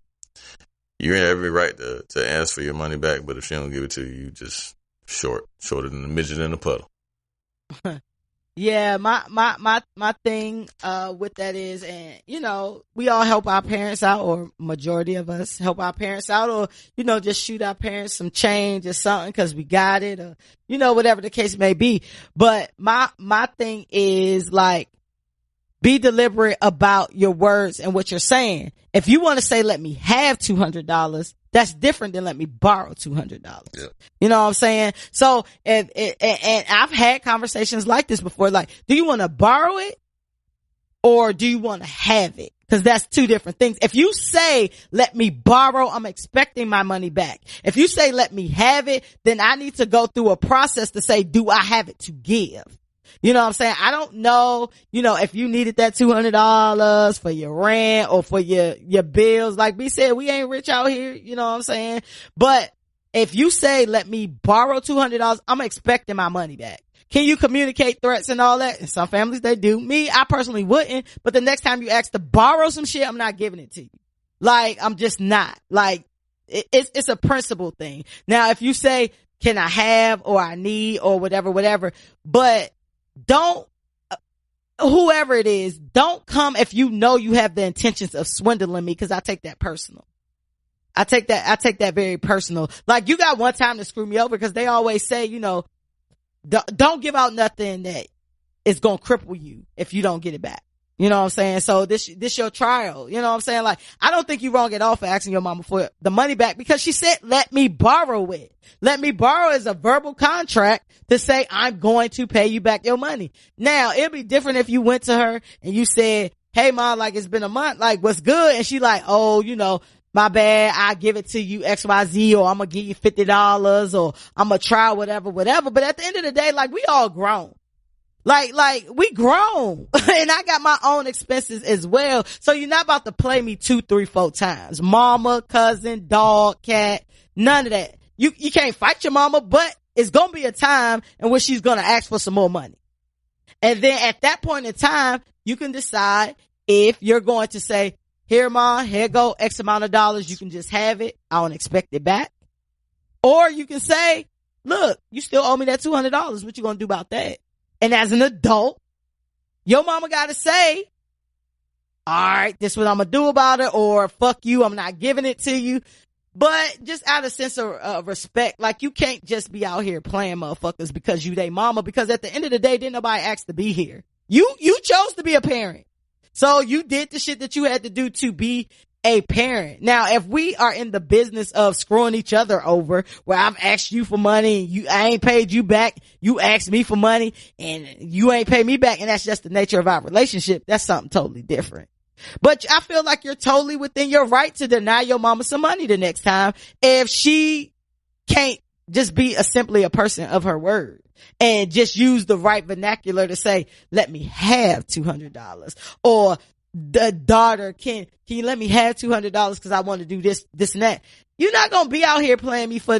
You're in every right to ask for your money back, but if she don't give it to you, you just shorter than the midget in the puddle. Yeah, my thing with that is, and we all help our parents out, or majority of us help our parents out, or just shoot our parents some change or something because we got it, or whatever the case may be. But my thing is, like, be deliberate about your words and what you're saying. If you want to say, let me have $200, that's different than let me borrow $200. Yeah. You know what I'm saying? So, and I've had conversations like this before. Like, do you want to borrow it or do you want to have it? Cause that's two different things. If you say, let me borrow, I'm expecting my money back. If you say, let me have it, then I need to go through a process to say, do I have it to give? You know what I'm saying? I don't know, if you needed that $200 for your rent or for your bills. Like B said, we ain't rich out here. You know what I'm saying? But if you say, let me borrow $200, I'm expecting my money back. Can you communicate threats and all that? In some families, they do. Me, I personally wouldn't. But the next time you ask to borrow some shit, I'm not giving it to you. Like, I'm just not. Like, it's a principle thing. Now, if you say, can I have, or I need, or whatever, but don't, whoever it is, don't come if you know you have the intentions of swindling me, because I take that personal. I take that very personal. Like, you got one time to screw me over, because they always say, don't give out nothing that is gonna cripple you if you don't get it back. You know what I'm saying? So this your trial. You know what I'm saying? Like, I don't think you wrong at all for asking your mama for the money back, because she said, let me borrow it. Let me borrow is a verbal contract to say, I'm going to pay you back your money. Now, it'd be different if you went to her and you said, hey mom, like, it's been a month, like, what's good? And she like, oh, my bad, I give it to you XYZ, or I'm gonna give you $50, or I'm gonna try whatever. But at the end of the day, like, we all grown. Like, we grown. And I got my own expenses as well. So you're not about to play me 2, 3, 4 times. Mama, cousin, dog, cat. None of that. You can't fight your mama, but it's gonna be a time in which she's gonna ask for some more money. And then at that point in time, you can decide if you're going to say, here, mom, here go X amount of dollars. You can just have it. I don't expect it back. Or you can say, look, you still owe me that $200. What you gonna do about that? And as an adult, your mama gotta say, all right, this is what I'm gonna do about it, or fuck you, I'm not giving it to you. But just out of sense of respect, like, you can't just be out here playing motherfuckers because you they mama, because at the end of the day, didn't nobody ask to be here. You chose to be a parent. So you did the shit that you had to do to be a parent. Now, if we are in the business of screwing each other over, where I've asked you for money, I ain't paid you back, you asked me for money, and you ain't paid me back, and that's just the nature of our relationship, that's something totally different. But I feel like you're totally within your right to deny your mama some money the next time if she can't just be simply a person of her word and just use the right vernacular to say, let me have $200, or the daughter, can you let me have $200 because I want to do this and that. You're not gonna be out here playing me for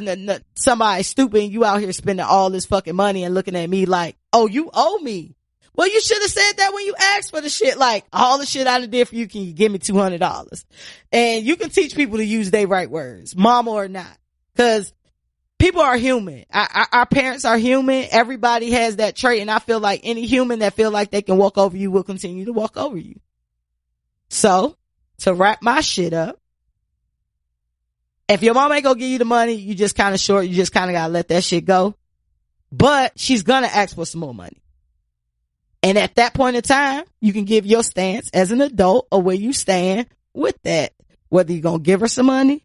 somebody stupid, and you out here spending all this fucking money and looking at me like, oh, you owe me. Well, you should have said that when you asked for the shit. Like, all the shit I done did for you, can you give me $200? And you can teach people to use their right words, mama or not, because people are human. Our parents are human. Everybody has that trait, and I feel like any human that feel like they can walk over you will continue to walk over you. So, to wrap my shit up, if your mom ain't gonna give you the money, you just kind of short, you just kind of gotta let that shit go. But she's gonna ask for some more money. And at that point in time, you can give your stance as an adult or where you stand with that. Whether you're gonna give her some money,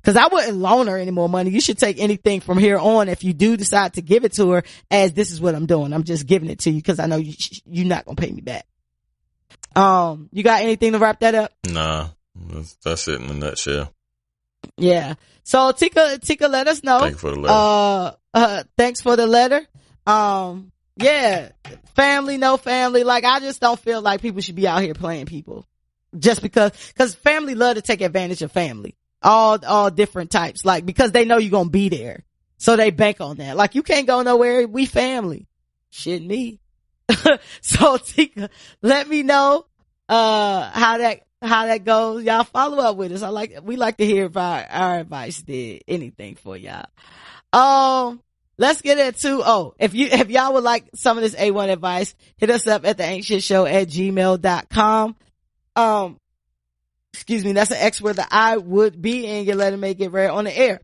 because I wouldn't loan her any more money. You should take anything from here on, if you do decide to give it to her, as this is what I'm doing. I'm just giving it to you because I know you're not gonna pay me back. You got anything to wrap that up? Nah, that's it in a nutshell. Yeah. So Tika, let us know. Thank you for the letter. Thanks for the letter. Yeah, family, no family. Like, I just don't feel like people should be out here playing people just because family love to take advantage of family. All different types. Like, because they know you're going to be there. So they bank on that. Like, you can't go nowhere. We family. Shit me. So Tika, let me know, how that goes. Y'all follow up with us. We like to hear if our advice did anything for y'all. Let's get into, if y'all would like some of this A1 advice, hit us up at theaintshitshow@gmail.com. Excuse me, that's an X where the I would be, and you let it make it read on the air.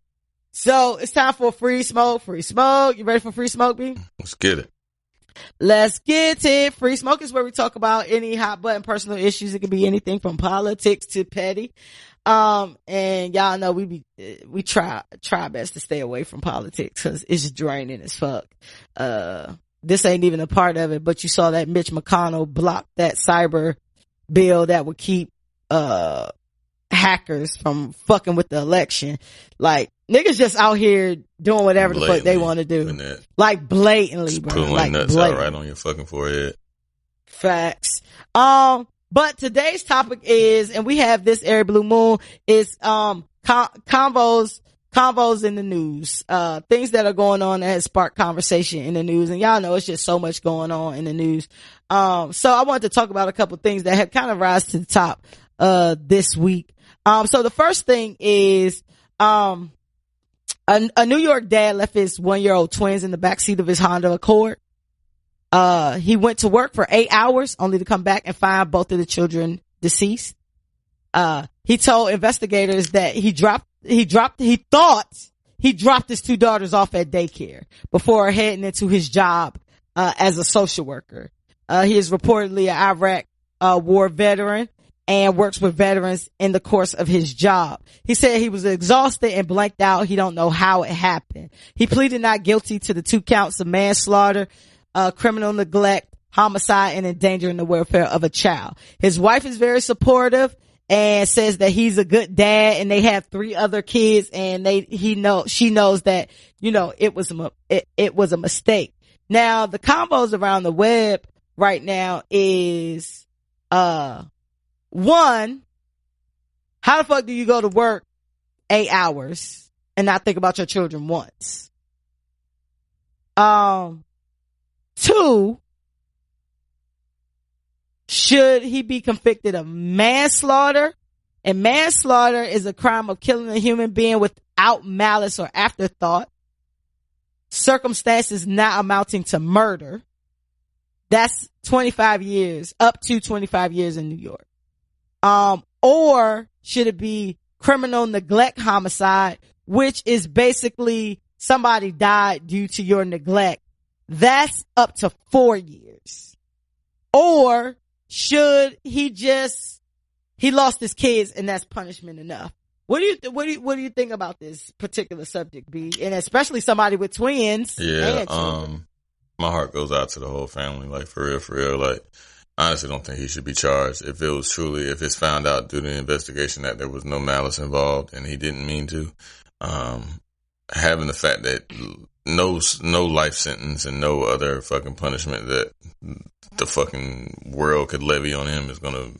So it's time for free smoke. You ready for free smoke, B? Let's get it. Let's get it. Free smoke is where we talk about any hot button personal issues. It could be anything from politics to petty. And y'all know we try best to stay away from politics because it's draining as fuck. This ain't even a part of it, but you saw that Mitch McConnell blocked that cyber bill that would keep, hackers from fucking with the election. Like, niggas just out here doing whatever the fuck they want to do. Like, blatantly, bro. Pulling like nuts out right on your fucking forehead. Facts. But today's topic is, and we have this Airy Blue Moon, is convos in the news. Things that are going on that has sparked conversation in the news. And y'all know it's just so much going on in the news. So I wanted to talk about a couple things that have kind of rise to the top this week. So the first thing is a New York dad left his 1-year-old twins in the backseat of his Honda Accord. He went to work for 8 hours only to come back and find both of the children deceased. He told investigators that he thought he dropped his 2 daughters off at daycare before heading into his job, as a social worker. He is reportedly an Iraq, war veteran and works with veterans in the course of his job. He said he was exhausted and blanked out. He don't know how it happened. He pleaded not guilty to the 2 counts of manslaughter, criminal neglect, homicide, and endangering the welfare of a child. His wife is very supportive and says that he's a good dad, and they have 3 other kids, and she knows that, it was a mistake. Now, the combos around the web right now is, 1, how the fuck do you go to work 8 hours and not think about your children once. 2, should he be convicted of manslaughter? And manslaughter is a crime of killing a human being without malice or afterthought. Circumstances not amounting to murder. That's 25 years, up to 25 years in New York. Or should it be criminal neglect homicide, which is basically somebody died due to your neglect. That's up to 4 years. Or should he lost his kids and that's punishment enough? What do you think about this particular subject, B? And especially somebody with twins. Yeah, my heart goes out to the whole family, like for real. Like, I honestly don't think he should be charged. If it's found out through the investigation that there was no malice involved and he didn't mean to, having the fact that no life sentence and no other fucking punishment that the fucking world could levy on him is going to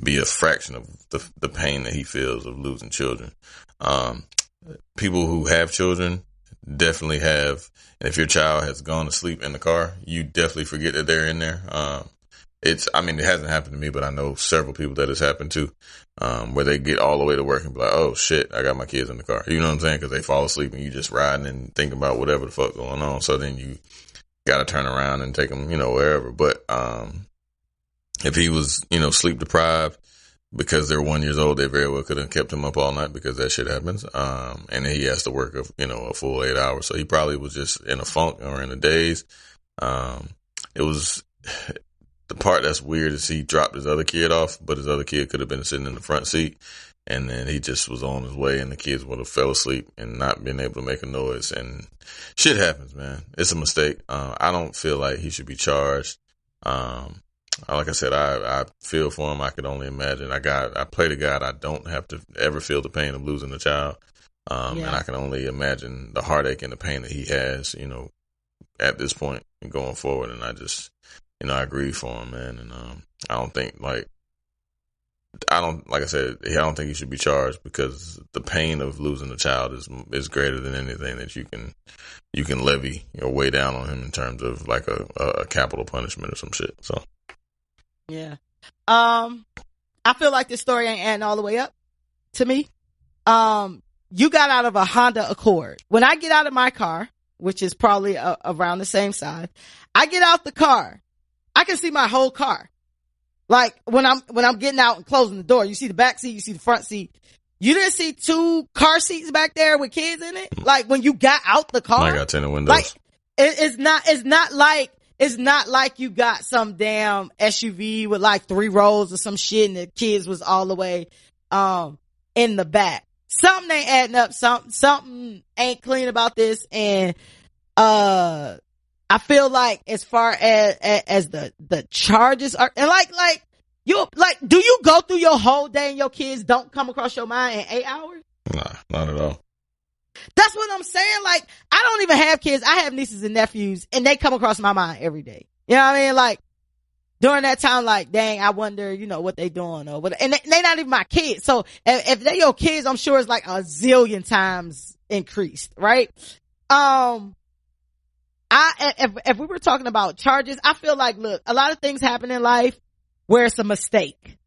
be a fraction of the pain that he feels of losing children. People who have children definitely have, and if your child has gone to sleep in the car, you definitely forget that they're in there. It hasn't happened to me, but I know several people that it's happened to, where they get all the way to work and be like, oh shit, I got my kids in the car. You know what I'm saying? Cause they fall asleep and you just riding and thinking about whatever the fuck going on. So then you gotta turn around and take them, wherever. But, if he was, sleep deprived because they're 1 year old, they very well could have kept him up all night because that shit happens. And he has to work a full 8 hours. So he probably was just in a funk or in a daze. It was, the part that's weird is he dropped his other kid off, but his other kid could have been sitting in the front seat, and then he just was on his way, and the kids would have fell asleep and not been able to make a noise. And shit happens, man. It's a mistake. I don't feel like he should be charged. Like I said, I feel for him. I could only imagine. I pray to God I don't have to ever feel the pain of losing a child. And I can only imagine the heartache and the pain that he has, at this point and going forward. And I just, I grieve for him, man. And, I don't think like I don't think he should be charged because the pain of losing a child is greater than anything that you can levy or weigh down on him in terms of like a capital punishment or some shit. So, yeah. I feel like this story ain't adding all the way up to me. You got out of a Honda Accord. When I get out of my car, which is probably around the same size, I get out the car. I can see my whole car. Like when I'm getting out and closing the door, you see the back seat, you see the front seat. You didn't see 2 car seats back there with kids in it? Like when you got out the car? I got tinted windows. Like it's not like you got some damn SUV with like 3 rows or some shit and the kids was all the way in the back. Something ain't adding up. Something ain't clean about this. And I feel like as far as the charges are, and do you go through your whole day and your kids don't come across your mind in 8 hours? Nah, not at all. That's what I'm saying. Like, I don't even have kids. I have nieces and nephews and they come across my mind every day. You know what I mean? Like, during that time, like, dang, I wonder, what they doing or what, and they not even my kids. So if they your kids, I'm sure it's like a zillion times increased, right? If we were talking about charges, I feel like, look, a lot of things happen in life where it's a mistake,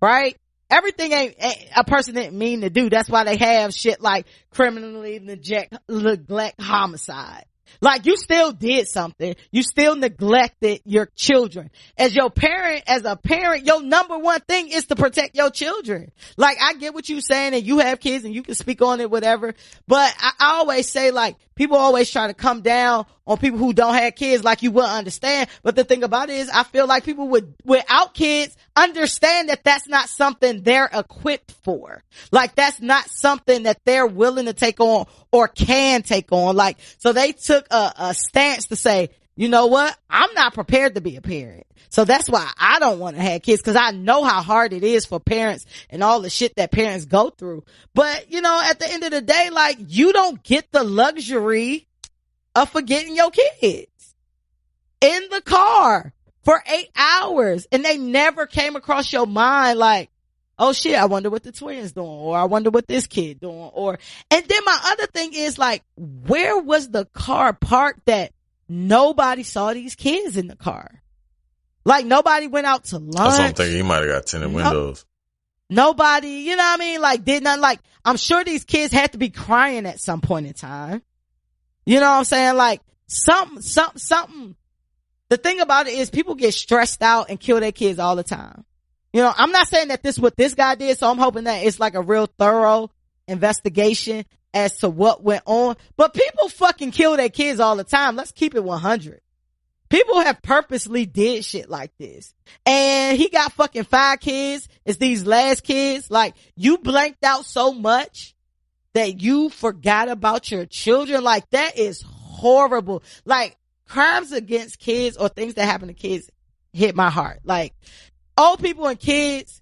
right? Everything ain't a person didn't mean to do. That's why they have shit like criminally neglect homicide. Like you still did something. You still neglected your children. As a parent, your number one thing is to protect your children. Like I get what you're saying and you have kids and you can speak on it, whatever. But I always say like people always try to come down on people who don't have kids like you wouldn't understand. But the thing about it is I feel like people without kids understand that that's not something they're equipped for. Like that's not something that they're willing to take on or can take on. Like, so they took a stance to say, you know what? I'm not prepared to be a parent. So that's why I don't want to have kids, because I know how hard it is for parents and all the shit that parents go through. But, at the end of the day, like, you don't get the luxury of forgetting your kids in the car for 8 hours and they never came across your mind like, oh shit, I wonder what the twins doing, or I wonder what this kid doing, and then my other thing is like, where was the car parked that nobody saw these kids in the car? Like nobody went out to lunch. That's what I'm thinking. He might have got tinted windows. Nobody, you know what I mean? Like did not, like, I'm sure these kids had to be crying at some point in time. You know what I'm saying? Like something. The thing about it is people get stressed out and kill their kids all the time. You know, I'm not saying that this is what this guy did, so I'm hoping that it's like a real thorough investigation as to what went on. But people fucking kill their kids all the time. Let's keep it 100. People have purposely did shit like this. And he got fucking 5 kids. It's these last kids. Like, you blanked out so much that you forgot about your children. Like, that is horrible. Like, crimes against kids or things that happen to kids hit my heart. Like, old people and kids,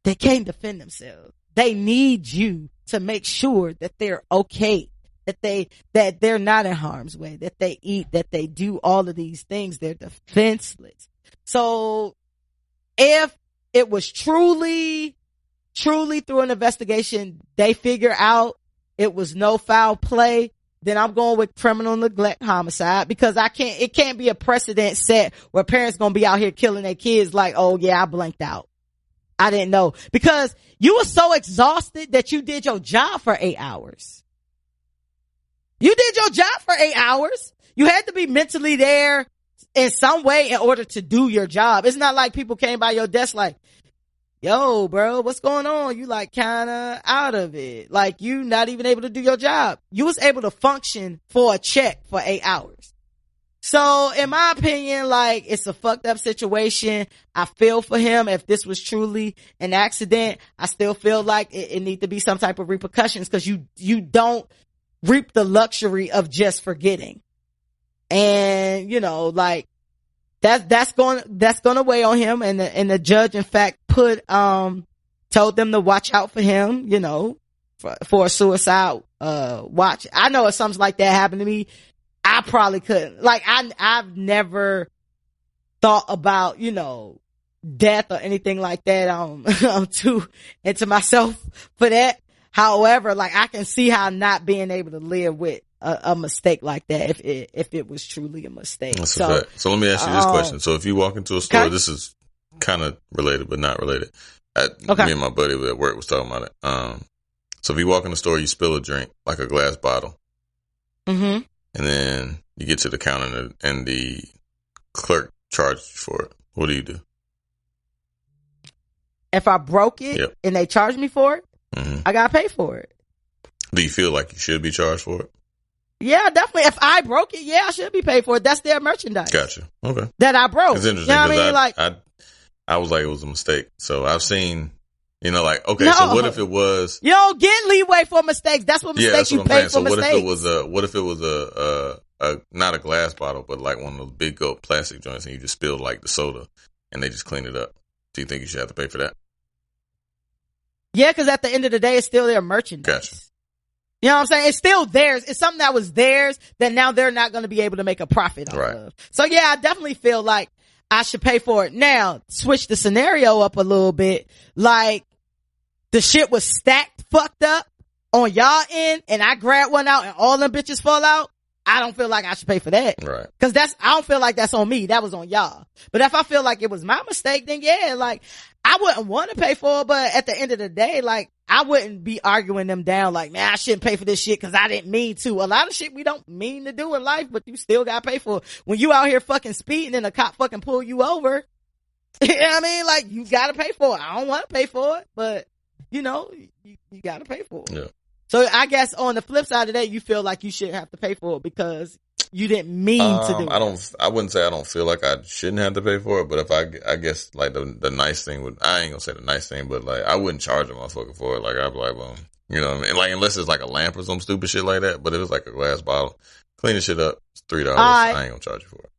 they can't defend themselves. They need you to make sure that they're okay, that they're not in harm's way, that they eat, that they do all of these things. They're defenseless. So if it was truly through an investigation, they figure out it was no foul play, then I'm going with criminal neglect homicide, because it can't be a precedent set where parents gonna be out here killing their kids like, oh yeah, I blanked out. I didn't know. Because you were so exhausted that you did your job for 8 hours. You did your job for 8 hours. You had to be mentally there in some way in order to do your job. It's not like people came by your desk like, yo, bro, what's going on? You like kind of out of it. Like you not even able to do your job. You was able to function for a check for 8 hours. So in my opinion, like it's a fucked up situation. I feel for him. If this was truly an accident, I still feel like it need to be some type of repercussions, because you don't reap the luxury of just forgetting. And you know, like that's going to weigh on him. And the judge, in fact, told them to watch out for him, you know, for a suicide, watch. I know if something like that happened to me, I probably couldn't. Like, I've never thought about, you know, death or anything like that. I'm too into myself for that. However, like, I can see how not being able to live with a mistake like that if it was truly a mistake. That's a fact. So let me ask you this question. So if you walk into a store, okay, this is kind of related but not related. Okay. Me and my buddy at work was talking about it. So if you walk in the store, you spill a drink, like a glass bottle. Mm-hmm. And then you get to the counter and the clerk charges you for it. What do you do? If I broke it, yep, and they charge me for it, mm-hmm, I gotta pay for it. Do you feel like you should be charged for it? Yeah, definitely. If I broke it, yeah, I should be paid for it. That's their merchandise. Gotcha. Okay. That I broke. It's interesting. You know what I mean? I was like, it was a mistake. So I've seen, you know, like, okay, no, so what if it was? You don't get leeway for mistakes. That's what mistakes, yeah, that's what you pay for. So mistakes. What if it was a not a glass bottle, but like one of those big gulp plastic joints, and you just spilled like the soda and they just clean it up? Do you think you should have to pay for that? Yeah, because at the end of the day, it's still their merchandise. Gotcha. You know what I'm saying? It's still theirs. It's something that was theirs that now they're not going to be able to make a profit off of. So yeah, I definitely feel like I should pay for it. Now, switch the scenario up a little bit. Like, the shit was stacked fucked up on y'all end, and I grab one out and all them bitches fall out. I don't feel like I should pay for that. Right. Cause I don't feel like that's on me. That was on y'all. But if I feel like it was my mistake, then yeah, like, I wouldn't want to pay for it, but at the end of the day, like, I wouldn't be arguing them down like, man, I shouldn't pay for this shit cause I didn't mean to. A lot of shit we don't mean to do in life, but you still gotta pay for it. When you out here fucking speeding and a cop fucking pull you over, you know what I mean? Like, you gotta pay for it. I don't want to pay for it, but you know, you gotta pay for it. Yeah. So I guess on the flip side of that, you feel like you shouldn't have to pay for it because you didn't mean to do it. I wouldn't say I don't feel like I shouldn't have to pay for it, but if I guess like the nice thing would, I ain't gonna say the nice thing, but like I wouldn't charge a motherfucker for it. Like I'd be like, well, you know what I mean? Like unless it's like a lamp or some stupid shit like that, but if it's like a glass bottle, clean the shit up, it's $3. I ain't gonna charge you for it.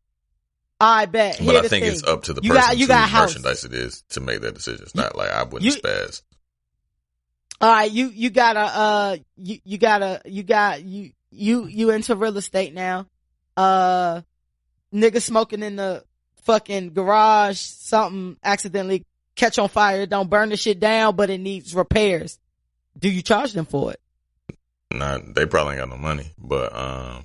I bet. But I think it's up to the person whose merchandise it is to make that decision. It's not like I wouldn't spaz. All right, you into real estate now. Nigga smoking in the fucking garage, something accidentally catch on fire, it don't burn the shit down, but it needs repairs. Do you charge them for it? Nah, they probably ain't got no money, but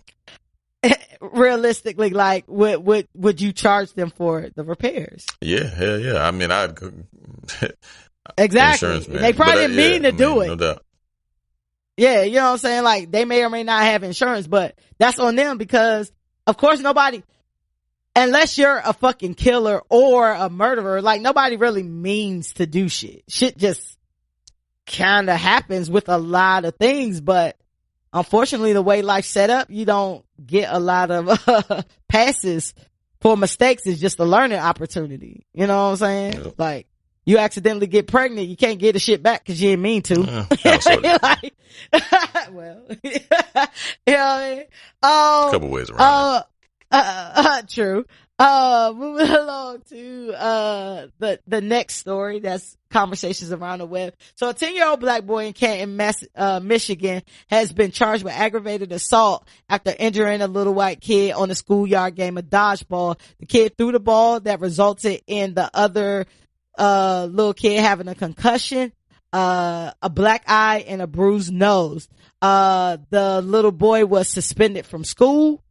realistically, like, would you charge them for the repairs? Yeah, hell yeah. I mean, I'd exactly. They probably didn't mean to do it. No doubt. Yeah, you know what I'm saying? Like, they may or may not have insurance, but that's on them because, of course, nobody, unless you're a fucking killer or a murderer, like, nobody really means to do shit. Shit just kind of happens with a lot of things, but unfortunately, the way life's set up, you don't get a lot of passes for mistakes. It's just a learning opportunity. You know what I'm saying? Yep. Like, you accidentally get pregnant, you can't get the shit back because you didn't mean to. Like, well, you know what I mean? A couple ways around it. True. Moving along to the next story, that's conversations around the web. So a 10-year-old black boy in Canton, Michigan has been charged with aggravated assault after injuring a little white kid on a schoolyard game of dodgeball. The kid threw the ball that resulted in the other little kid having a concussion, a black eye, and a bruised nose. The little boy was suspended from school.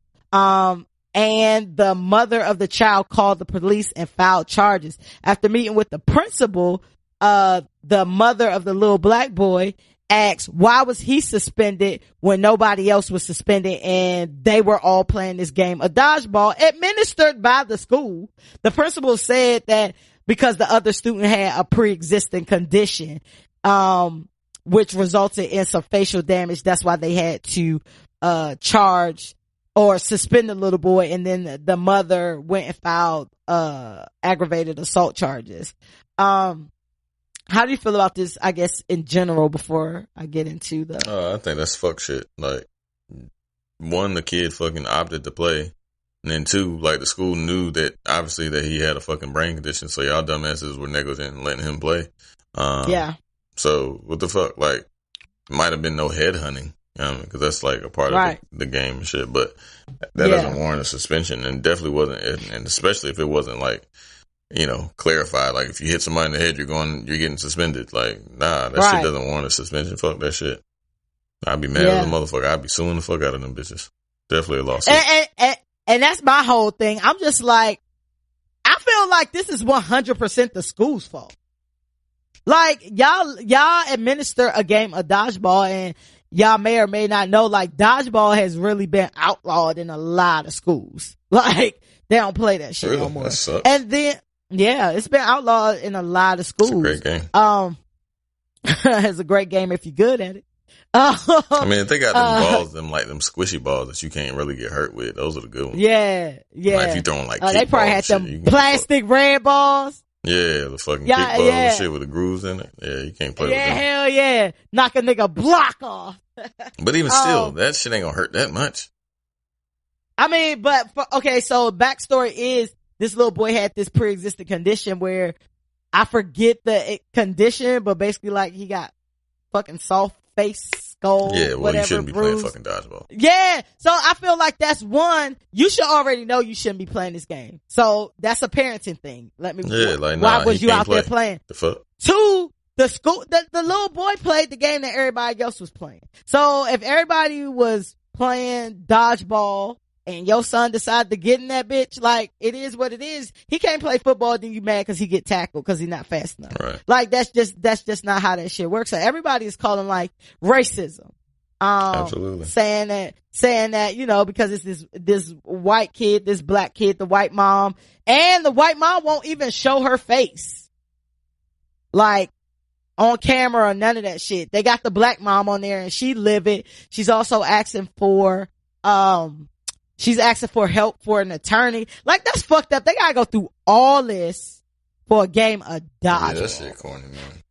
And the mother of the child called the police and filed charges. After meeting with the principal, the mother of the little black boy asked why was he suspended when nobody else was suspended and they were all playing this game of dodgeball administered by the school. The principal said that because the other student had a pre-existing condition, which resulted in some facial damage. That's why they had to, charge or suspend the little boy, and then the mother went and filed aggravated assault charges. How do you feel about this, I guess, in general, before I get into the I think that's fuck shit. Like, one, the kid fucking opted to play, and then two, like, the school knew that obviously that he had a fucking brain condition, so y'all dumbasses were negligent in letting him play. Yeah. So what the fuck? Like, might have been no headhunting. Because that's like a part of the game and shit, but that doesn't warrant a suspension, and definitely wasn't, and especially if it wasn't like, you know, clarified. Like, if you hit somebody in the head, you're getting suspended. Like, nah, that shit doesn't warrant a suspension. Fuck that shit. I'd be mad as a motherfucker. I'd be suing the fuck out of them bitches. Definitely a lawsuit. And that's my whole thing. I'm just like, I feel like this is 100% the school's fault. Like, y'all administer a game of dodgeball, and y'all may or may not know, like, dodgeball has really been outlawed in a lot of schools. Like, they don't play that shit no more. That sucks. And then, yeah, it's been outlawed in a lot of schools. It's a great game. It's a great game if you're good at it. I mean, if they got them balls, them squishy balls that you can't really get hurt with, those are the good ones. Yeah. Like, if you throwing like they probably had them plastic red balls. Yeah, the fucking kickballs and shit with the grooves in it. Yeah, you can't play with them. Hell yeah. Knock a nigga block off. But even still, that shit ain't gonna hurt that much. I mean, but, so backstory is this little boy had this pre-existing condition where I forget the condition, but basically like he got fucking soft face, skull, whatever, you shouldn't be bruise. playing fucking dodgeball. Yeah, so I feel like that's one, you should already know you shouldn't be playing this game. So that's a parenting thing. Why was you out there playing? The fuck? Two, the little boy played the game that everybody else was playing. So if everybody was playing dodgeball and your son decided to get in that bitch, like, it is what it is. He can't play football, then you mad because he get tackled because he's not fast enough. Right. Like, that's just not how that shit works. So everybody is calling like racism. Absolutely. Saying that, you know, because it's this white kid, this black kid, the white mom, and the white mom won't even show her face. Like, on camera or none of that shit. They got the black mom on there and she livid. She's also asking for help for an attorney. Like, that's fucked up. They gotta go through all this for a game of dodgeball. Yeah, that shit corny, man.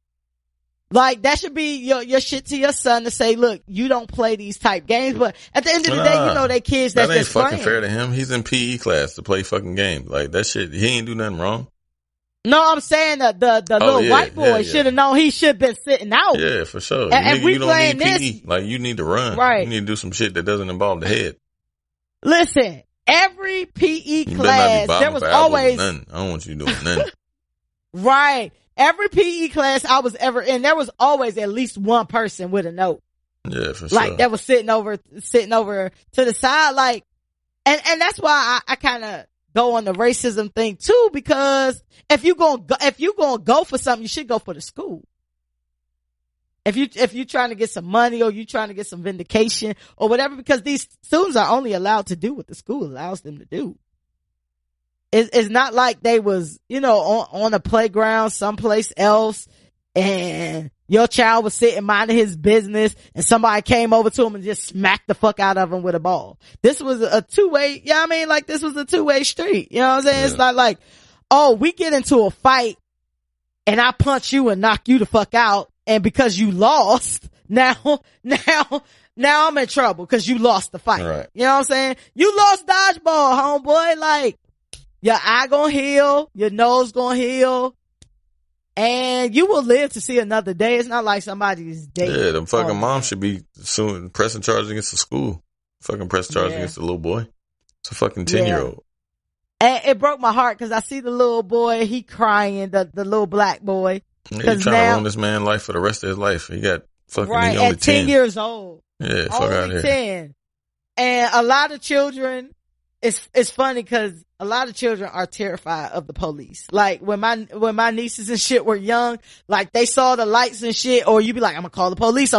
Like, that should be your shit to your son to say, look, you don't play these type games, but at the end of the day, you know they kids that's just playing. That ain't fucking fair to him. He's in PE class to play fucking games. Like, that shit, he ain't do nothing wrong. No, I'm saying the little white boy should have known he should have been sitting out. Yeah, for sure. And we you don't playing need this. PE. Like, you need to run. Right. You need to do some shit that doesn't involve the head. Listen, every PE You class, better not be there was for apples or always, nothing. I don't want you doing nothing. Right. Every PE class I was ever in, there was always at least one person with a note. Yeah, for sure. Like that was sitting over to the side. Like, and that's why I kind of go on the racism thing too, because if you gonna go for something, you should go for the school. If you trying to get some money or you trying to get some vindication or whatever, because these students are only allowed to do what the school allows them to do. It's not like they was, on a playground someplace else and your child was sitting minding his business and somebody came over to him and just smacked the fuck out of him with a ball. This was a two-way, this was a two-way street. You know what I'm saying? Yeah. It's not like, oh, we get into a fight and I punch you and knock you the fuck out. And because you lost, now I'm in trouble because you lost the fight. Right. You know what I'm saying? You lost dodgeball, homeboy. Like, your eye gonna heal, your nose gonna heal, and you will live to see another day. It's not like somebody's dead. Yeah, the fucking mom should be suing, pressing charges against the school. Fucking pressing charges against the little boy. It's a fucking 10-year-old. And it broke my heart because I see the little boy, he crying, the little black boy. Yeah, you trying to ruin this man's life for the rest of his life. He got fucking, he only at 10 years old. Yeah, fuck out here. 10. And a lot of children, it's funny because a lot of children are terrified of the police. Like when my nieces and shit were young, like they saw the lights and shit, or you be like, I'm gonna call the police.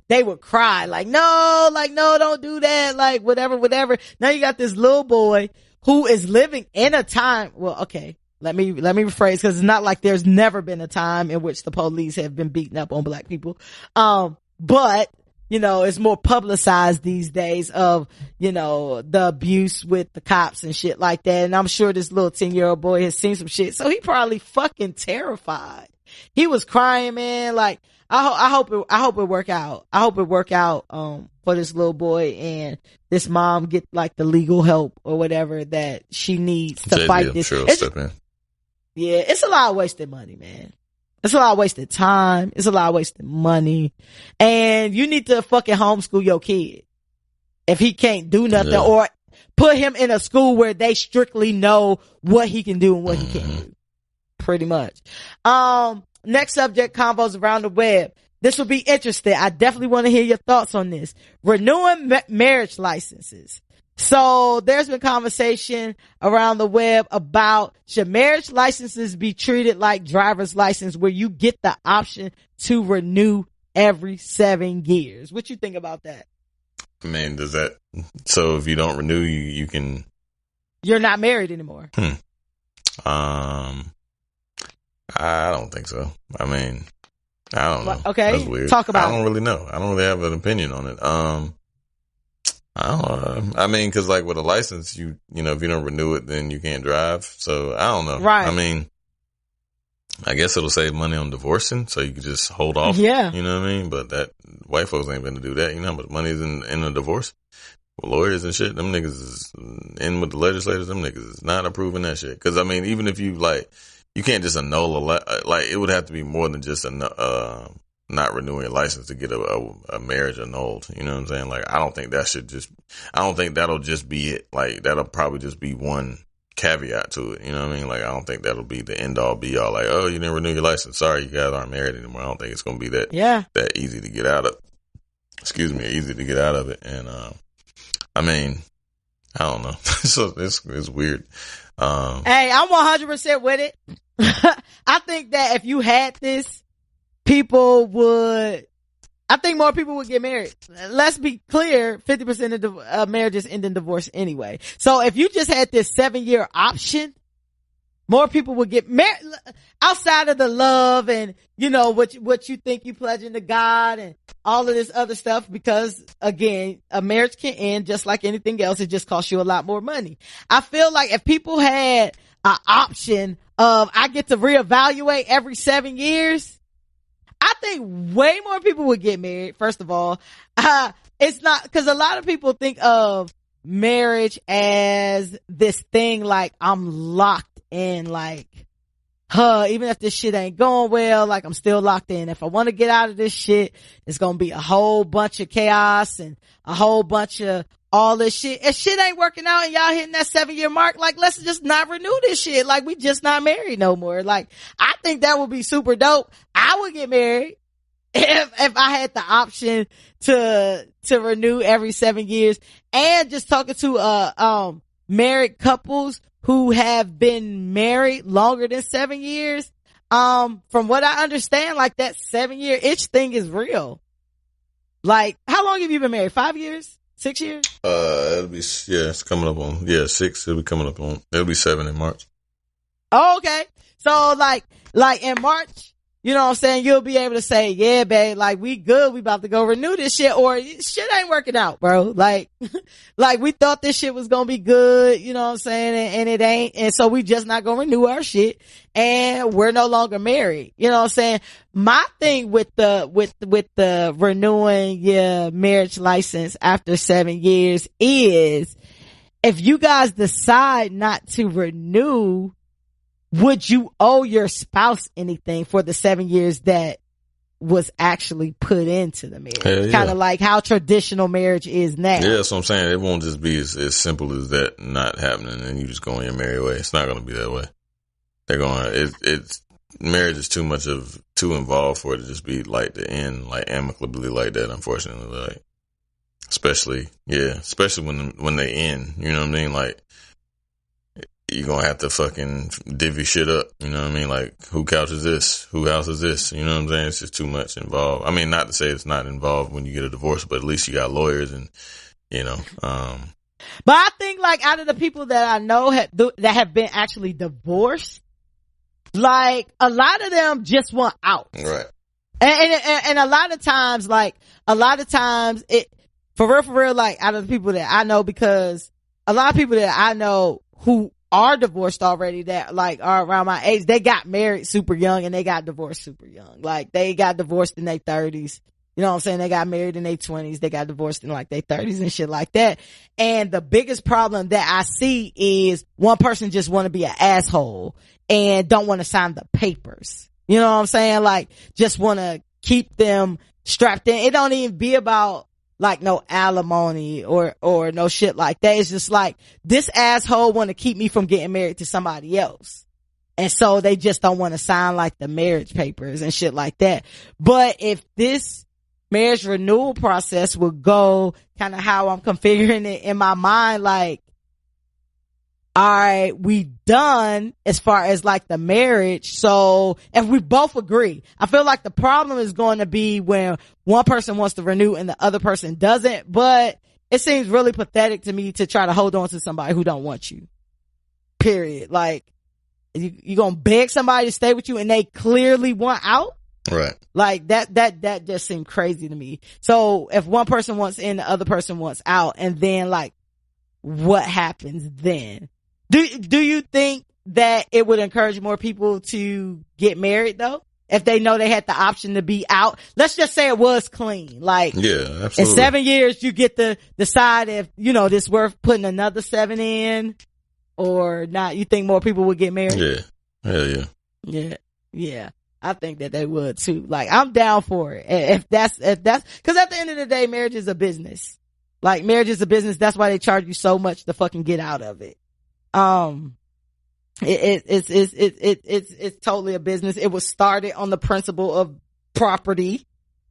They would cry like, no, don't do that. Like whatever. Now you got this little boy who is living in a time. Well, okay. Let me rephrase, because it's not like there's never been a time in which the police have been beating up on black people. But, it's more publicized these days of, the abuse with the cops and shit like that. And I'm sure this little 10-year-old boy has seen some shit. So he probably fucking terrified. He was crying, man. Like, I hope it work out. I hope it work out, for this little boy and this mom get like the legal help or whatever that she needs to fight this. Sure, step in. Yeah, it's a lot of wasted money, man. It's a lot of wasted time. It's a lot of wasted money. And you need to fucking homeschool your kid. If he can't do nothing, or put him in a school where they strictly know what he can do and what he can't do. Pretty much. Next subject, convos around the web. This will be interesting. I definitely want to hear your thoughts on this. Renewing marriage licenses. So there's been conversation around the web about, should marriage licenses be treated like driver's license, where you get the option to renew every 7 years? What you think about that? I mean, so if you don't renew, you can... You're not married anymore. I don't think so. I mean, I don't know. Okay. That's weird. Talk about it. I don't really know. I don't really have an opinion on it. I don't know. I mean, cause like with a license, if you don't renew it, then you can't drive. So I don't know. Right. I mean, I guess it'll save money on divorcing, so you could just hold off. Yeah. You know what I mean? But that white folks ain't gonna do that. You know how much money is in a divorce? With lawyers and shit, them niggas is in with the legislators. Them niggas is not approving that shit. Cause I mean, even if you you can't just annul it would have to be more than just not renewing your license to get a marriage annulled. You know what I'm saying? Like, I don't think that'll just be it. Like, that'll probably just be one caveat to it. You know what I mean? Like, I don't think that'll be the end all be all. Like, oh, you didn't renew your license. Sorry, you guys aren't married anymore. I don't think it's going to be that easy to get out of. Easy to get out of it. And, I mean, I don't know. So it's weird. Hey, I'm 100% with it. I think that if you had this, I think more people would get married. Let's be clear, 50% of marriages end in divorce anyway. So if you just had this 7-year option, more people would get married outside of the love and, what you think you pledging to God and all of this other stuff, because again, a marriage can end just like anything else. It just costs you a lot more money. I feel like if people had an option of, I get to reevaluate every 7 years, I think way more people would get married. First of all, it's not, because a lot of people think of marriage as this thing like I'm locked in, like, even if this shit ain't going well, like I'm still locked in. If I want to get out of this shit, it's going to be a whole bunch of chaos and a whole bunch of all this shit. If shit ain't working out and y'all hitting that 7-year mark, like, let's just not renew this shit. Like, we just not married no more. Like, I think that would be super dope. I would get married if I had the option to renew every 7 years. And just talking to, married couples who have been married longer than 7 years. From what I understand, like, that 7-year itch thing is real. Like, how long have you been married? 5 years? 6 years? It'll be, it's coming up on, 6. It'll be 7 in March. Oh, okay. So like in March, you know what I'm saying? You'll be able to say, yeah, babe, like, we good. We about to go renew this shit, or shit ain't working out, bro. Like, like, we thought this shit was gonna be good, you know what I'm saying? And it ain't. And so we just not gonna renew our shit, and we're no longer married. You know what I'm saying? My thing with the renewing your marriage license after 7 years is, if you guys decide not to renew, would you owe your spouse anything for the 7 years that was actually put into the marriage? Yeah. Kind of like how traditional marriage is now. Yeah, that's what I'm saying. It won't just be as simple as that not happening and you just go on your merry way. It's not going to be that way. They're going, marriage is too involved for it to just be like the end, like amicably like that, unfortunately. Like, especially when they end, you know what I mean? Like, you're going to have to fucking divvy shit up. You know what I mean? Like, who couch is this? Who house is this? You know what I'm saying? It's just too much involved. I mean, not to say it's not involved when you get a divorce, but at least you got lawyers and, you know, But I think, like, out of the people that I know that have been actually divorced, like, a lot of them just want out. Right. And a lot of times it, for real, like, out of the people that I know, because a lot of people that I know who are divorced already, that like are around my age, they got married super young and they got divorced super young. Like, they got divorced in their 30s. You know what I'm saying? They got married in their 20s. They got divorced in like their 30s and shit like that. And the biggest problem that I see is one person just want to be an asshole and don't want to sign the papers. You know what I'm saying? Like, just want to keep them strapped in. It don't even be about like no alimony or no shit like that. It's just like, this asshole want to keep me from getting married to somebody else. And so they just don't want to sign like the marriage papers and shit like that. But if this marriage renewal process would go kind of how I'm configuring it in my mind, like, all right, we done as far as like the marriage. So if we both agree, I feel like the problem is going to be when one person wants to renew and the other person doesn't. But it seems really pathetic to me to try to hold on to somebody who don't want you. Period. Like, you gonna beg somebody to stay with you and they clearly want out? Right. Like, that just seemed crazy to me. So if one person wants in, the other person wants out, and then like, what happens then? Do you think that it would encourage more people to get married though? If they know they had the option to be out? Let's just say it was clean. Like, yeah, absolutely. In 7 years, you get to decide if, you know, this worth putting another 7 in or not. You think more people would get married? Yeah. Hell yeah. Yeah. Yeah. I think that they would too. Like, I'm down for it. If that's, cause at the end of the day, marriage is a business. Like, marriage is a business. That's why they charge you so much to fucking get out of it. It's totally a business. It was started on the principle of property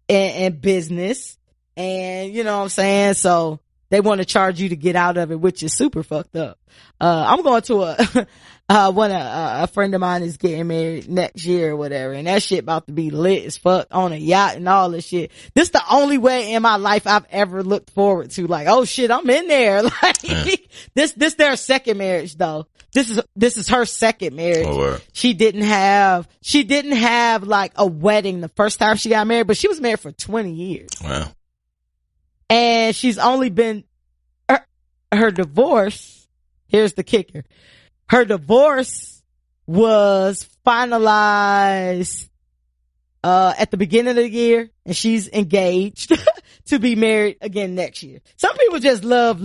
and business. And you know what I'm saying? So they want to charge you to get out of it, which is super fucked up. I'm going to a friend of mine is getting married next year or whatever, and that shit about to be lit as fuck on a yacht and all this shit. This the only way in my life I've ever looked forward to, like, oh shit, I'm in there. Like, this their second marriage though. This is her second marriage. Oh, wow. She didn't have like a wedding the first time she got married, but she was married for 20 years. Wow. And she's only been, her divorce, here's the kicker. Her divorce was finalized, at the beginning of the year, and she's engaged to be married again next year. Some people just love,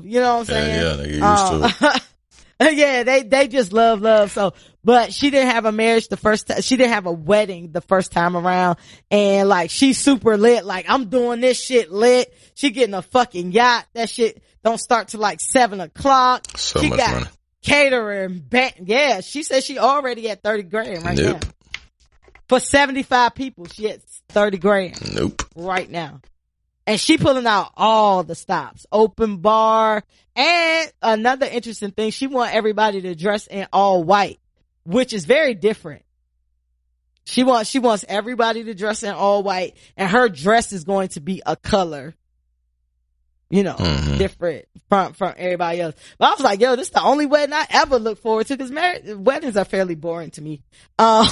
you know what I'm saying? Yeah, they get used to it. Yeah, they just love. So, but she didn't have a marriage the first time. She didn't have a wedding the first time around. And like, she's super lit. Like, I'm doing this shit lit. She getting a fucking yacht. That shit, don't start till like 7:00. So she much got money. Catering, yeah, she said she already at 30 grand right now. For 75 people, she at 30 grand. Nope. Right now. And she pulling out all the stops. Open bar. And another interesting thing, she want everybody to dress in all white, which is very different. She wants everybody to dress in all white, and her dress is going to be a color, different from everybody else. But I was like, yo, this is the only wedding I ever look forward to, because weddings are fairly boring to me. I'm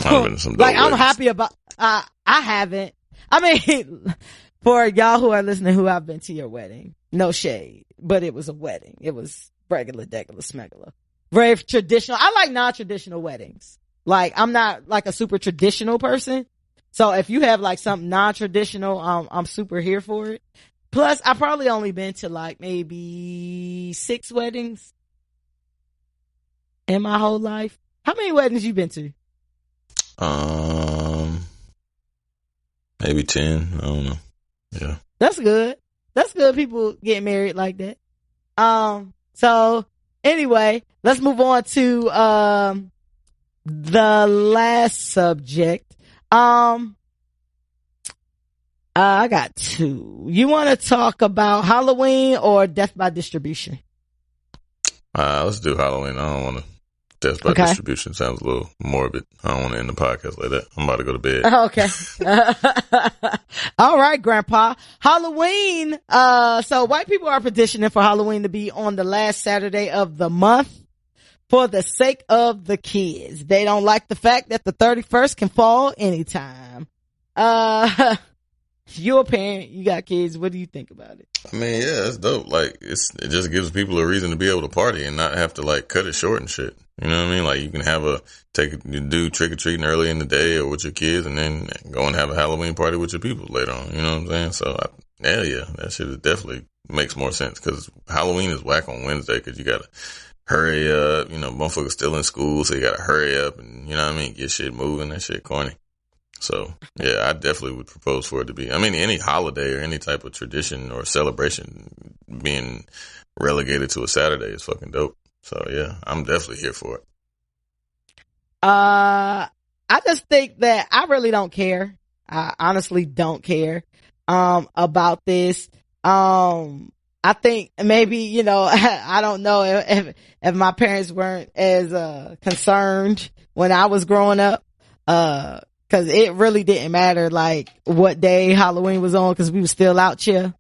happy about, I haven't. I mean, for y'all who are listening who have been to your wedding, no shade, but it was a wedding. It was regular, degular, smegular. Very traditional. I like non-traditional weddings. Like, I'm not like a super traditional person. So if you have like something non-traditional, I'm super here for it. Plus, I probably only been to like maybe 6 weddings in my whole life. How many weddings you been to? Maybe 10. I don't know. Yeah. That's good. That's good. People get married like that. So anyway, let's move on to, the last subject. I got 2. You want to talk about Halloween or death by distribution? Let's do Halloween. I don't want to. Death by distribution sounds a little morbid. I don't want to end the podcast like that. I'm about to go to bed. Okay. All right, Grandpa. Halloween. So white people are petitioning for Halloween to be on the last Saturday of the month for the sake of the kids. They don't like the fact that the 31st can fall anytime. You're a parent, you got kids. What do you think about it? I mean, yeah, it's dope. Like, it just gives people a reason to be able to party and not have to like cut it short and shit. You know what I mean? Like, you can do trick or treating early in the day or with your kids, and then go and have a Halloween party with your people later on. You know what I'm saying? So, yeah, that shit definitely makes more sense, because Halloween is whack on Wednesday, because you gotta hurry up. Motherfuckers still in school, so you gotta hurry up and, you know what I mean, get shit moving. That shit corny. So, yeah, I definitely would propose for it to be. I mean, any holiday or any type of tradition or celebration being relegated to a Saturday is fucking dope. So, yeah, I'm definitely here for it. I just think that I really don't care. I honestly don't care, about this. I think maybe, I don't know if my parents weren't as, concerned when I was growing up, cause it really didn't matter like what day Halloween was on, cause we were still out here,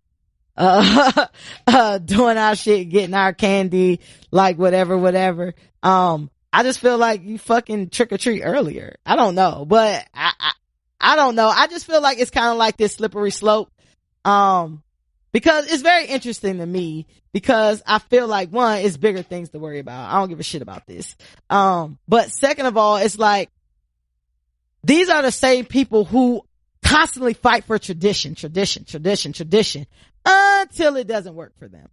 doing our shit, getting our candy, like whatever. I just feel like you fucking trick or treat earlier. I don't know, but I don't know. I just feel like it's kind of like this slippery slope. Because it's very interesting to me, because I feel like, one, it's bigger things to worry about. I don't give a shit about this. But second of all, it's like, these are the same people who constantly fight for tradition, until it doesn't work for them.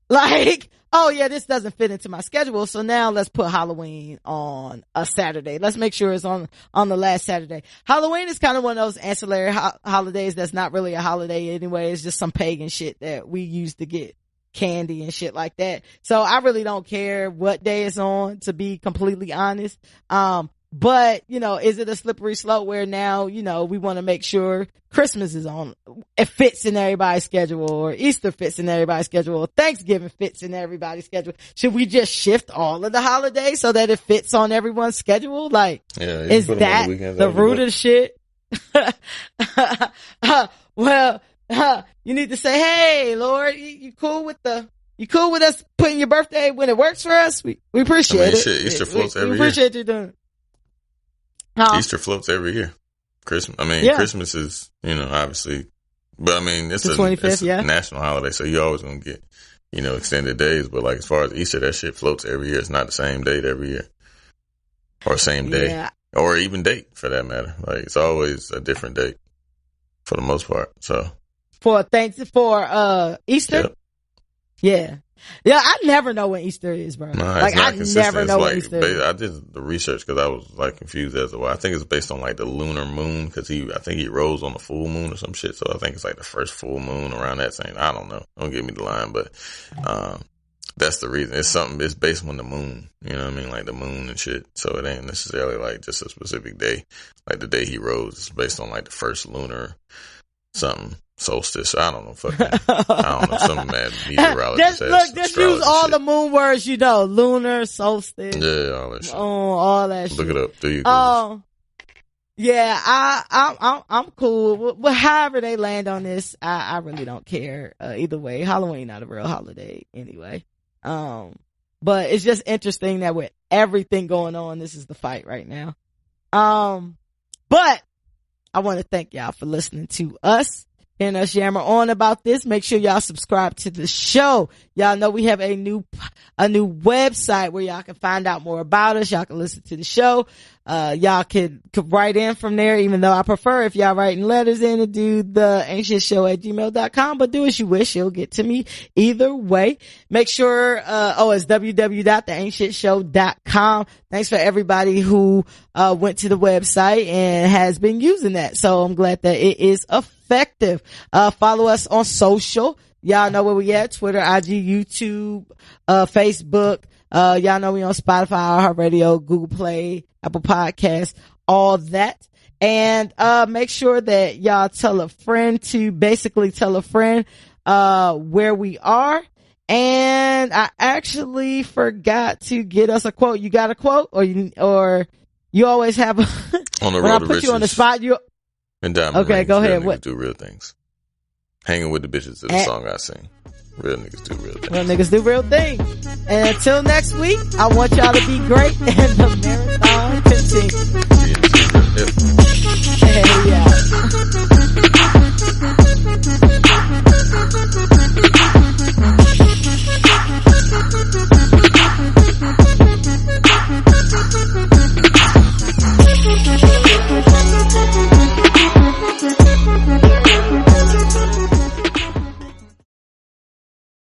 Like, oh yeah, this doesn't fit into my schedule, so now let's put Halloween on a Saturday. Let's make sure it's on the last Saturday. Halloween is kind of one of those ancillary holidays that's not really a holiday anyway. It's just some pagan shit that we use to get candy and shit like that. So I really don't care what day it's on, to be completely honest. But, is it a slippery slope where now, we want to make sure Christmas is on, it fits in everybody's schedule, or Easter fits in everybody's schedule, or Thanksgiving fits in everybody's schedule? Should we just shift all of the holidays so that it fits on everyone's schedule? Like, is that the root of the shit? Well, you need to say, hey, Lord, you cool with us putting your birthday when it works for us? We appreciate it. Shit, Easter floats every year. We appreciate you doing it. Easter floats every year. Christmas is, obviously, but it's a 25th, a national holiday, so you always gonna get, extended days. But like, as far as Easter, that shit floats every year. It's not the same date every year, or same day, or even date for that matter. Like, it's always a different date for the most part. So for Easter, yep. Yeah. Yeah, I never know when Easter is, bro. No, like I never know when Easter is. I did the research because I was like confused as to why. I think it's based on like the lunar moon because I think he rose on the full moon or some shit. So I think it's like the first full moon around that same. I don't know. Don't give me the line, but that's the reason. It's based on the moon. You know what I mean? Like the moon and shit. So it ain't necessarily like just a specific day. Like the day he rose is based on like the first lunar something. Solstice. I don't know. Fucking, I don't know. Some mad meteorologist. Just use all shit. The moon words you know. Lunar, solstice. Yeah, all that shit. All that shit. Look it up. Do you? Yeah, I'm cool. But however they land on this, I really don't care. Either way, Halloween not a real holiday anyway. But it's just interesting that with everything going on, this is the fight right now. But I want to thank y'all for listening to us and us yammer on about this. Make sure y'all subscribe to the show. Y'all know we have a new website where y'all can find out more about us. Y'all can listen to the show. Y'all could write in from there, even though I prefer if y'all writing letters in to do the ancientshow@gmail.com, but do as you wish. It'll get to me either way. Make sure, it's www.theancientshow.com. Thanks for everybody who, went to the website and has been using that. So I'm glad that it is effective. Follow us on social. Y'all know where we at. Twitter, IG, YouTube, Facebook. Y'all know we on Spotify, iHeartRadio, Google Play, Apple Podcasts, all that. And, make sure that y'all tell a friend to basically tell a friend, where we are. And I actually forgot to get us a quote. You got a quote or you always have a, on the when road I put you on the spot, okay, go ahead. What? Do real things. Hanging with the bitches is the song I sing. Real niggas do real things. Real niggas do real things. And until next week, I want y'all to be great and the marathon continues.